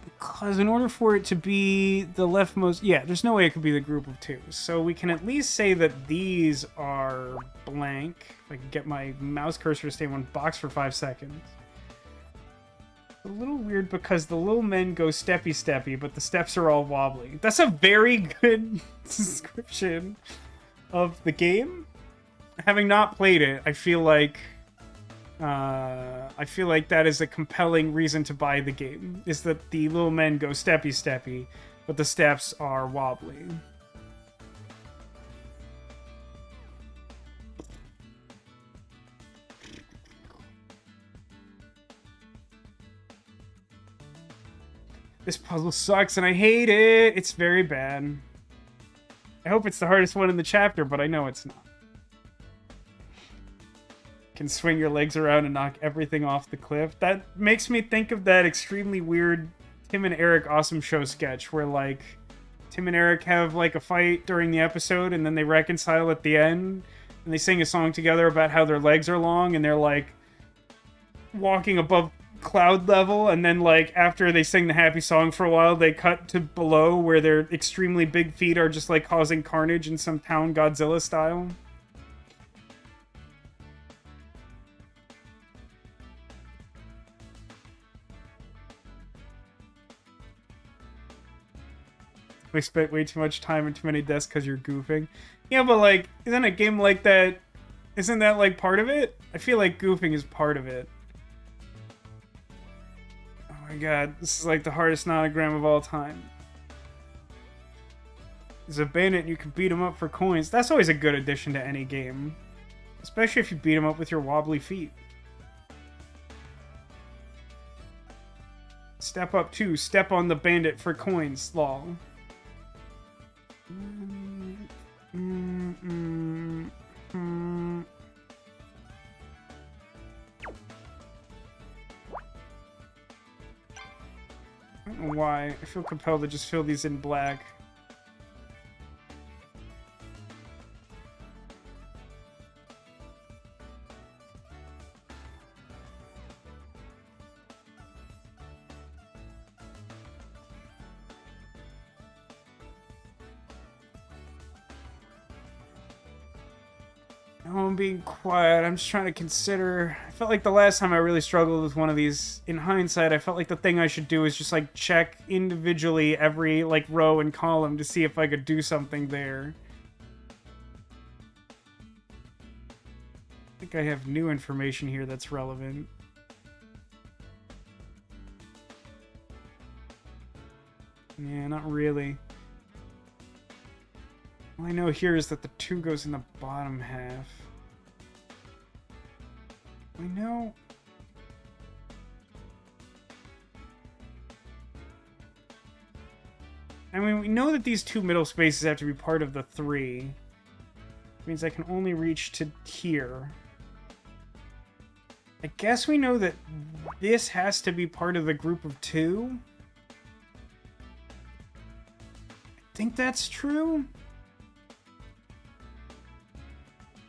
Because in order for it to be the leftmost, yeah, there's no way it could be the group of 2. So we can at least say that these are blank. If I can get my mouse cursor to stay in one box for 5 seconds. A little weird because the little men go steppy, but the steps are all wobbly. That's a very good description of the game. Having not played it, I feel like that is a compelling reason to buy the game. Is that the little men go steppy, but the steps are wobbly. This puzzle sucks and I hate it. It's very bad. I hope it's the hardest one in the chapter, but I know it's not. Can swing your legs around and knock everything off the cliff. That makes me think of that extremely weird Tim and Eric Awesome Show sketch where, like, Tim and Eric have, like, a fight during the episode and then they reconcile at the end and they sing a song together about how their legs are long and they're, like, walking above cloud level, and then like after they sing the happy song for a while they cut to below where their extremely big feet are just like causing carnage in some town Godzilla style. We spent way too much time and too many deaths because you're goofing. Yeah, but like, isn't a game like that, isn't that like part of it? I feel like goofing is part of it. Oh my god, this is like the hardest nonogram of all time. There's a bandit and you can beat him up for coins. That's always a good addition to any game. Especially if you beat him up with your wobbly feet. Step up 2, step on the bandit for coins, lol. don't know why. I feel compelled to just fill these in black. No, I'm being quiet. I'm just trying to consider. I felt like the last time I really struggled with one of these, in hindsight, I felt like the thing I should do is just like check individually every like row and column to see if I could do something there. I think I have new information here that's relevant. Yeah, not really. All I know here is that the 2 goes in the bottom half. I know... I mean, we know that these 2 middle spaces have to be part of the 3. Which means I can only reach to here. I guess we know that this has to be part of the group of 2. I think that's true.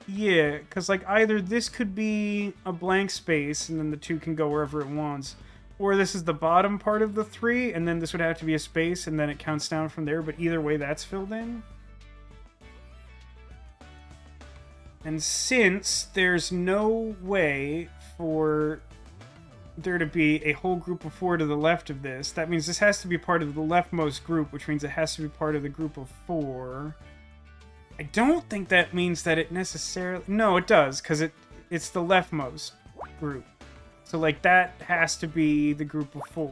Yeah, because, like, either this could be a blank space, and then the 2 can go wherever it wants, or this is the bottom part of the 3, and then this would have to be a space, and then it counts down from there, but either way, that's filled in. And since there's no way for there to be a whole group of 4 to the left of this, that means this has to be part of the leftmost group, which means it has to be part of the group of 4. I don't think that means that it necessarily... No, it does, because it's the leftmost group. So, like, that has to be the group of 4.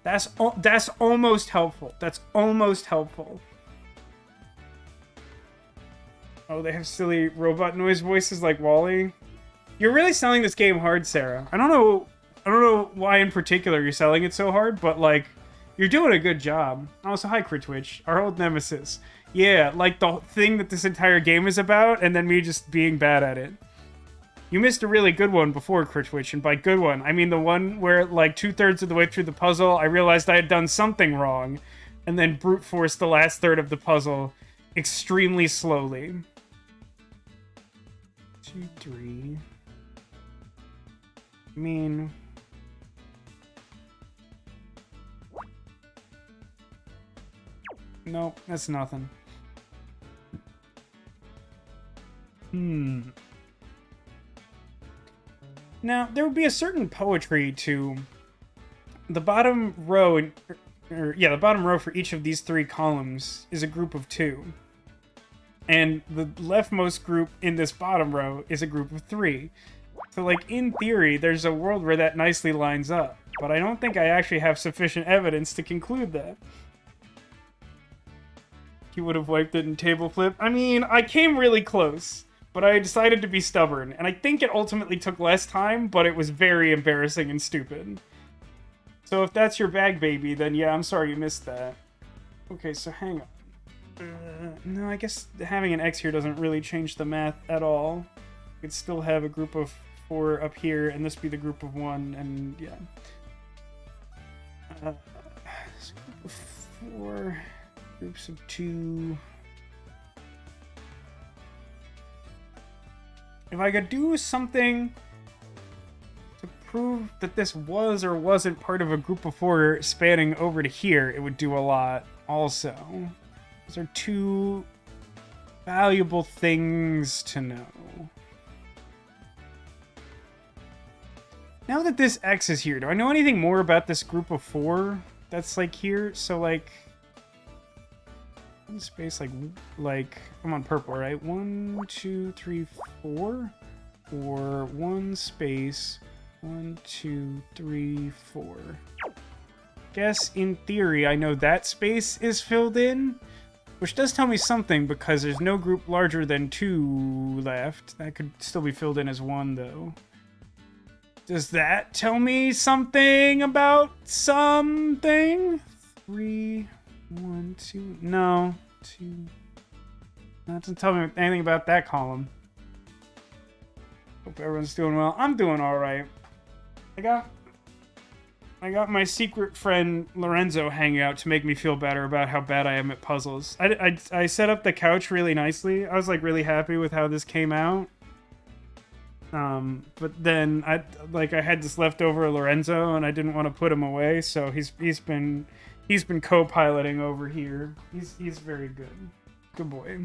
That's almost helpful. That's almost helpful. Oh, they have silly robot noise voices like Wall-E. You're really selling this game hard, Sarah. I don't know why in particular you're selling it so hard, but, like, you're doing a good job. Also, hi, Critwitch, our old nemesis. Yeah, like the thing that this entire game is about, and then me just being bad at it. You missed a really good one before, Critwitch, and by good one, I mean the one where, like, 2/3 of the way through the puzzle, I realized I had done something wrong, and then brute forced the last third of the puzzle extremely slowly. 2, 3... I mean... Nope, that's nothing. Now, there would be a certain poetry to the bottom row, the bottom row for each of these 3 columns is a group of 2. And the leftmost group in this bottom row is a group of 3. So, like, in theory, there's a world where that nicely lines up. But I don't think I actually have sufficient evidence to conclude that. You would have wiped it in table flip. I mean, I came really close, but I decided to be stubborn, and I think it ultimately took less time, but it was very embarrassing and stupid. So if that's your bag, baby, then yeah, I'm sorry you missed that. Okay, so hang on. No, I guess having an X here doesn't really change the math at all. You could still have a group of 4 up here, and this be the group of 1, and yeah. So group of 4... Groups of 2. If I could do something to prove that this was or wasn't part of a group of 4 spanning over to here, it would do a lot also. Those are 2 valuable things to know. Now that this X is here, do I know anything more about this group of 4 that's like here? So like... space like I'm on purple, right? 1, 2, 3, 4, or 1 space 1, 2, 3, 4. Guess in theory I know that space is filled in, which does tell me something because there's no group larger than 2 left. That could still be filled in as 1 though. Does that tell me something about something? 3, 1, 2, no, 2. That doesn't tell me anything about that column. Hope everyone's doing well. I'm doing alright. I got I got my secret friend Lorenzo hanging out to make me feel better about how bad I am at puzzles. I set up the couch really nicely. I was like really happy with how this came out. But then I had this leftover Lorenzo and I didn't want to put him away, so he's been co-piloting over here. He's very good. Good boy.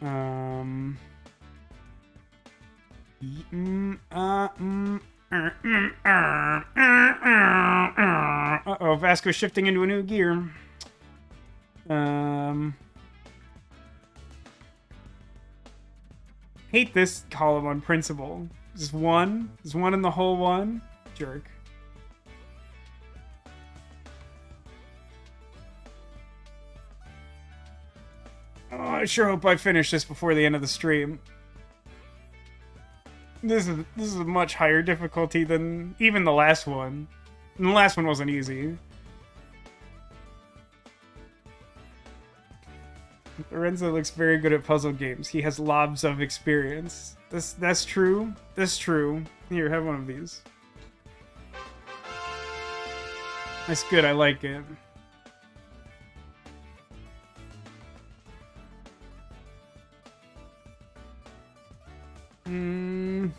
Uh-oh, Vasco's shifting into a new gear. Hate this column on principle. Just one. There's one in the whole one. Jerk. Oh, I sure hope I finish this before the end of the stream. This is a much higher difficulty than even the last one. And the last one wasn't easy. Lorenzo looks very good at puzzle games. He has lobs of experience. That's true. That's true. Here, have one of these. That's good. I like it. I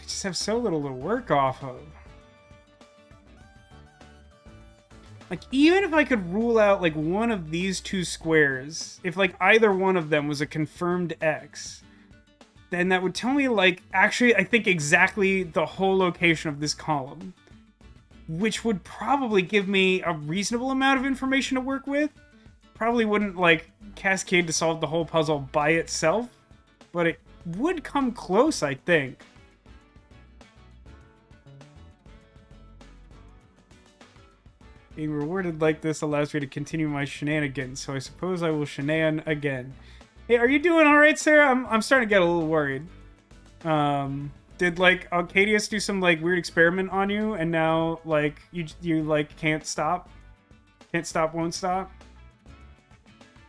just have so little to work off of. Like, even if I could rule out, like, one of these two squares, if, like, either one of them was a confirmed X, then that would tell me, like, actually, I think exactly the whole location of this column, which would probably give me a reasonable amount of information to work with. Probably wouldn't, like, cascade to solve the whole puzzle by itself, but it would come close, I think. Being rewarded like this allows me to continue my shenanigans, so I suppose I will shenan again. Hey, are you doing alright, Sarah? I'm starting to get a little worried. Did, like, Arcadius do some, like, weird experiment on you, and now, like, you like, can't stop? Can't stop, won't stop?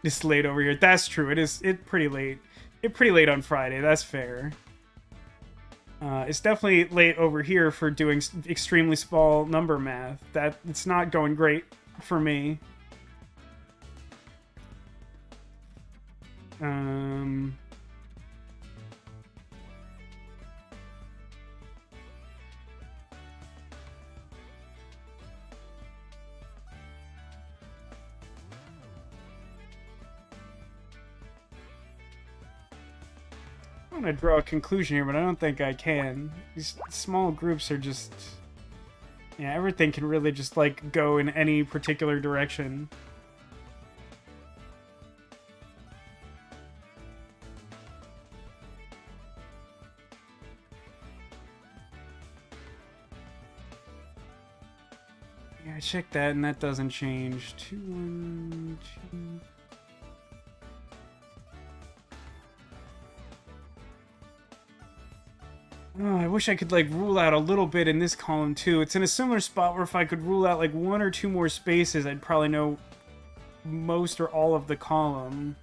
It's late over here. That's true. It's pretty late. It's pretty late on Friday. That's fair. It's definitely late over here for doing extremely small number math. It's not going great for me. I want to draw a conclusion here, but I don't think I can. These small groups are just... Yeah, everything can really just, like, go in any particular direction. Yeah, I checked that, and that doesn't change. 2, 1, 2... Oh, I wish I could, like, rule out a little bit in this column, too. It's in a similar spot where if I could rule out, like, 1 or 2 more spaces, I'd probably know most or all of the column.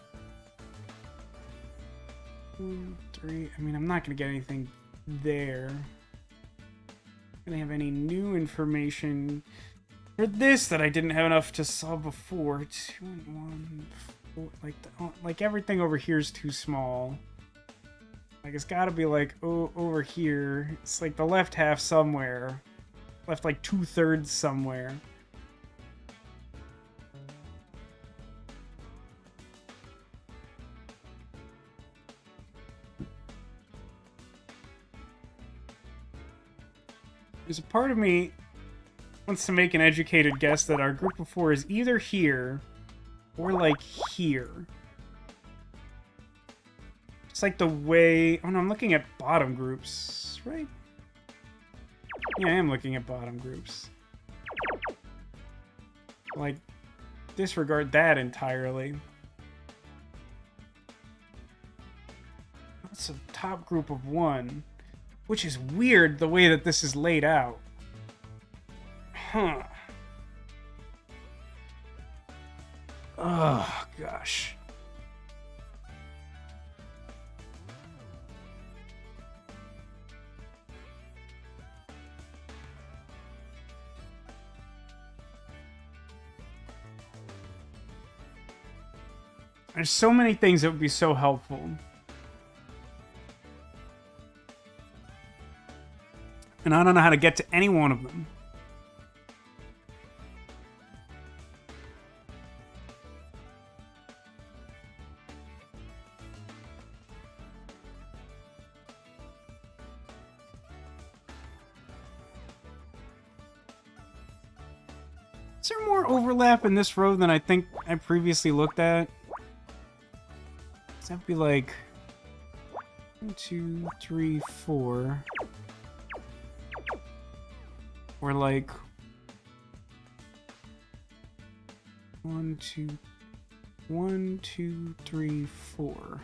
2, 3... I mean, I'm not going to get anything there. Going to have any new information for this that I didn't have enough to solve before. 2 and 1... 4... Like, everything over here is too small. Like, it's gotta be, like, over here. It's, like, the left half somewhere. Left, like, 2/3 somewhere. There's a part of me wants to make an educated guess that our group of 4 is either here or, like, here. It's like the way... Oh no, I'm looking at bottom groups, right? Yeah, I am looking at bottom groups. Like, disregard that entirely. That's a top group of 1, which is weird the way that this is laid out. Huh. Oh, gosh. There's so many things that would be so helpful. And I don't know how to get to any one of them. Is there more overlap in this row than I think I previously looked at? Does that be like 1, 2, 3, 4? Or like 1, 2, 1, 2, 3, 4.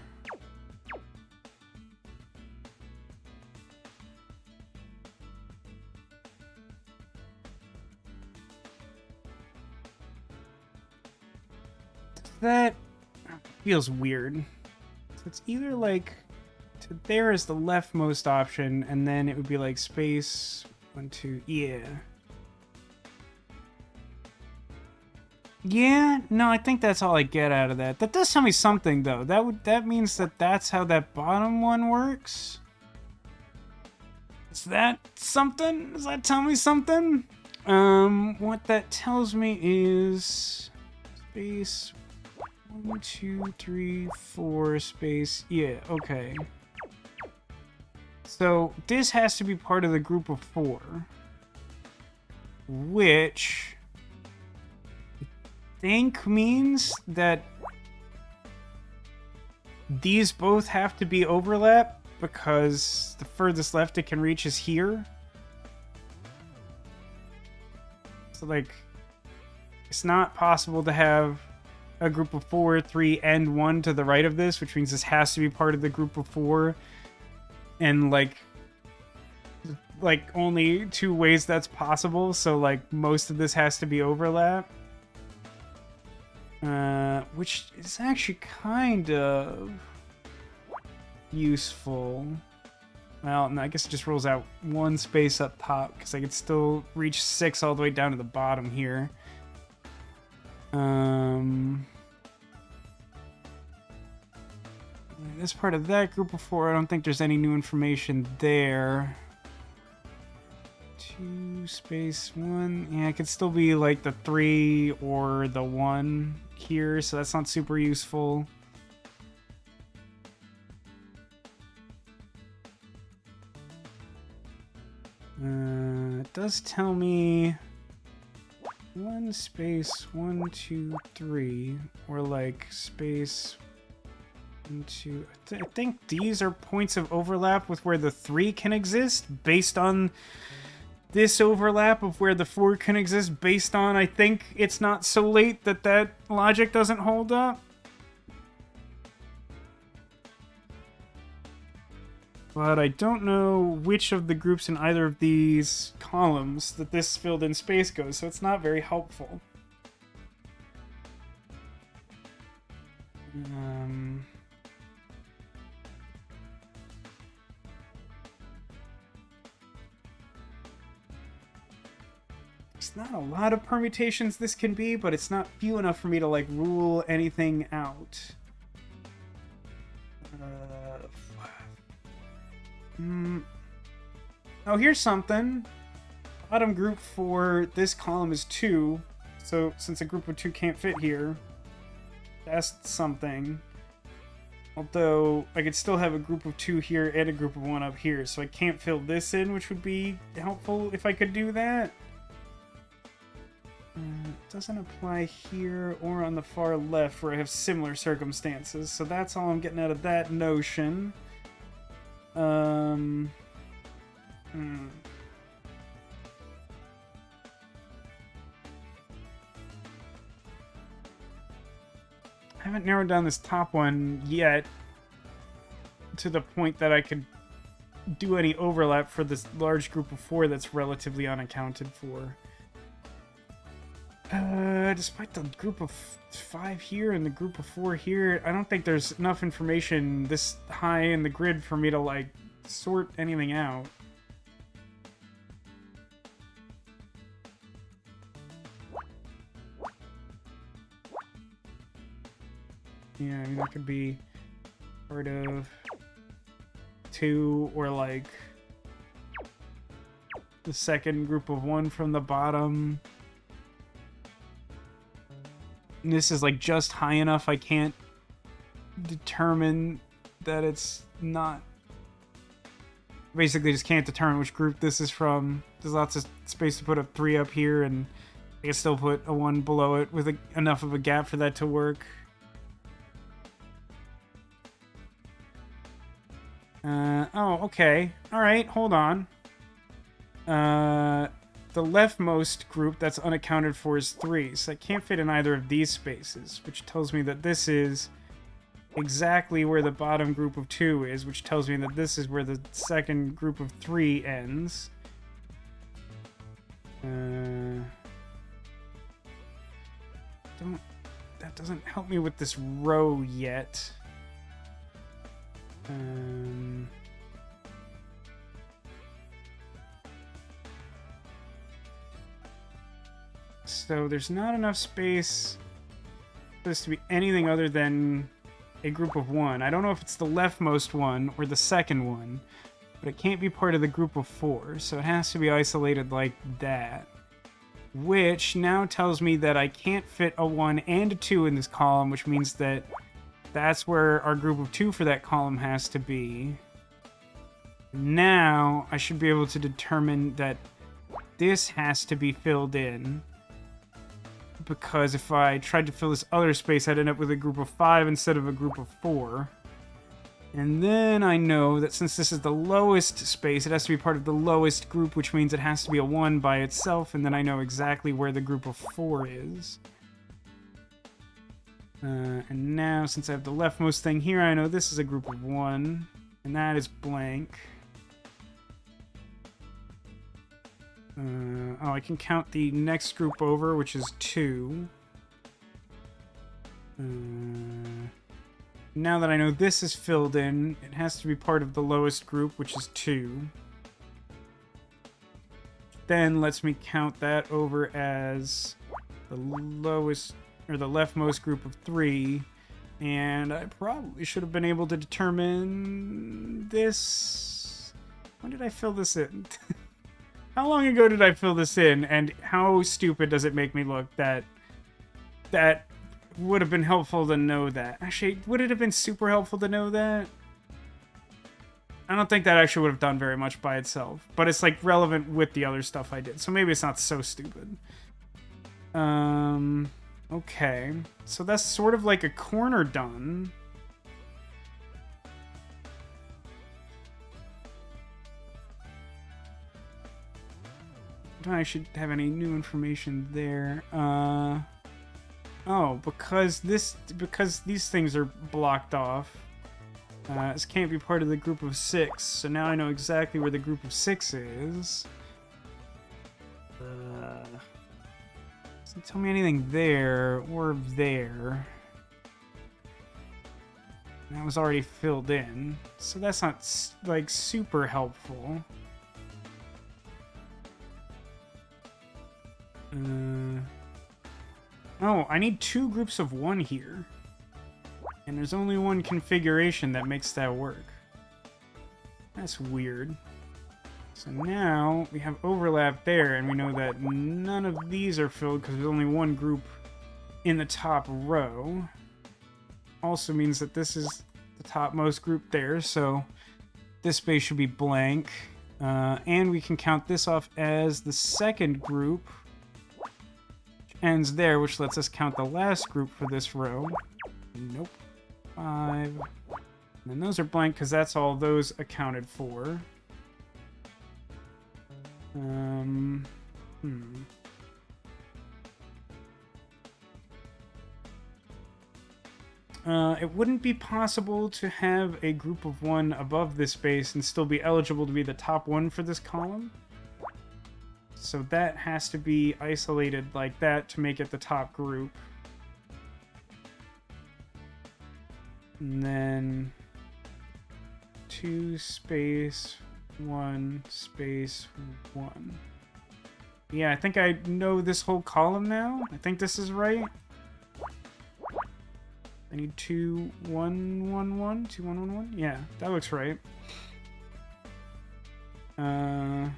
That feels weird. So it's either like to there is the leftmost option, and then it would be like space 1, 2, yeah. Yeah, no, I think that's all I get out of that. That does tell me something though. That means that that's how that bottom one works. Is that something? Does that tell me something? What that tells me is space 1, 2, 3, 4 space. Yeah, okay. So this has to be part of the group of 4, which I think means that these both have to be overlap because the furthest left it can reach is here. So like, it's not possible to have a group of 4, 3, and 1 to the right of this, which means this has to be part of the group of 4. And like only 2 ways that's possible, so like most of this has to be overlap. Which is actually kind of useful. Well, no, I guess it just rolls out 1 space up top, because I could still reach 6 all the way down to the bottom here. This part of that group of 4, I don't think there's any new information there. 2 space 1. Yeah, it could still be like the 3 or the 1 here, so that's not super useful. It does tell me 1 space 1, 2, 3, or like space 1, 2. I think these are points of overlap with where the 3 can exist, based on this overlap of where the 4 can exist, based on I think it's not so late that that logic doesn't hold up. But I don't know which of the groups in either of these columns that this filled in space goes, so it's not very helpful. There's not a lot of permutations this can be, but it's not few enough for me to like rule anything out. Oh, here's something. Bottom group for this column is 2, so since a group of 2 can't fit here, that's something. Although, I could still have a group of 2 here and a group of 1 up here, so I can't fill this in, which would be helpful if I could do that. It doesn't apply here or on the far left where I have similar circumstances, so that's all I'm getting out of that notion. I haven't narrowed down this top one yet to the point that I could do any overlap for this large group of 4 that's relatively unaccounted for. Despite the group of 5 here and the group of 4 here, I don't think there's enough information this high in the grid for me to, like, sort anything out. Yeah, I mean, that could be part of 2 or like the second group of 1 from the bottom. And this is like just high enough I can't determine that it's not. Basically just can't determine which group this is from. There's lots of space to put a 3 up here, and I can still put a 1 below it with enough of a gap for that to work. Oh, okay. Alright, hold on. The leftmost group that's unaccounted for is 3, so it can't fit in either of these spaces, which tells me that this is exactly where the bottom group of 2 is, which tells me that this is where the second group of 3 ends. That doesn't help me with this row yet. So there's not enough space for this to be anything other than a group of 1. I don't know if it's the leftmost one or the second one, but it can't be part of the group of 4, so it has to be isolated like that. Which now tells me that I can't fit a 1 and a 2 in this column, which means that that's where our group of 2 for that column has to be. Now I should be able to determine that this has to be filled in, because if I tried to fill this other space, I'd end up with a group of 5 instead of a group of 4. And then I know that since this is the lowest space, it has to be part of the lowest group, which means it has to be a 1 by itself, and then I know exactly where the group of 4 is. And now, since I have the leftmost thing here, I know this is a group of 1, and that is blank. Oh, I can count the next group over, which is 2. Now that I know this is filled in, it has to be part of the lowest group, which is 2. Then lets me count that over as the lowest, or the leftmost group of 3. And I probably should have been able to determine this. When did I fill this in? How long ago did I fill this in, and how stupid does it make me look that would have been helpful to know that? Actually, would it have been super helpful to know that? I don't think that actually would have done very much by itself, but it's like relevant with the other stuff I did, so maybe it's not so stupid. Okay, so that's sort of like a corner done. Don't actually have any new information there. Oh, because these things are blocked off. This can't be part of the group of 6, so now I know exactly where the group of 6 is. Doesn't tell me anything there or there. That was already filled in, so that's not like super helpful. Oh, I need 2 groups of 1 here. And there's only 1 configuration that makes that work. That's weird. So now we have overlap there, and we know that none of these are filled because there's only 1 group in the top row. Also means that this is the topmost group there, so this space should be blank. And we can count this off as the second group. Ends there, which lets us count the last group for this row. Nope. 5. And then those are blank because that's all those accounted for. It wouldn't be possible to have a group of 1 above this space and still be eligible to be the top 1 for this column. So that has to be isolated like that to make it the top group. And then 2 space 1 space 1. Yeah, I think I know this whole column now. I think this is right. I need 2, 1, 1, 1, 2, 1, 1, 1. Yeah, that looks right. I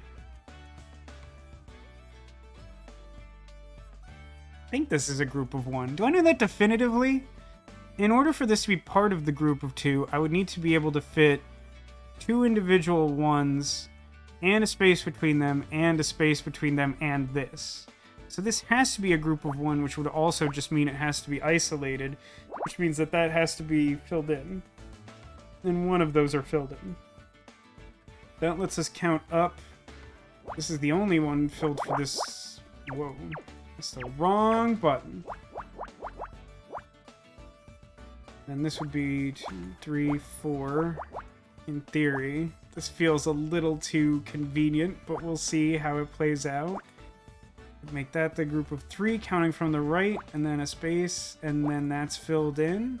think this is a group of 1. Do I know that definitively? In order for this to be part of the group of 2, I would need to be able to fit 2 individual 1s and a space between them and a space between them and this. So this has to be a group of 1, which would also just mean it has to be isolated, which means that that has to be filled in. And one of those are filled in. That lets us count up. This is the only one filled for this. Whoa. That's the wrong button. And this would be 2, 3, 4. In theory. This feels a little too convenient, but we'll see how it plays out. Make that the group of 3, counting from the right, and then a space, and then that's filled in.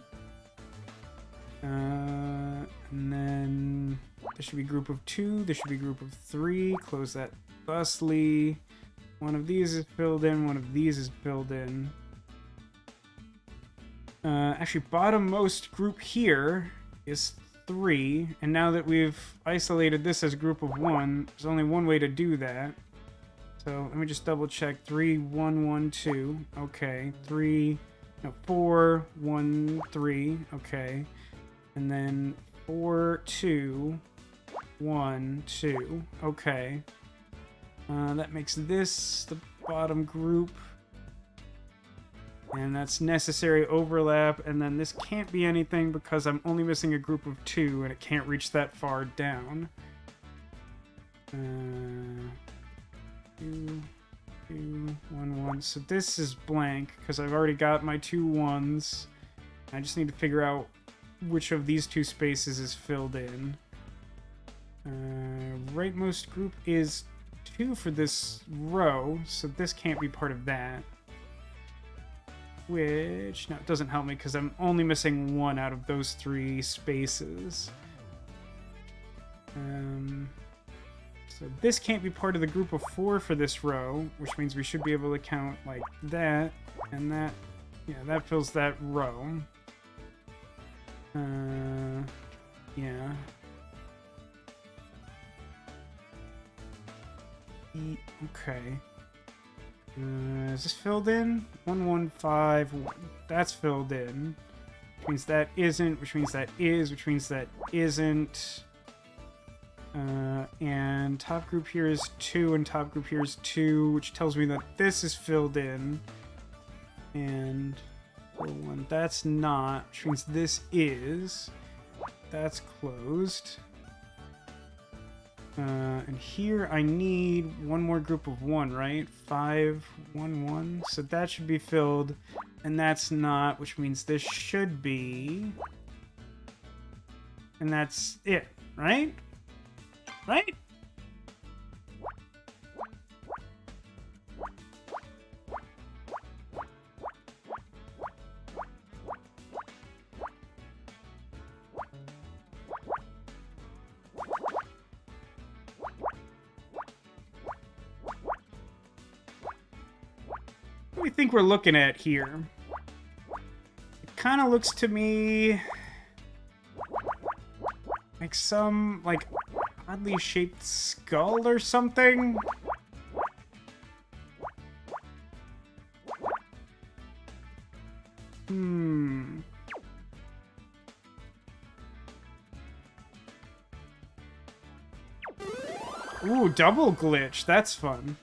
And then this should be group of 2, this should be group of 3, close that thusly. One of these is filled in, one of these is filled in. Actually, bottommost group here is 3, and now that we've isolated this as group of 1, there's only one way to do that. So let me just double check. 3, 1, 1, 2. Okay. 3, no, 4, 1, 3. Okay. And then 4, 2, 1, 2. Okay. That makes this the bottom group. And that's necessary overlap. And then this can't be anything because I'm only missing a group of 2 and it can't reach that far down. 2, 2, 1, 1. So this is blank because I've already got my 2 1s. I just need to figure out which of these 2 spaces is filled in. Rightmost group is 2 for this row, so this can't be part of that. Which, no, it doesn't help me because I'm only missing 1 out of those 3 spaces. So this can't be part of the group of 4 for this row, which means we should be able to count like that, and that, yeah, that fills that row. Yeah. Okay. Is this filled in? 1, 1, 5, 1. That's filled in. Which means that isn't, which means that is, which means that isn't. And top group here is 2, and top group here is 2, which tells me that this is filled in. And 1, that's not, which means this is. That's closed. And here I need one more group of 1, right? 5, 1, 1. So that should be filled, and that's not, which means this should be. And that's it, right? Right? What do we think we're looking at here? It kind of looks to me like some, like, oddly shaped skull or something. Ooh, double glitch. That's fun.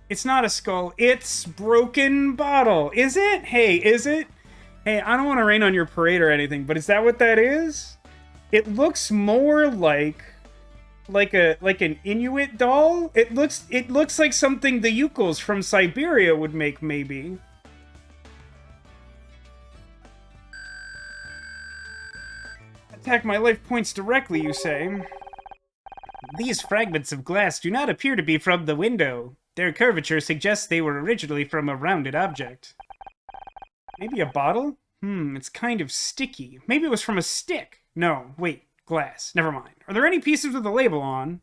It's not a skull. It's broken bottle. Is it? Hey, is it? Hey, I don't want to rain on your parade or anything, but is that what that is? It looks more like an Inuit doll. It looks like something the Yukos from Siberia would make, maybe. Attack my life points directly, you say? These fragments of glass do not appear to be from the window. Their curvature suggests they were originally from a rounded object. Maybe a bottle? It's kind of sticky. Maybe it was from a stick. No, wait, glass. Never mind. Are there any pieces with a label on?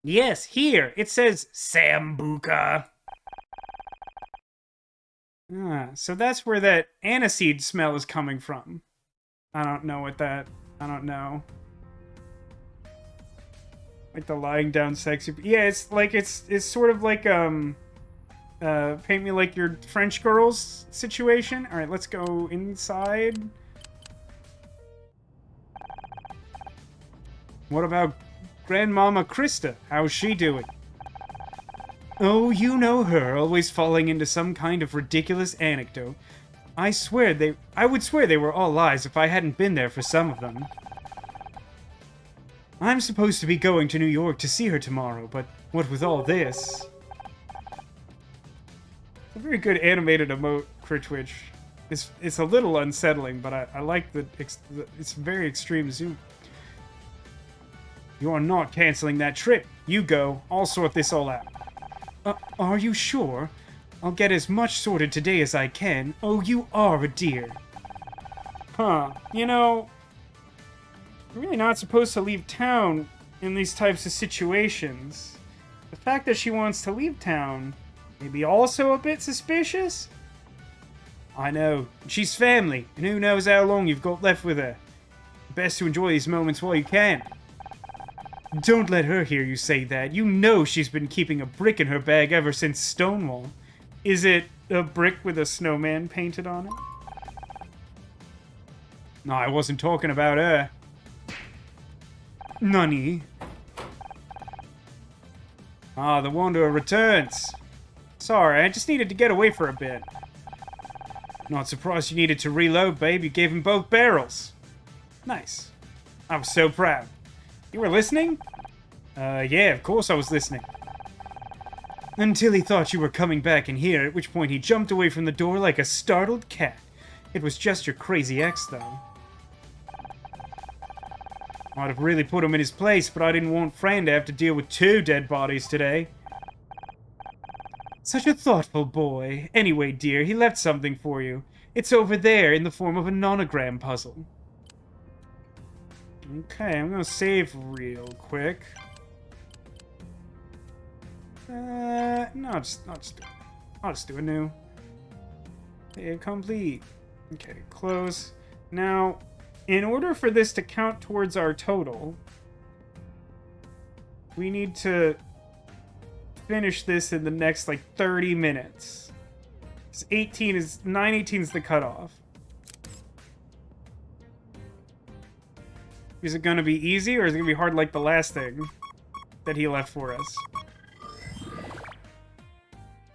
Yes, here. It says Sambuca. Ah, so that's where that aniseed smell is coming from. I don't know what that... I don't know. Like the lying down sexy... Yeah, it's like, it's sort of like, paint me like your French girls situation. Alright, let's go inside. What about Grandmama Krista? How's she doing? Oh, you know her, always falling into some kind of ridiculous anecdote. I would swear they were all lies if I hadn't been there for some of them. I'm supposed to be going to New York to see her tomorrow, but what with all this... A very good animated emote, Critwitch. It's a little unsettling, but I like the it's very extreme zoom. You are not canceling that trip. You go. I'll sort this all out. Are you sure? I'll get as much sorted today as I can. Oh, you are a dear. Huh. You know, you're really not supposed to leave town in these types of situations. The fact that she wants to leave town may be also a bit suspicious. I know. She's family, and who knows how long you've got left with her. Best to enjoy these moments while you can. Don't let her hear you say that. You know she's been keeping a brick in her bag ever since Stonewall. Is it a brick with a snowman painted on it? No, I wasn't talking about her. Nani? Ah, the Wanderer returns. Sorry, I just needed to get away for a bit. Not surprised you needed to reload, babe. You gave him both barrels. Nice. I was so proud. You were listening? Yeah, of course I was listening. Until he thought you were coming back in here, at which point he jumped away from the door like a startled cat. It was just your crazy ex, though. I'd have really put him in his place, but I didn't want Fran to have to deal with 2 dead bodies today. Such a thoughtful boy. Anyway, dear, he left something for you. It's over there in the form of a nonogram puzzle. Okay, I'm gonna save real quick. No, I'll just do a new. Save complete. Okay, close. Now, in order for this to count towards our total, we need to finish this in the next, like, 30 minutes. 9:18 is the cutoff. Is it gonna be easy, or is it gonna be hard like the last thing that he left for us?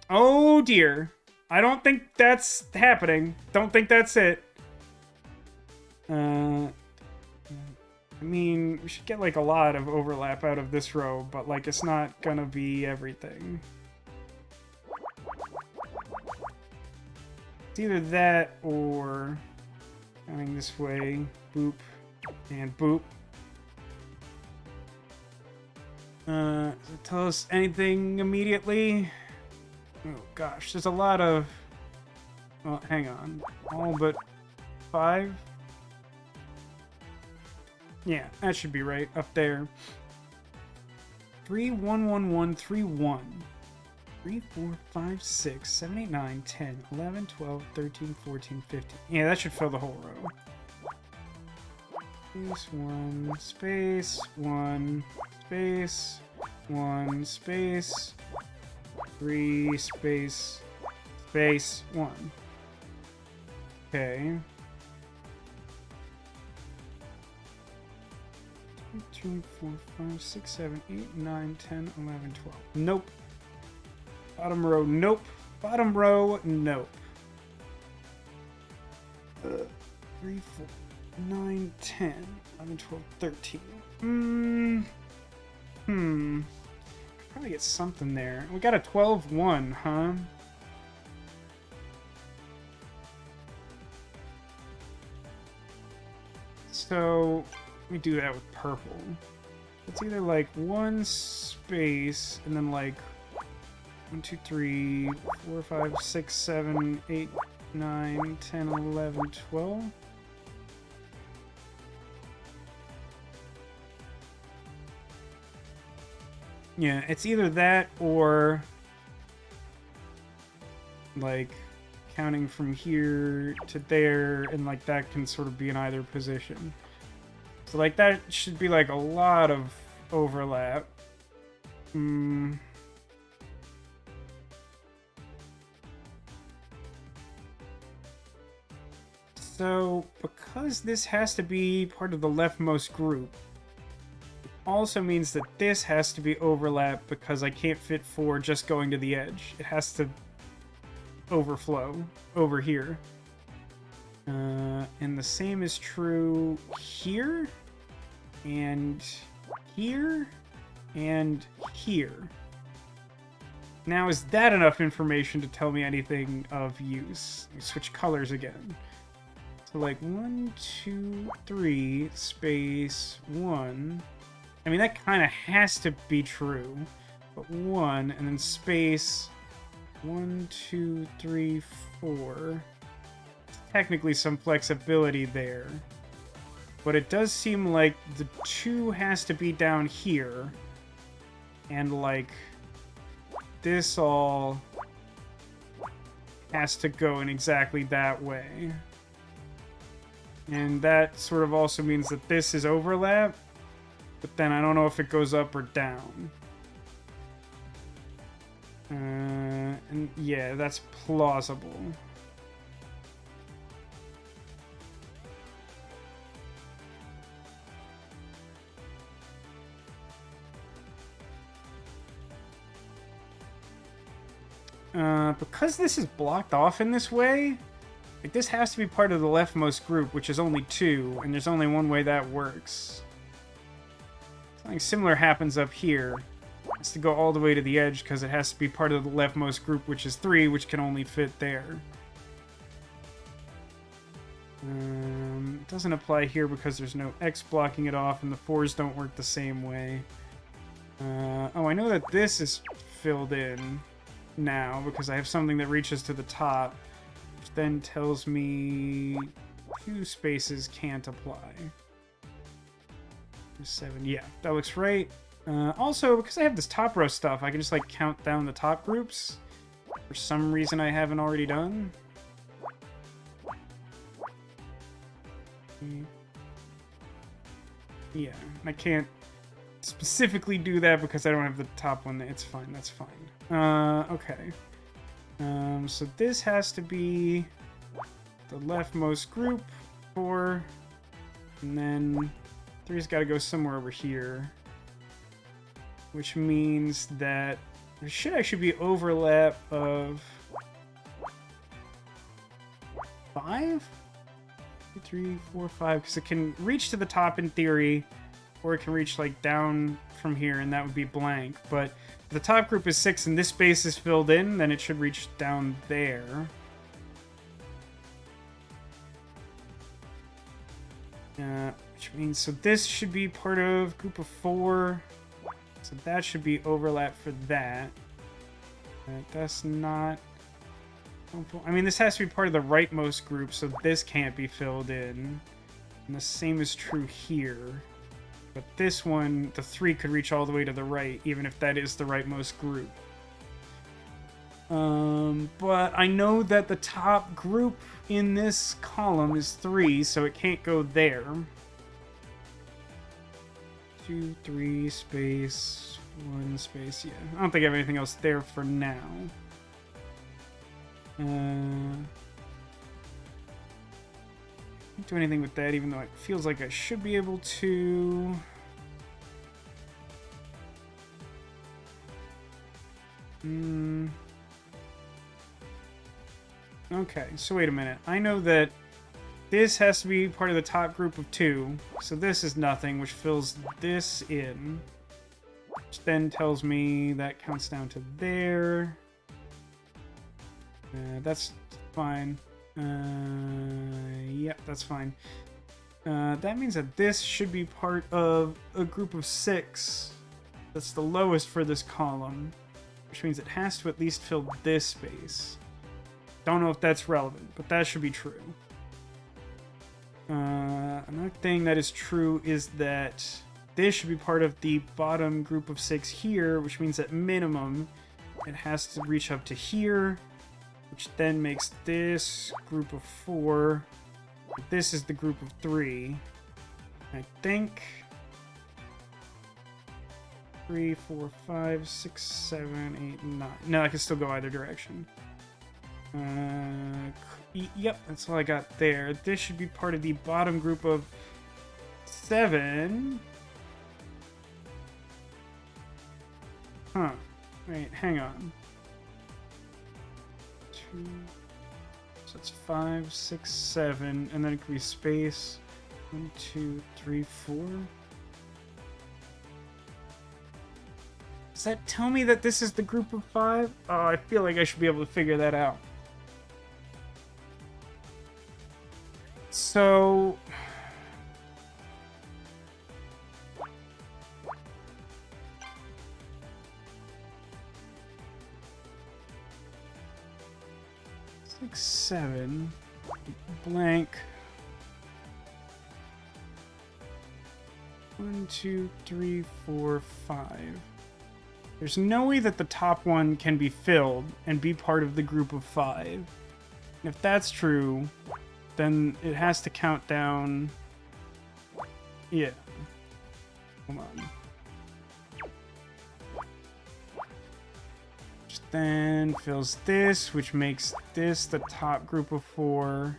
Oh dear. I don't think that's happening. Don't think that's it. I mean, we should get, like, a lot of overlap out of this row, but, like, it's not gonna be everything. It's either that or going this way. Boop. And boop. Does it tell us anything immediately? Oh gosh, there's a lot of... Well, hang on. All but 5? Yeah, that should be right, up there. 3, 1, 1, 1, 3, 1. 3, 4, 5, 6, 7, 8, 9, 10, 11, 12, 13, 14, 15. Yeah, that should fill the whole row. Space, 1, space, 1, space, 1, space, 3, space, space, 1. Okay. 2, 4, 5, 6, 7, 8, 9, 10, 11, 12. Nope. Bottom row, nope. Bottom row, nope. 3, 4, 9, 10, 11, 12, 13. Probably get something there. We got a 12-1, huh? So, let me do that with purple. It's either like 1 space and then like 1, 2, 3, 4, 5, 6, 7, 8, 9, 10, 11, 12. Yeah, it's either that or like counting from here to there, and like that can sort of be in either position. So like that should be like a lot of overlap. So because this has to be part of the leftmost group, it also means that this has to be overlap because I can't fit 4 just going to the edge. It has to overflow over here. And the same is true here, and here, and here. Now, is that enough information to tell me anything of use? Let me switch colors again. So, like, 1, 2, 3, space, 1. I mean, that kind of has to be true. But 1, and then space, 1, 2, 3, 4. Technically some flexibility there. But it does seem like the 2 has to be down here. And, like, this all has to go in exactly that way. And that sort of also means that this is overlap. But then I don't know if it goes up or down. And yeah, that's plausible. Because this is blocked off in this way, like this has to be part of the leftmost group, which is only 2, and there's only one way that works. Something similar happens up here. It has to go all the way to the edge because it has to be part of the leftmost group, which is 3, which can only fit there. It doesn't apply here because there's no X blocking it off, and the 4s don't work the same way. Oh, I know that this is filled in now because I have something that reaches to the top, which then tells me 2 spaces can't apply. 7, yeah, that looks right. Also, because I have this top row stuff, I can just like count down the top groups. For some reason I haven't already done. Yeah, I can't specifically do that because I don't have the top one. It's fine, that's fine. Okay. So this has to be the leftmost group, 4, and then 3's got to go somewhere over here, which means that there should actually be overlap of 5? 2, 3, 4, 5, because it can reach to the top in theory, or it can reach like down from here, and that would be blank. But if the top group is 6 and this space is filled in, then it should reach down there. Which means, so this should be part of group of 4. So that should be overlap for that. That's not... I mean, this has to be part of the rightmost group, so this can't be filled in. And the same is true here. But this one, the 3 could reach all the way to the right, even if that is the rightmost group. But I know that the top group in this column is 3, so it can't go there. 2, 3, space, 1, space, yeah. I don't think I have anything else there for now. Can't do anything with that, even though it feels like I should be able to. Okay, so wait a minute. I know that this has to be part of the top group of 2, so this is nothing, which fills this in. Which then tells me that counts down to there. That's fine. Yep, that's fine. That means that this should be part of a group of 6. That's the lowest for this column, which means it has to at least fill this space. Don't know if that's relevant, but that should be true. Another thing that is true is that this should be part of the bottom group of 6 here, which means at minimum it has to reach up to here. which then makes this group of 4. This is the group of 3. I think 3, 4, 5, 6, 7, 8, 9. No, I can still go either direction. Yep, that's all I got there. This should be part of the bottom group of 7. Huh. Wait, hang on. 2. So it's 5, 6, 7, and then it could be space. 1, 2, 3, 4. Does that tell me that this is the group of 5? Oh, I feel like I should be able to figure that out. So... 6, 7, blank. 1, 2, 3, 4, 5. There's no way that the top one can be filled and be part of the group of 5. And if that's true, then it has to count down. Yeah. Hold on. Which then fills this, which makes this the top group of 4.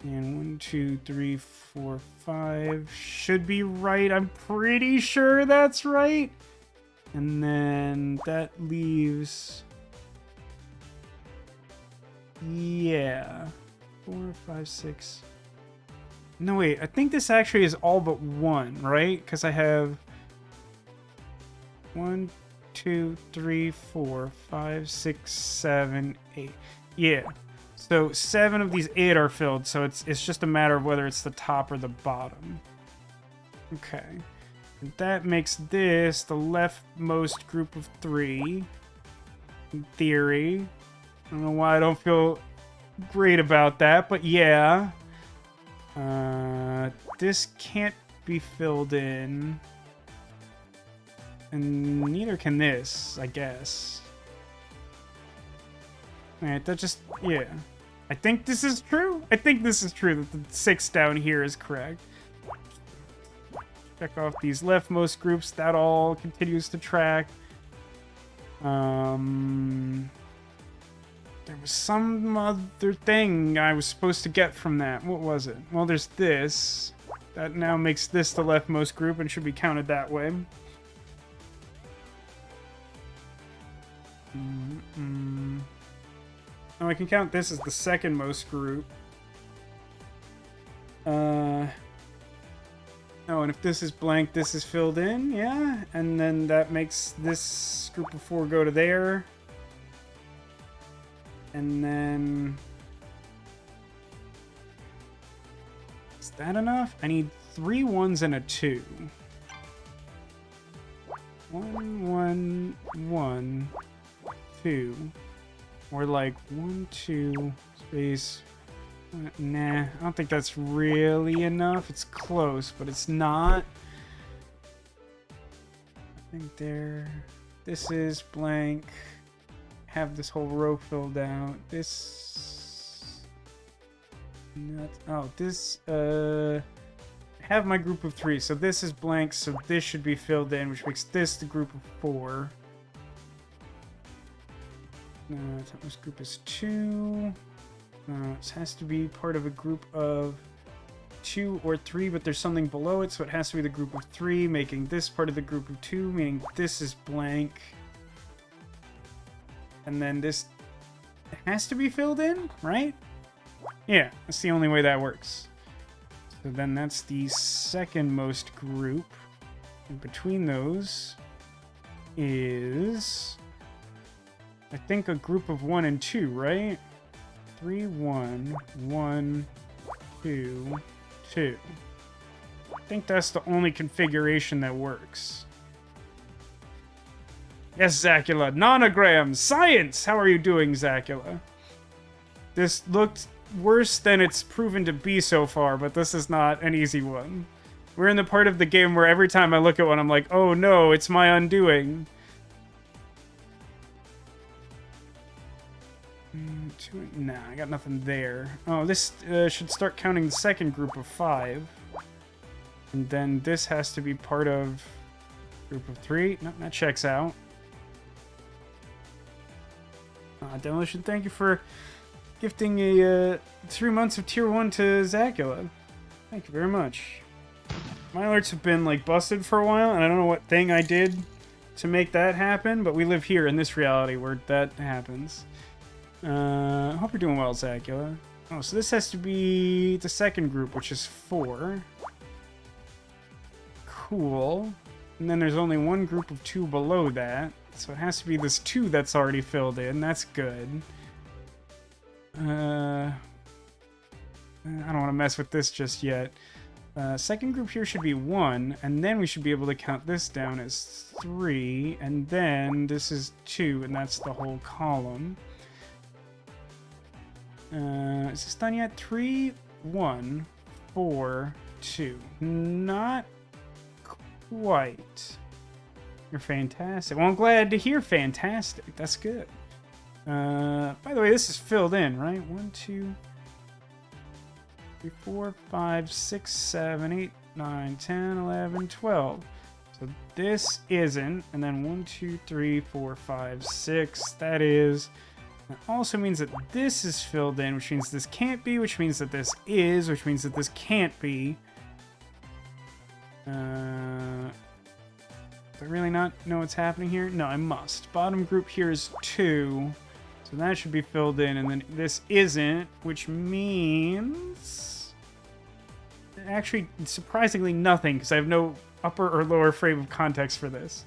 And 1, 2, 3, 4, 5 should be right. I'm pretty sure that's right. And then that leaves... yeah. 4, 5, 6. No, wait. I think this actually is all but 1, right? Because I have 1, 2, 3, 4, 5, 6, 7, 8. Yeah. So 7 of these 8 are filled, so it's just a matter of whether it's the top or the bottom. Okay. And that makes this the leftmost group of 3. In theory. I don't know why I don't feel great about that, but yeah. This can't be filled in. And neither can this, I guess. Alright, that just... yeah. I think this is true. I think this is true that the 6 down here is correct. Check off these leftmost groups. That all continues to track. There was some other thing I was supposed to get from that. What was it? Well, there's this. That now makes this the leftmost group and should be counted that way. Oh, I can count this as the second-most group. Oh, and if this is blank, this is filled in, yeah? And then that makes this group of 4 go to there. And then... is that enough? I need 3 1s and a 2. 1, 1, 1, 2. Or like 1, 2, space... nah, I don't think that's really enough. It's close, but it's not. I think there... this is blank. Have this whole row filled out. This... not... oh, this... have my group of 3. So this is blank, so this should be filled in, which makes this the group of 4. This group is 2. This has to be part of a group of 2 or 3, but there's something below it, so it has to be the group of 3, making this part of the group of 2, meaning this is blank. And then this has to be filled in, right? Yeah, that's the only way that works. So then that's the second most group. And between those is... I think a group of 1 and 2, right? 3, 1, 1, 2, 2. I think that's the only configuration that works. Yes, Zacula. Nonograms! Science! How are you doing, Zacula? This looked worse than it's proven to be so far, but this is not an easy one. We're in the part of the game where every time I look at one, I'm like, oh no, it's my undoing. Two, nah, I got nothing there. Oh, this should start counting the second group of 5. And then this has to be part of group of 3. No, that checks out. Demolition, thank you for gifting a 3 months of tier 1 to Zacula. Thank you very much. My alerts have been like busted for a while, and I don't know what thing I did to make that happen, but we live here in this reality where that happens. I hope you're doing well, Zacula. Oh, so this has to be the second group, which is 4. Cool. And then there's only one group of 2 below that, so it has to be this 2 that's already filled in. That's good. I don't want to mess with this just yet. Second group here should be 1, and then we should be able to count this down as 3, and then this is 2, and that's the whole column. Is this done yet? 3, 1, 4, 2. Not quite. You're fantastic. Well, I'm glad to hear fantastic. That's good. By the way, this is filled in, right? 1, 2, 3, 4, 5, 6, 7, 8, 9, 10, 11, 12. So this isn't, and then 1, 2, 3, 4, 5, 6. That is. That also means that this is filled in, which means this can't be, which means that this is, which means that this can't be. Do I really not know what's happening here? No, I must. Bottom group here is 2. So that should be filled in, and then this isn't, which means... Actually, surprisingly nothing, because I have no upper or lower frame of context for this.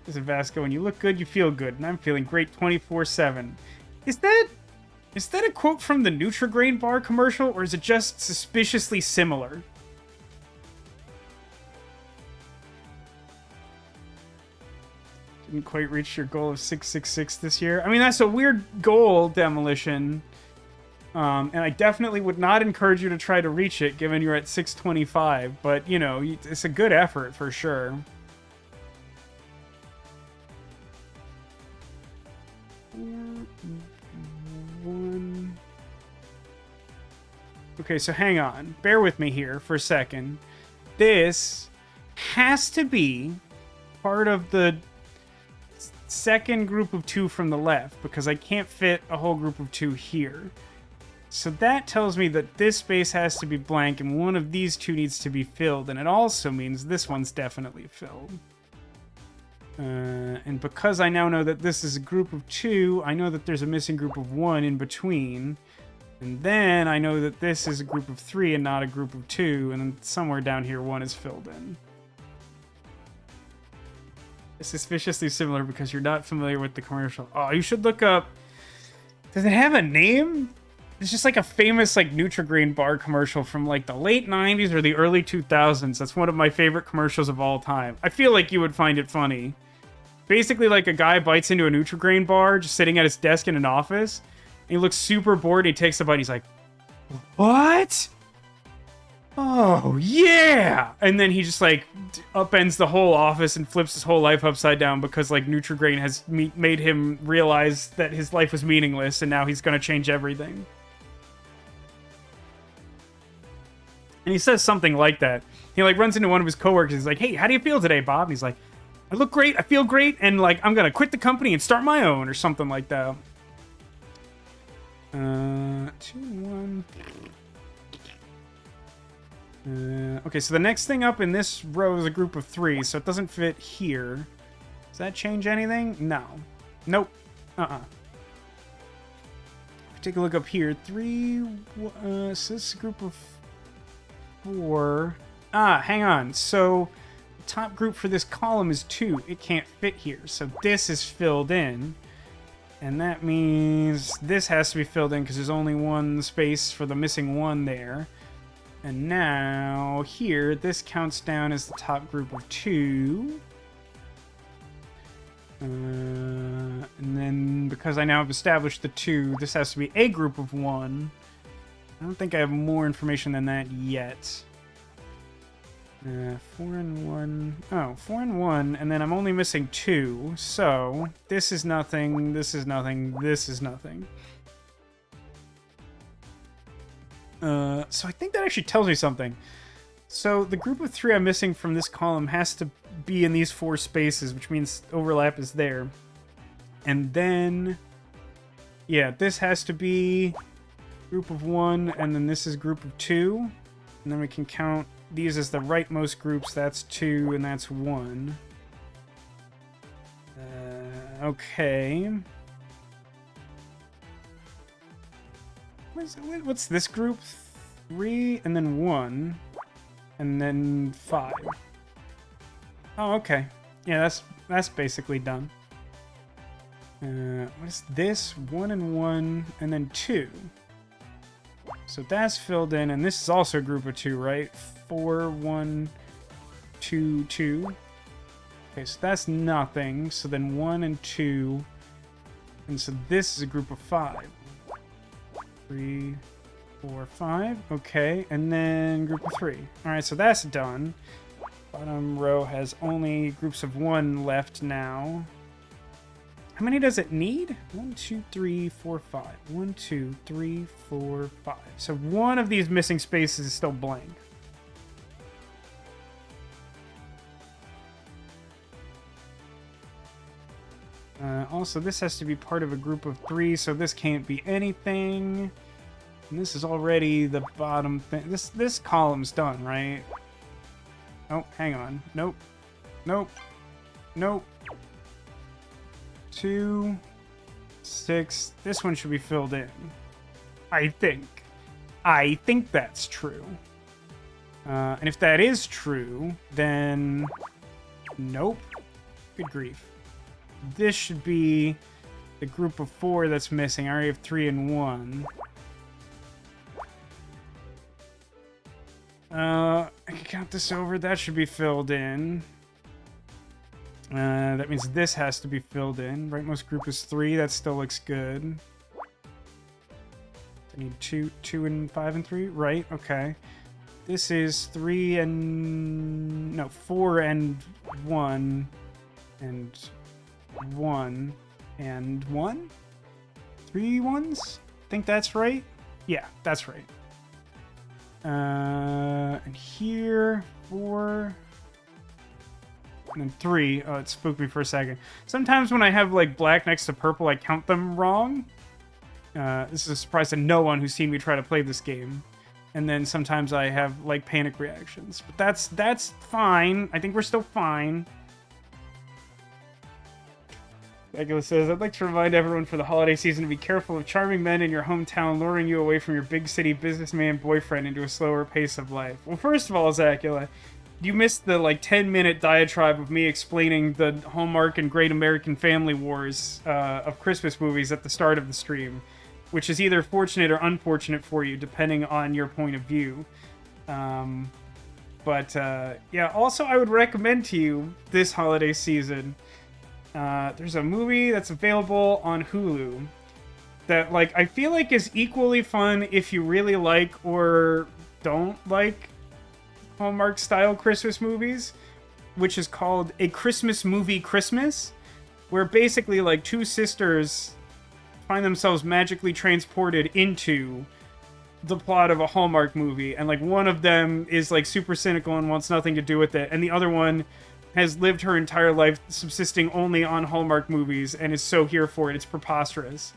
Listen, Vasco, when you look good, you feel good, and I'm feeling great 24/7. Is that a quote from the Nutri-Grain bar commercial, or is it just suspiciously similar? Didn't quite reach your goal of 666 this year. I mean, that's a weird goal, Demolition. And I definitely would not encourage you to try to reach it, given you're at 625. But, you know, it's a good effort for sure. One. Okay, so hang on. Bear with me here for a second. This has to be part of the second group of 2 from the left, because I can't fit a whole group of 2 here. So that tells me that this space has to be blank and one of these 2 needs to be filled, and it also means this one's definitely filled. And because I now know that this is a group of 2, I know that there's a missing group of 1 in between. And then I know that this is a group of 3 and not a group of 2, and then somewhere down here 1 is filled in. It's suspiciously similar because you're not familiar with the commercial. Oh, you should look up... Does it have a name? It's just like a famous like Nutri-Grain bar commercial from like the late 90s or the early 2000s. That's one of my favorite commercials of all time. I feel like you would find it funny. Basically, like a guy bites into a Nutri-Grain bar just sitting at his desk in an office. And he looks super bored and he takes a bite and he's like, "What? Oh, yeah!" And then he just like upends the whole office and flips his whole life upside down because like Nutri-Grain has made him realize that his life was meaningless and now he's going to change everything. And he says something like that. He like runs into one of his coworkers. He's like, "Hey, how do you feel today, Bob?" And he's like, "I look great, I feel great, and like I'm gonna quit the company and start my own," or something like that. 2, 1. Okay, so the next thing up in this row is a group of 3, so it doesn't fit here. Does that change anything? No. Nope. Take a look up here. 3. So this is a group of 4. Hang on. So the top group for this column is 2. It can't fit here. So this is filled in. And that means this has to be filled in because there's only one space for the missing 1 there. And now here, this counts down as the top group of 2. And then because I now have established the 2, this has to be a group of 1. I don't think I have more information than that yet. 4 and 1. Oh, 4 and 1, and then I'm only missing 2. So this is nothing. This is nothing. This is nothing. So I think that actually tells me something. So the group of 3 I'm missing from this column has to be in these 4 spaces, which means overlap is there. And then, yeah, this has to be group of 1, and then this is group of 2. And then we can count these as the rightmost groups. That's 2, and that's 1. Okay. What's this group? 3, and then 1. And then 5. Oh, okay. Yeah, that's basically done. What is this? 1 and 1, and then 2. So that's filled in, and this is also a group of 2, right? 4, 1, 2, 2. Okay, so that's nothing. So then 1 and 2. And so this is a group of 5. 3, 4, 5. Okay, and then group of 3. Alright, so that's done. Bottom row has only groups of 1 left now. How many does it need? 1, 2, 3, 4, 5. 1, 2, 3, 4, 5. So one of these missing spaces is still blank. Also, this has to be part of a group of 3, so this can't be anything. And this is already the bottom thing. This column's done, right? Oh, hang on. Nope. Nope. Nope. 2, 6. This one should be filled in. I think. I think that's true. And if that is true, then... Nope. Good grief. This should be the group of 4 that's missing. I already have 3 and 1. I can count this over. That should be filled in. That means this has to be filled in. Rightmost group is 3. That still looks good. I need 2 and 5 and 3. Right, okay. This is 3 and... No, 4 and 1. And 1 and 1? 3 ones? Think that's right? Yeah, that's right. And here, 4... And then 3. Oh, it spooked me for a second. Sometimes when I have, like, black next to purple, I count them wrong. This is a surprise to no one who's seen me try to play this game. And then sometimes I have, like, panic reactions. But that's fine. I think we're still fine. Regula says, I'd like to remind everyone for the holiday season to be careful of charming men in your hometown luring you away from your big city businessman boyfriend into a slower pace of life. Well, first of all, Zacula, you missed the, like, 10-minute diatribe of me explaining the Hallmark and Great American Family Wars of Christmas movies at the start of the stream, which is either fortunate or unfortunate for you, depending on your point of view. Yeah, also I would recommend to you this holiday season, there's a movie that's available on Hulu that, like, I feel like is equally fun if you really like or don't like Hallmark-style Christmas movies, which is called A Christmas Movie Christmas, where basically, like, 2 sisters find themselves magically transported into the plot of a Hallmark movie, and, like, one of them is, like, super cynical and wants nothing to do with it, and the other one has lived her entire life subsisting only on Hallmark movies and is so here for it. It's preposterous.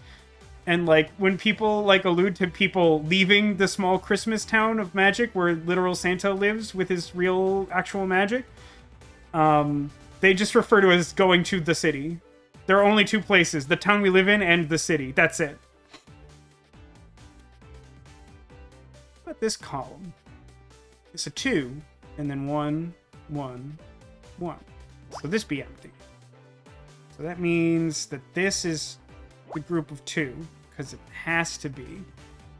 And, like, when people, like, allude to people leaving the small Christmas town of magic where literal Santa lives with his real, actual magic, they just refer to it as going to the city. There are only 2 places, the town we live in and the city. That's it. But this column is a 2, and then 1, 1, 1. So this be empty. So that means that this is the group of 2, because it has to be.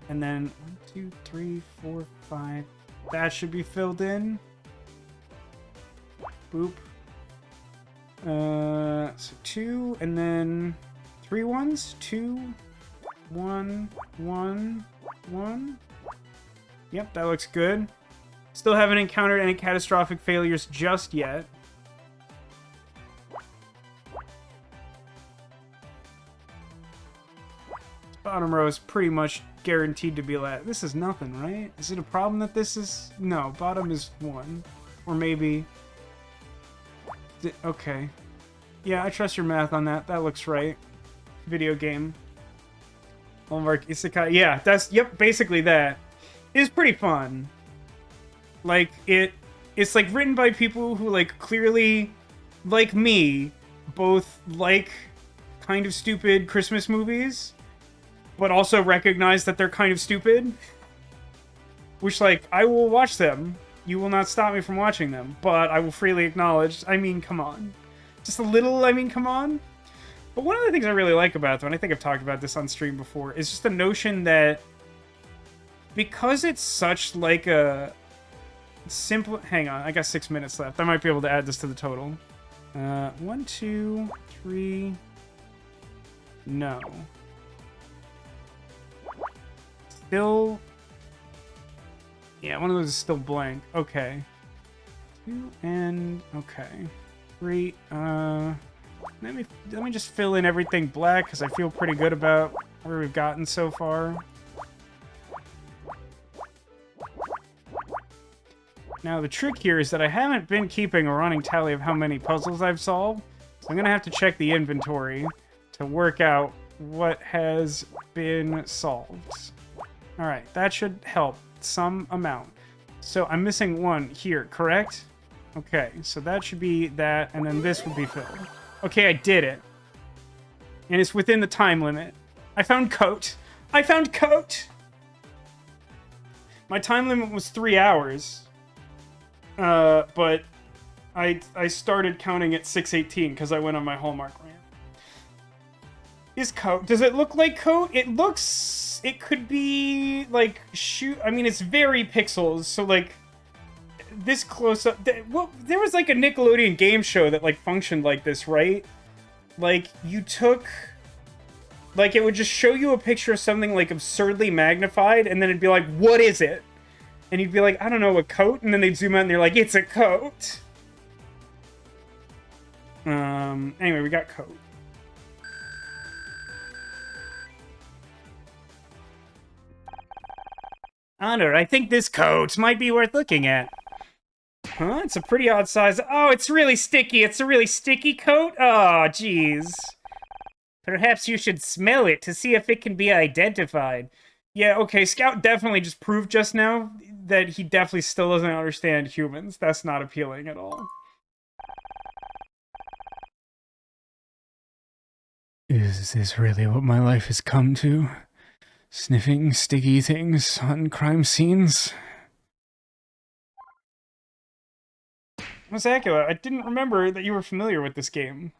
And then 1, 2, 3, 4, 5. That should be filled in. Boop. So 2, and then 3 ones. 2, 1, 1, 1. Yep, that looks good. Still haven't encountered any catastrophic failures just yet. Bottom row is pretty much guaranteed to be last. This is nothing, right? Is it a problem that this is... No, bottom is 1. Or maybe... Okay. Yeah, I trust your math on that. That looks right. Video game. Hallmark Isekai. Yeah, that's... Yep, basically that. It's pretty fun. Like, it's like written by people who, like, clearly, like me, both like kind of stupid Christmas movies, but also recognize that they're kind of stupid. Which, like, I will watch them. You will not stop me from watching them, but I will freely acknowledge, I mean, come on. Just a little, I mean, come on. But one of the things I really like about them, and I think I've talked about this on stream before, is just the notion that because it's such like a simple... Hang on, I got 6 minutes left. I might be able to add this to the total. 1, 2, 3... No. Still... Yeah, one of those is still blank. Okay. 2 and... Okay. 3, Let me just fill in everything black, because I feel pretty good about where we've gotten so far. Now, the trick here is that I haven't been keeping a running tally of how many puzzles I've solved, so I'm going to have to check the inventory to work out what has been solved. Alright, that should help some amount. So I'm missing 1 here, correct? Okay, so that should be that, and then this would be filled. Okay, I did it. And it's within the time limit. I found Coat. I found Coat! My time limit was 3 hours. But I started counting at 6:18 because I went on my Hallmark rant. Is Coat... Does it look like Coat? It looks... It could be, like, shoot... I mean, it's very pixels, so, like, this close-up... Well, there was, like, a Nickelodeon game show that, like, functioned like this, right? Like, you took... Like, it would just show you a picture of something, like, absurdly magnified, and then it'd be like, what is it? And you'd be like, I don't know, a coat? And then they'd zoom out and they're like, it's a coat! Anyway, we got Coat. Honor, I think this coat might be worth looking at. Huh? It's a pretty odd size. Oh, it's really sticky. It's a really sticky coat? Oh, jeez. Perhaps you should smell it to see if it can be identified. Yeah, okay, Scout definitely just proved just now that he definitely still doesn't understand humans. That's not appealing at all. Is this really what my life has come to? Sniffing sticky things on crime scenes? Masakula, I didn't remember that you were familiar with this game.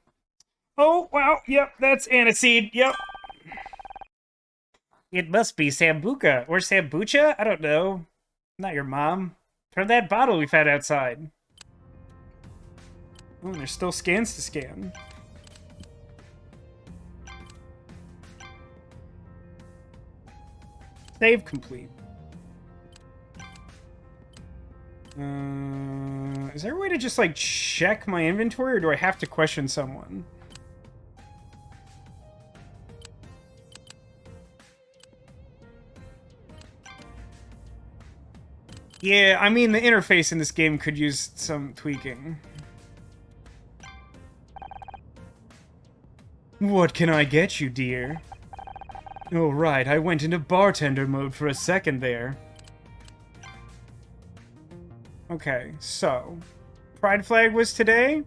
Oh, wow, yep, that's aniseed, yep. It must be Sambuca, or Sambucha? I don't know. Not your mom. From that bottle we found outside. Oh, and there's still scans to scan. Save complete. Is there a way to just, like, check my inventory, or do I have to question someone? Yeah, I mean, the interface in this game could use some tweaking. What can I get you, dear? Oh, right, I went into bartender mode for a second there. Okay, so... Pride Flag was today.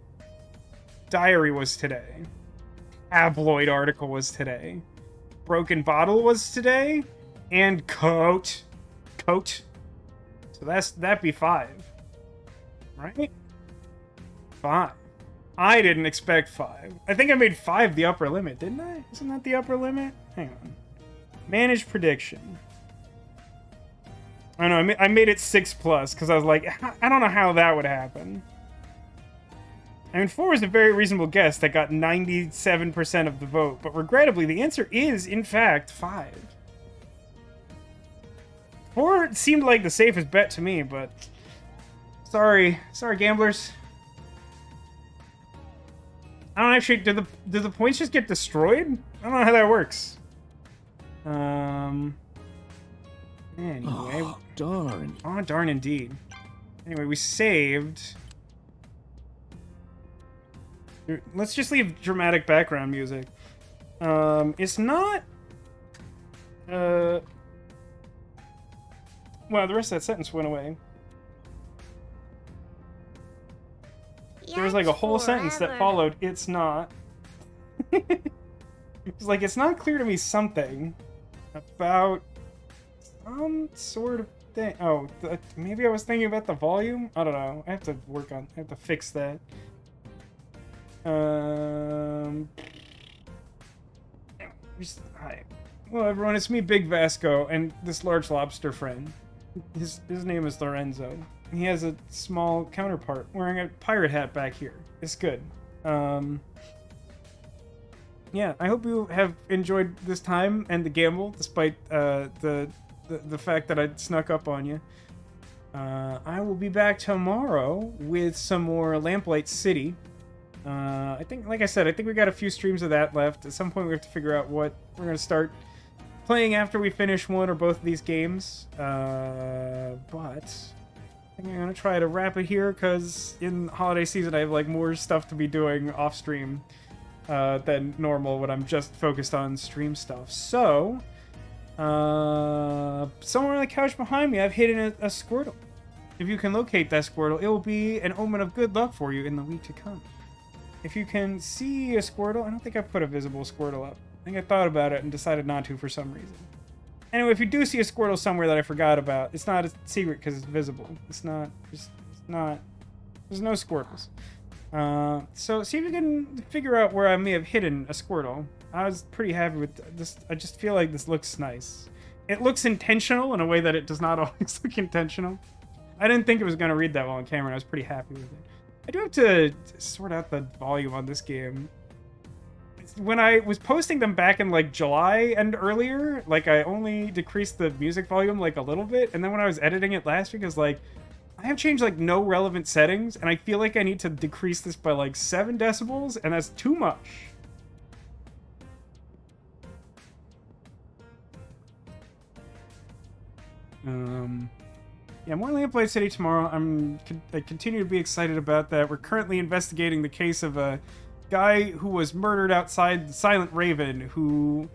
Diary was today. Abloid article was today. Broken Bottle was today. And Coat. Coat. So that'd be 5. Right? 5. I didn't expect 5. I think I made 5 the upper limit, didn't I? Isn't that the upper limit? Hang on. Manage prediction. I don't know, I made it 6+, because I was like, I don't know how that would happen. I mean, 4 is a very reasonable guess that got 97% of the vote, but regrettably, the answer is, in fact, 5. 4 seemed like the safest bet to me, but Sorry, gamblers. I don't actually. Do the points just get destroyed? I don't know how that works. Anyway. Oh, darn. Oh, darn indeed. Anyway, we saved. Let's just leave dramatic background music. It's not. Wow, the rest of that sentence went away. There was like a whole sentence that followed. It's not. It's like, it's not clear to me something about some sort of thing. Oh, maybe I was thinking about the volume? I don't know. I have to fix that. Hi. Well, everyone, it's me, Big Vasco, and this large lobster friend. His name is Lorenzo. He has a small counterpart wearing a pirate hat back here. It's good. Yeah, I hope you have enjoyed this time and the gamble, despite the fact that I snuck up on you. I will be back tomorrow with some more Lamplight City. I think, like I said, I think we got a few streams of that left. At some point, we have to figure out what we're going to start playing after we finish one or both of these games. But I think I'm going to try to wrap it here, because in holiday season, I have like more stuff to be doing off stream than normal when I'm just focused on stream stuff. So, somewhere on the couch behind me, I've hidden a Squirtle. If you can locate that Squirtle, it will be an omen of good luck for you in the week to come. If you can see a Squirtle, I don't think I put a visible Squirtle up. I think I thought about it and decided not to for some reason. Anyway, if you do see a Squirtle somewhere that I forgot about, it's not a secret because it's visible. It's not, there's no Squirtles. So see if you can figure out where I may have hidden a Squirtle. I was pretty happy with this. I just feel like this looks nice. It looks intentional in a way that it does not always look intentional. I didn't think it was going to read that well on camera, and I was pretty happy with it. I do have to sort out the volume on this game. When I was posting them back in like July and earlier, like I only decreased the music volume like a little bit, and then when I was editing it last week, I was like, I have changed like no relevant settings, and I feel like I need to decrease this by like 7 decibels, and that's too much. Yeah, more Lamplight City tomorrow. I continue to be excited about that. We're currently investigating the case of a guy who was murdered outside the Silent Raven, who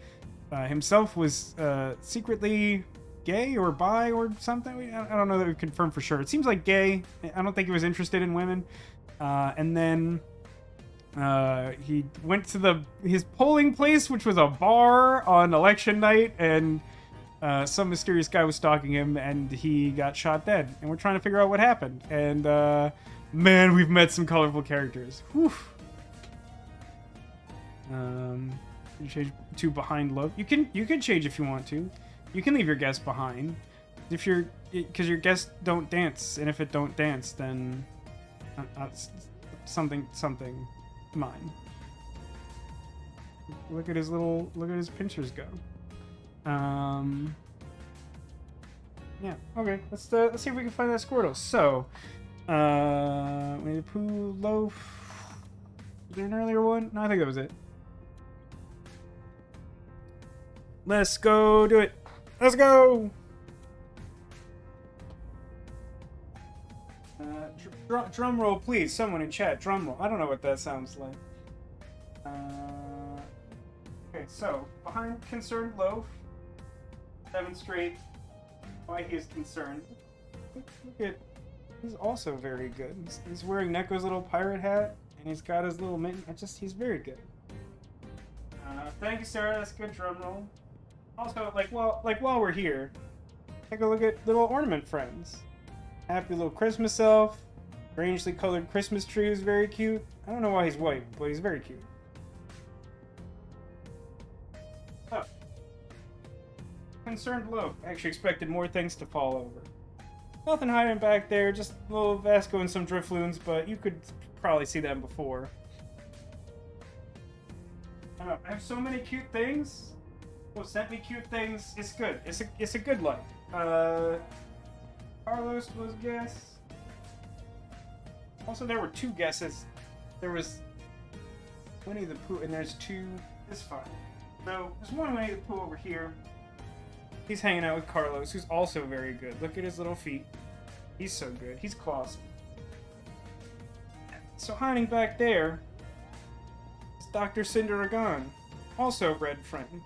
himself was secretly gay or bi or something. I don't know that we've confirmed for sure. It seems like gay. I don't think he was interested in women. And then he went to his polling place, which was a bar on election night, and some mysterious guy was stalking him, and he got shot dead. And we're trying to figure out what happened. And man, we've met some colorful characters. Whew. You change to behind low. You can change if you want to. You can leave your guest behind because your guests don't dance, and if it don't dance, then something mine. Look at his pinchers go. Yeah. Okay. Let's see if we can find that Squirtle. So, Winnie the Pooh, Loaf. Was there an earlier one? No, I think that was it. Let's go do it. Let's go. Drum roll, please. Someone in chat. Drum roll. I don't know what that sounds like. Okay, so behind concerned Loaf, demonstrate why he is concerned. Look at, he's also very good. He's wearing Neko's little pirate hat, and he's got his little mitten. He's very good. Thank you, Sarah. That's a good drum roll. Also, while we're here, take a look at little ornament friends. Happy little Christmas elf. Strangely colored Christmas tree is very cute. I don't know why he's white, but he's very cute. Oh. Concerned Loaf. I actually expected more things to fall over. Nothing hiding back there, just a little Vasco and some Drifloons, but you could probably see them before. I don't know, I have so many cute things. People sent me cute things. It's good. It's a good life. Carlos was guess. Also, there were 2 guesses. There was Winnie the Pooh, and there's 2 this far. So, there's one Winnie the Pooh over here. He's hanging out with Carlos, who's also very good. Look at his little feet. He's so good. He's classy. So, hiding back there is Dr. Cinderagon, also red friend.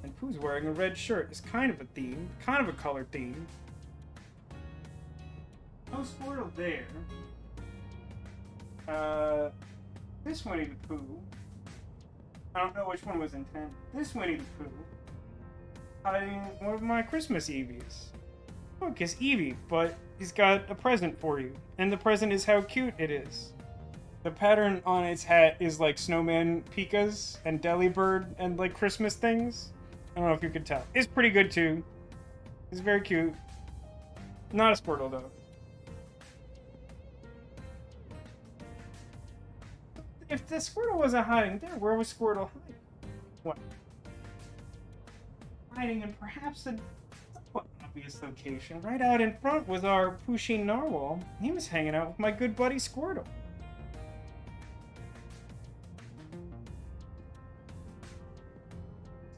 And Pooh's wearing a red shirt. It's kind of a theme, kind of a color theme. No Squirtle there. This Winnie the Pooh. I don't know which one was intent. This Winnie the Pooh. Hiding one of my Christmas Eevees. Look, it's Eevee, but he's got a present for you. And the present is how cute it is. The pattern on its hat is like snowman pikas and Delibird and like Christmas things. I don't know if you could tell. It's pretty good too. It's very cute. Not a Squirtle though. If the Squirtle wasn't hiding there, where was Squirtle hiding? What? Hiding in perhaps a somewhat obvious location. Right out in front was our Pusheen Narwhal. He was hanging out with my good buddy Squirtle.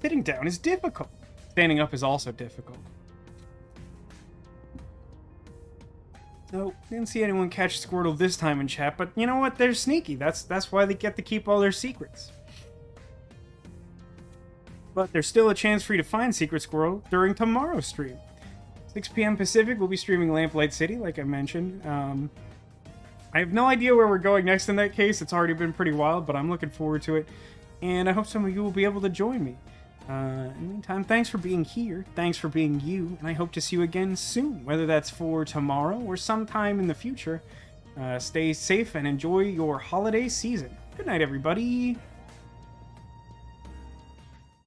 Sitting down is difficult. Standing up is also difficult. No, didn't see anyone catch Squirtle this time in chat, but you know what? They're sneaky. That's why they get to keep all their secrets. But there's still a chance for you to find Secret Squirrel during tomorrow's stream. 6 p.m. Pacific, we'll be streaming Lamplight City, like I mentioned. I have no idea where we're going next in that case. It's already been pretty wild, but I'm looking forward to it. And I hope some of you will be able to join me. In the meantime, thanks for being here. Thanks for being you. And I hope to see you again soon, whether that's for tomorrow or sometime in the future. Stay safe and enjoy your holiday season. Good night, everybody.